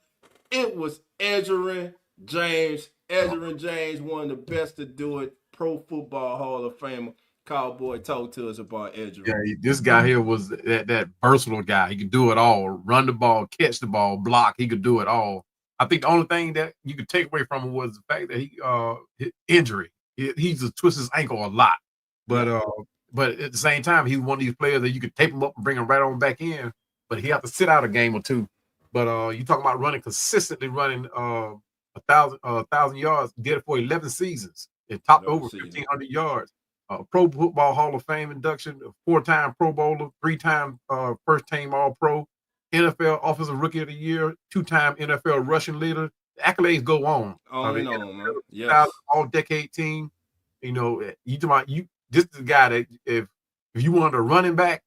it was Edgerrin James. Edgerrin James, one of the best to do it. Pro Football Hall of Famer. Cowboy, talk to us about Edgerrin. Yeah, this guy here was that versatile guy. He could do it all: run the ball, catch the ball, block. He could do it all. I think the only thing that you could take away from him was the fact that his injury. He just twists his ankle a lot, but at the same time, he's one of these players that you could tape him up and bring him right on back in. But he have to sit out a game or two. But you talk about consistently running 1,000 yards. Did it for 11 seasons. It topped over 1,500 yards. Pro Football Hall of Fame induction, 4-time Pro Bowler, 3-time first team All Pro, NFL Offensive Rookie of the Year, 2-time NFL rushing leader. The accolades go on. On and on, man. Yes. All decade team. You know, you talking about you. This is the guy that if you wanted a running back,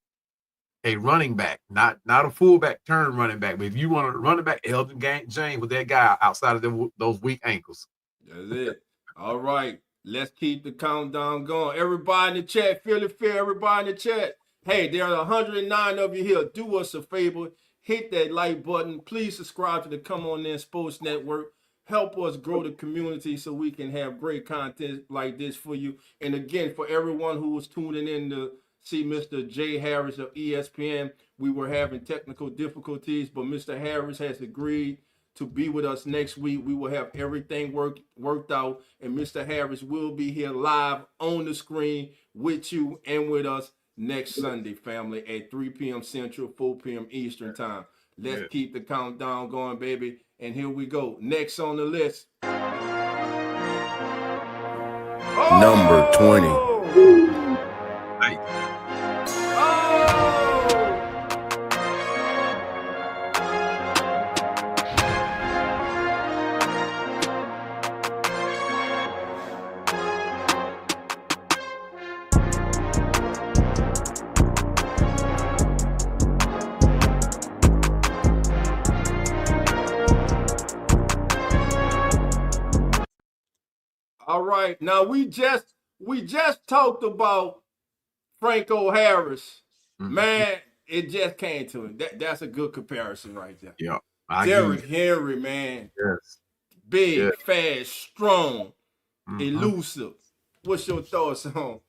not a fullback turn running back, but if you wanted a running back, Elton James was that guy outside of those weak ankles. That's it. All right. Let's keep the countdown going. Everybody in the chat, feel it, feel everybody in the chat. Hey, there are 109 of you here. Do us a favor. Hit that like button. Please subscribe to the Come On In Sports Network. Help us grow the community so we can have great content like this for you. And again, for everyone who was tuning in to see Mr. Jay Harris of ESPN, we were having technical difficulties, but Mr. Harris has agreed to be with us next week. We will have everything worked out, and Mr. Harris will be here live on the screen with you and with us next Sunday, family, at 3 p.m. Central, 4 p.m. Eastern time. Let's keep the countdown going, baby. And here we go. Next on the list. Number 20. All right. Now we just talked about Franco Harris. Mm-hmm. Man, it just came to him. That's a good comparison right there. Yeah. Derrick Henry, man. Yes. Big, fast, strong, elusive. What's your thoughts on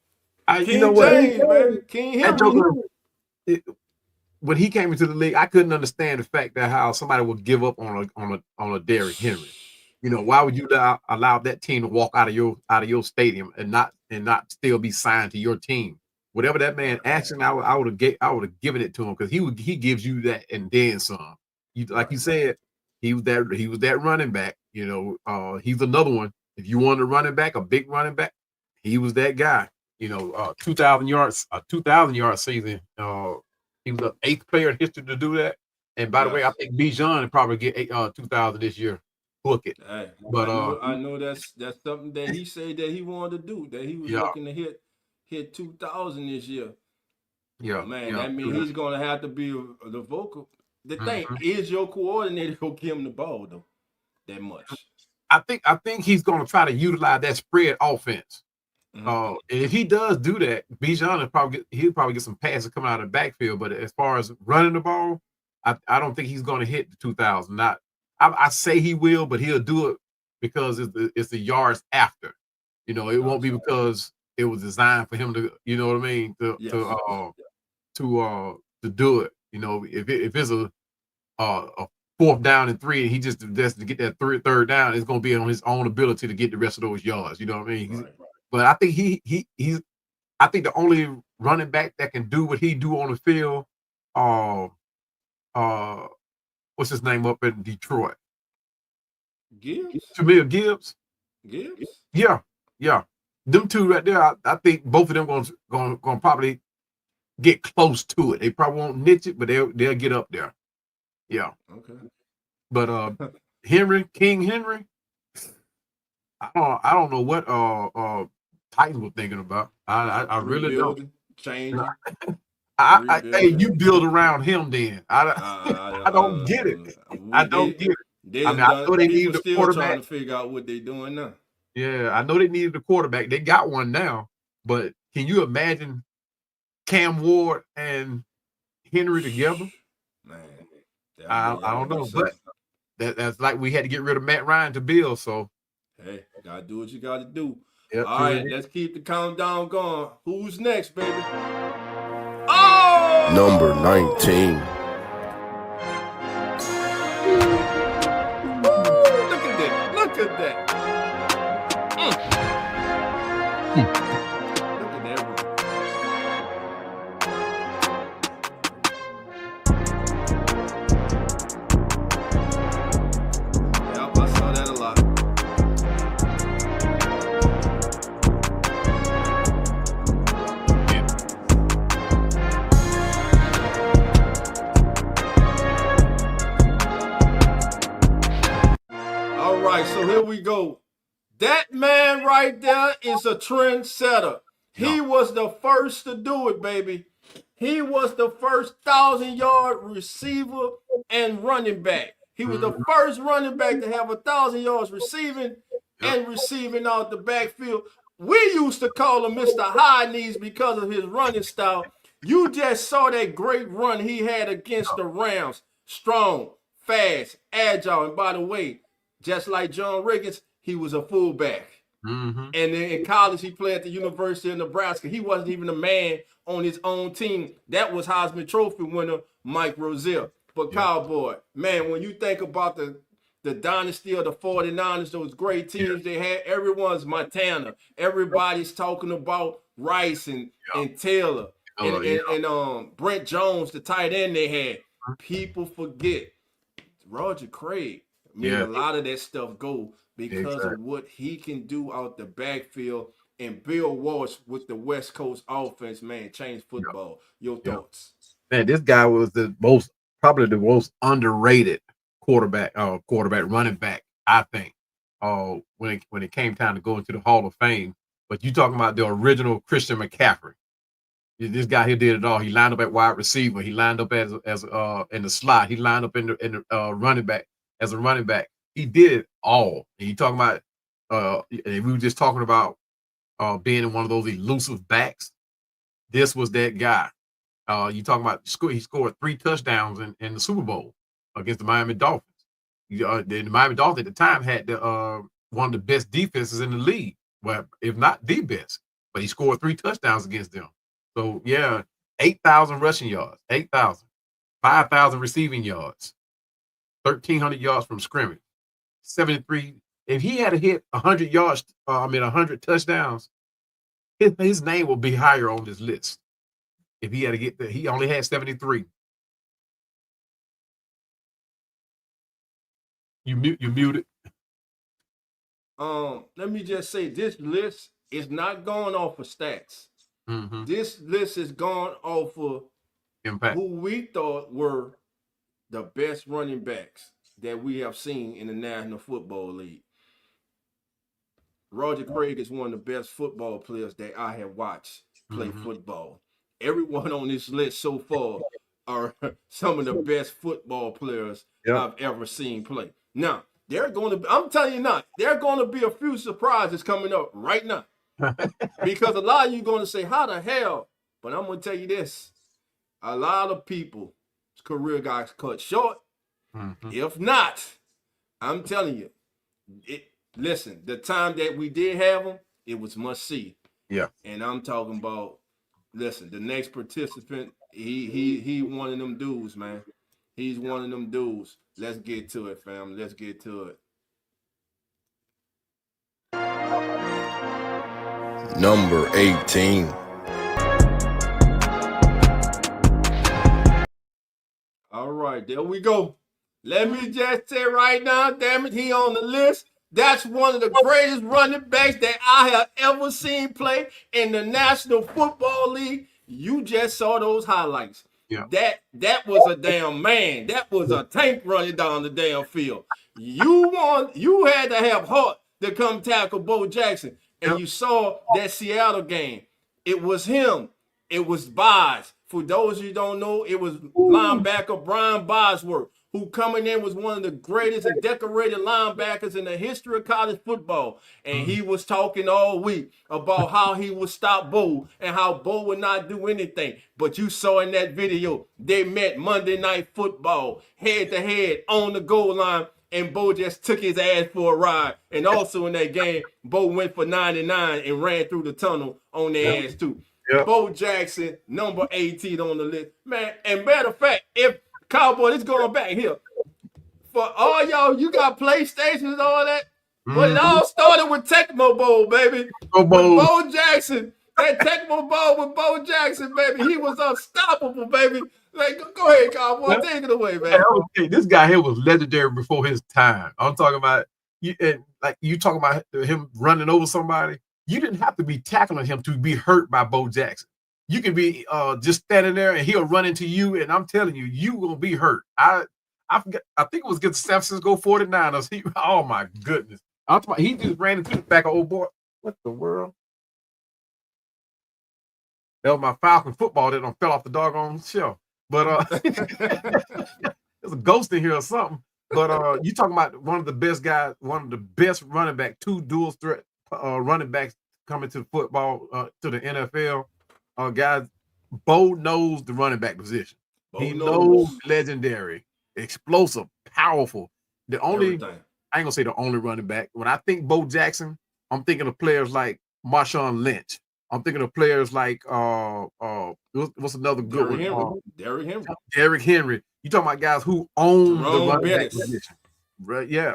King James, man? King Henry. When he came into the league, I couldn't understand the fact that how somebody would give up on a Derrick Henry. You know, why would you allow that team to walk out of your stadium and not still be signed to your team? Whatever that man asking, I would have given it to him, because he gives you that and then some. Like you said, he was that running back. You know, he's another one. If you wanted a running back, a big running back, he was that guy. You know, 2,000 yards, a 2,000-yard season. He was the 8th player in history to do that. And by the way, I think Bijan will probably get 2,000 this year. Book it. Hey, but I know that's something that he said that he wanted to do. That he was looking to hit 2,000 this year. Yeah, man, that means he's gonna have to be the vocal. The thing is, your coordinator gonna give him the ball though, that much. I think he's gonna try to utilize that spread offense. If he does do that, Bijan he'll probably get some passes coming out of the backfield. But as far as running the ball, I don't think he's gonna hit the 2,000. I say he will, but he'll do it because it's the yards after. You know, it won't be because it was designed for him to, you know what I mean, to do it. You know, if it's a 4th down and 3, and he just does to get that third down, it's going to be on his own ability to get the rest of those yards. You know what I mean? Right. But I think he's I think the only running back that can do what he do on the field, what's his name up in Detroit? Jamil Gibbs. Yeah. Them two right there, I think both of them going probably get close to it. They probably won't niche it, but they'll get up there. Yeah. Okay. But King Henry, I don't know what Titans were thinking about. I really don't. Changing. Hey, you build around him then. I don't get it. I don't get it. I know they needed a quarterback. Trying to figure out what they're doing now. Yeah, I know they needed a quarterback. They got one now, but can you imagine Cam Ward and Henry together? Man, I don't know, but that's like we had to get rid of Matt Ryan to build. So hey, gotta do what you gotta do. yep, All right, let's keep the countdown going. Who's next, baby? Oh, Number 19. Ooh, look at that! Look at that! Look at that run. Yep, I saw that a lot. All right, so here we go. That man right there is a trendsetter. He was the first to do it, baby. He was the first 1,000-yard receiver and running back. He was the first running back to have 1,000 yards receiving and receiving out the backfield. We used to call him Mr. High Knees because of his running style. You just saw that great run he had against the Rams. Strong, fast, agile. And by the way, just like John Riggins, he was a fullback. And then in college, he played at the University of Nebraska. He wasn't even a man on his own team. That was Heisman Trophy winner Mike Rozelle. But Cowboy, man, when you think about the dynasty of the 49ers, those great teams they had, everyone's Montana. Everybody's talking about Rice and Taylor and Brent Jones, the tight end they had. People forget Roger Craig made a lot of that stuff go because of what he can do out the backfield. And Bill Walsh with the West Coast offense, man, changed football. Your thoughts? Man, this guy was probably the most underrated quarterback, running back, I think. When it came time to go into the Hall of Fame. But you talking about the original Christian McCaffrey. This guy here did it all. He lined up at wide receiver. He lined up as in the slot. He lined up in the running back as a running back. He did it all. And you talking about we were just talking about being in one of those elusive backs. This was that guy. You talking about he scored 3 touchdowns in the Super Bowl against the Miami Dolphins. The Miami Dolphins at the time had one of the best defenses in the league. Well, if not the best, but he scored 3 touchdowns against them. So, 8,000 rushing yards, 8,000, 5,000 receiving yards, 1,300 yards from scrimmage, 73. If he had to hit 100 yards, 100 touchdowns, his name will be higher on this list. If he had to get there, he only had 73. You muted. Let me just say this list is not going off of stats. This list is gone off of impact, who we thought were the best running backs that we have seen in the National Football League. Roger Craig is one of the best football players that I have watched play football. Everyone on this list so far are some of the best football players I've ever seen play. Now, I'm telling you now, there are going to be a few surprises coming up right now. Because a lot of you are going to say, how the hell? But I'm going to tell you this. A lot of people's career got cut short. If not, I'm telling you, listen, the time that we did have them, it was must see. Yeah. And I'm talking about, listen, the next participant, he one of them dudes, man. He's one of them dudes. Let's get to it, fam. Let's get to it. Number 18. All right, there we go. Let me just say right now, damn it, he on the list. That's one of the greatest running backs that I have ever seen play in the National Football League. You just saw those highlights. Yeah. That was a damn man. That was a tank running down the damn field. You had to have heart to come tackle Bo Jackson. And you saw that Seattle game. It was him. It was Boz. For those you don't know, it was linebacker Brian Bosworth who coming in was one of the greatest and decorated linebackers in the history of college football. And he was talking all week about how he would stop Bo and how Bo would not do anything. But you saw in that video, they met Monday Night Football, head to head on the goal line, and Bo just took his ass for a ride. And also in that game, Bo went for 99 and ran through the tunnel on their ass too. Yep. Bo Jackson, number 18 on the list. Man, and matter of fact, if Cowboy, it's going back here. For all y'all, you got PlayStations and all that. But it all started with Tecmo Bowl, baby. With Bo Jackson. That Tecmo Bowl with Bo Jackson, baby. He was unstoppable, baby. Like, go ahead, Cowboy. Take it away, man. Okay, this guy here was legendary before his time. I'm talking about you, like you talking about him running over somebody. You didn't have to be tackling him to be hurt by Bo Jackson. You can be just standing there and he'll run into you, and I'm telling you, you gonna be hurt. I forget. I think it was against the San Francisco 49ers. Oh my goodness! I'm talking about, he just ran into the back of old boy. What the world? That was my Falcon football that fell off the doggone shelf. But there's a ghost in here or something. But you talking about one of the best guys, one of the best running back, two dual threat running backs coming to football to the NFL. Guys, Bo knows the running back position. He knows legendary, explosive, powerful. The only I ain't gonna say the only running back. When I think Bo Jackson, I'm thinking of players like Marshawn Lynch. I'm thinking of players like what's another good one? Derrick Henry. You talking about guys who own the running back position. Right? Yeah.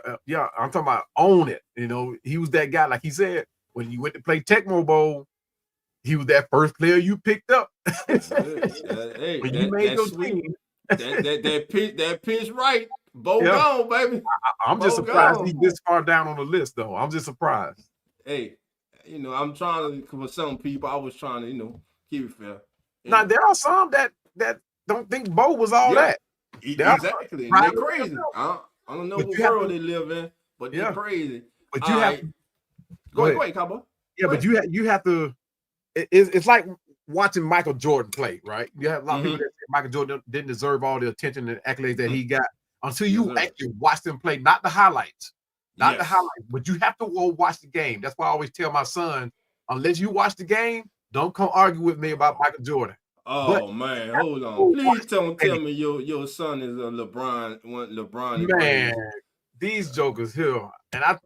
I'm talking about own it. You know, he was that guy, like he said, when you went to play Tecmo Bowl, he was that first player you picked up. Hey, when you made your team. That pitch right. Bo gone, baby. I'm just surprised he's this far down on the list, though. I'm just surprised. Hey, you know, I'm trying to, for some people, I was trying to, you know, keep it fair. Now, there are some that don't think Bo was all that. Exactly. They're crazy. I don't know what world they live in, but they're crazy. But you have to go ahead, Cowboy. Yeah, but you have to. It's like watching Michael Jordan play, right? You have a lot of people that say Michael Jordan didn't deserve all the attention and accolades that he got until you actually watch them play, not the highlights. Not the highlights, but you have to go watch the game. That's why I always tell my son, unless you watch the game, don't come argue with me about Michael Jordan. Oh, man, hold on. Please don't tell me your son is a LeBron. Man, these jokers here, and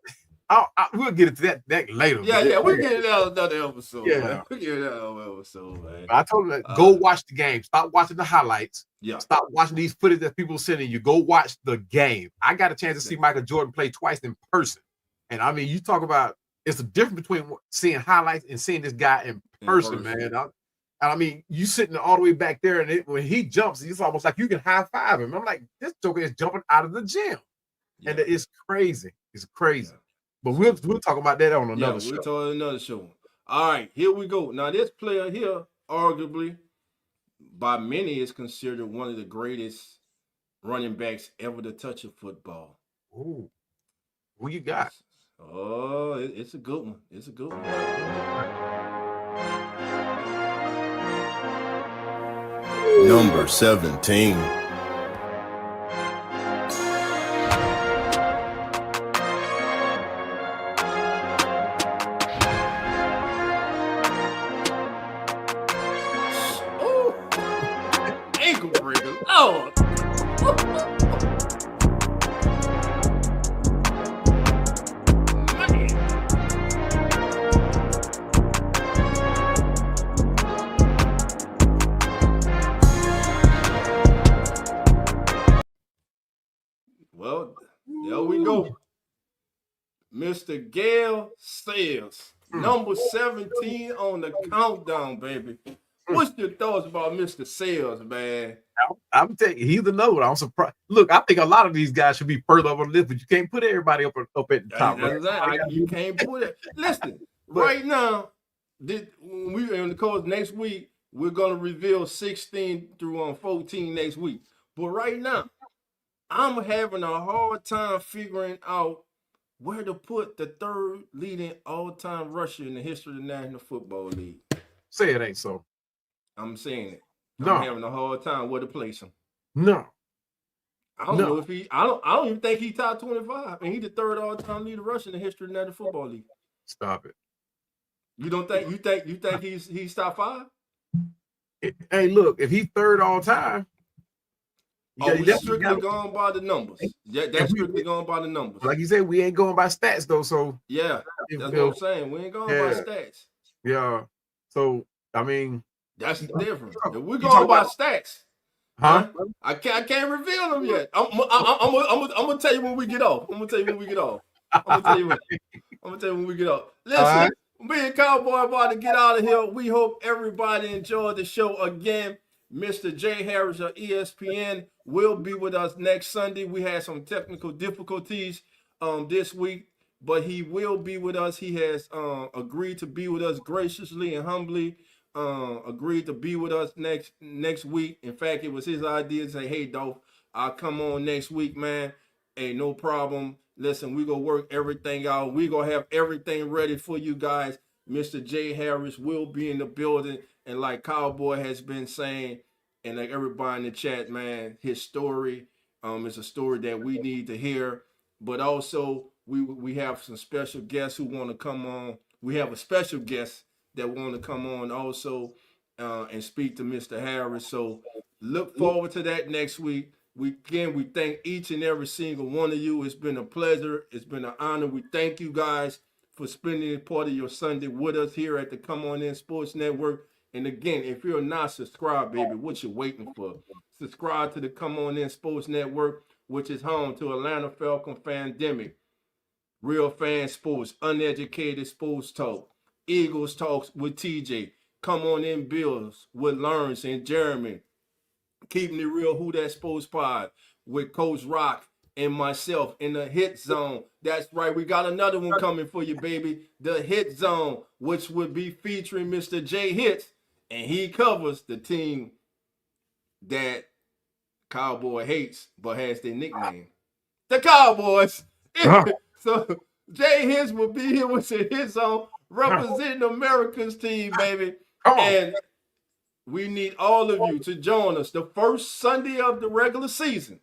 we'll get into that later. Yeah, we'll get it out another episode. Yeah, we'll get it out another episode, man. I told him, go watch the game. Stop watching the highlights. Yeah. Stop watching these footage that people sending you. Go watch the game. I got a chance to see Michael Jordan play twice in person. And I mean, you talk about it's a difference between seeing highlights and seeing this guy in person, man. I mean, you sitting all the way back there, and when he jumps, it's almost like you can high five him. I'm like, this joker is jumping out of the gym. Yeah. And it's crazy. It's crazy. Yeah. But we'll talk about that on another show. We'll talk on another show. All right, here we go. Now, this player here, arguably, by many, is considered one of the greatest running backs ever to touch a football. Ooh. Who you got? Oh, it's a good one. It's a good one. Number 17. Ankle breaker. Oh. Well, there we go. Mr. Gale Sayers, number 17 on the countdown, baby. What's your thoughts about Mr. Sayers, man? I'm telling you, he's the note. I'm surprised. Look, I think a lot of these guys should be further up on the list, but you can't put everybody up at the top. Right? You can't put it. Listen, right now, when we in the course next week, we're gonna reveal 16 through 14 next week. But right now, I'm having a hard time figuring out where to put the third leading all-time rusher in the history of the National Football League. Say it ain't so. I'm saying it. No. I'm having a hard time where to place him. No. I don't know if he. I don't even think he top 25, and he the third all-time leader rusher in the history of the National Football League. Stop it. You don't think? You think he's top 5? Hey, look, if he's third all time, we strictly going by the numbers. Yeah, that's strictly going by the numbers. Like you said, we ain't going by stats though. So yeah, that's what I'm saying. We ain't going by stats. Yeah. So I mean, that's different. If we're going by stats. Huh? I can't reveal them yet. I'm gonna tell you when we get off. I'm gonna tell you when we get off. Listen, me and Cowboy about to get out of here. We hope everybody enjoyed the show again. Mr. Jay Harris of ESPN will be with us next Sunday. We had some technical difficulties this week, but he will be with us. He has agreed to be with us graciously and humbly. Agreed to be with us next week. In fact, it was his idea to say, "Hey, Dolph, I'll come on next week, man. Hey, no problem. Listen, we gonna work everything out. We gonna have everything ready for you guys." Mr. Jay Harris will be in the building, and like Cowboy has been saying, and like everybody in the chat, man, his story is a story that we need to hear. But also, we have some special guests who want to come on. We have a special guest that want to come on also and speak to Mr. Harris. So look forward to that next week. We thank each and every single one of you. It's been a pleasure. It's been an honor. We thank you guys for spending part of your Sunday with us here at the Come On In Sports Network. And again, if you're not subscribed, baby, what you waiting for? Subscribe to the Come On In Sports Network, which is home to Atlanta Falcon Fandemic, Real Fan Sports, Uneducated Sports Talk, Eagles Talks with TJ, Come On In Bills with Lawrence and Jeremy, Keeping It Real Who That Sports Pod with Coach Rock and myself in the Hit Zone. That's right, we got another one coming for you, baby. The Hit Zone, which would be featuring Mr. J Hits, and he covers the team that Cowboy hates but has their nickname, the Cowboys. So Jay Hits will be here with the Hit Zone, representing America's team, baby. And we need all of you to join us the first Sunday of the regular season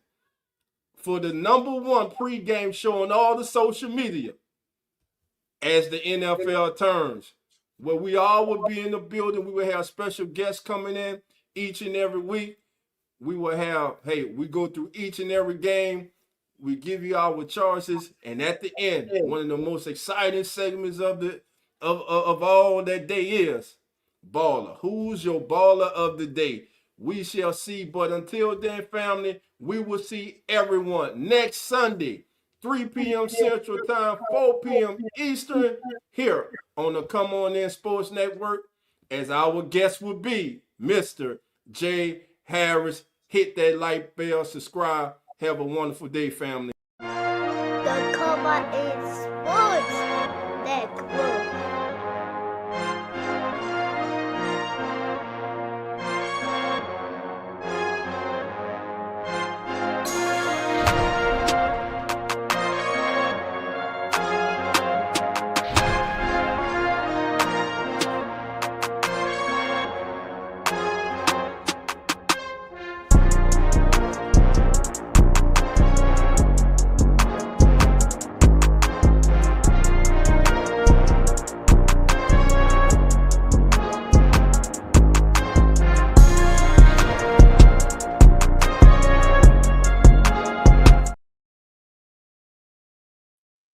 for the #1 pregame show on all the social media as the NFL turns, where we all will be in the building. We will have special guests coming in each and every week. We will have, we go through each and every game. We give you our choices, and at the end, one of the most exciting segments of all that day is baller. Who's your baller of the day? We shall see. But until then, family, we will see everyone next Sunday, 3 p.m. Central Time, 4 p.m. Eastern, here on the Come On In Sports Network, as our guest will be Mr. Jay Harris. Hit that like bell, subscribe. Have a wonderful day, family.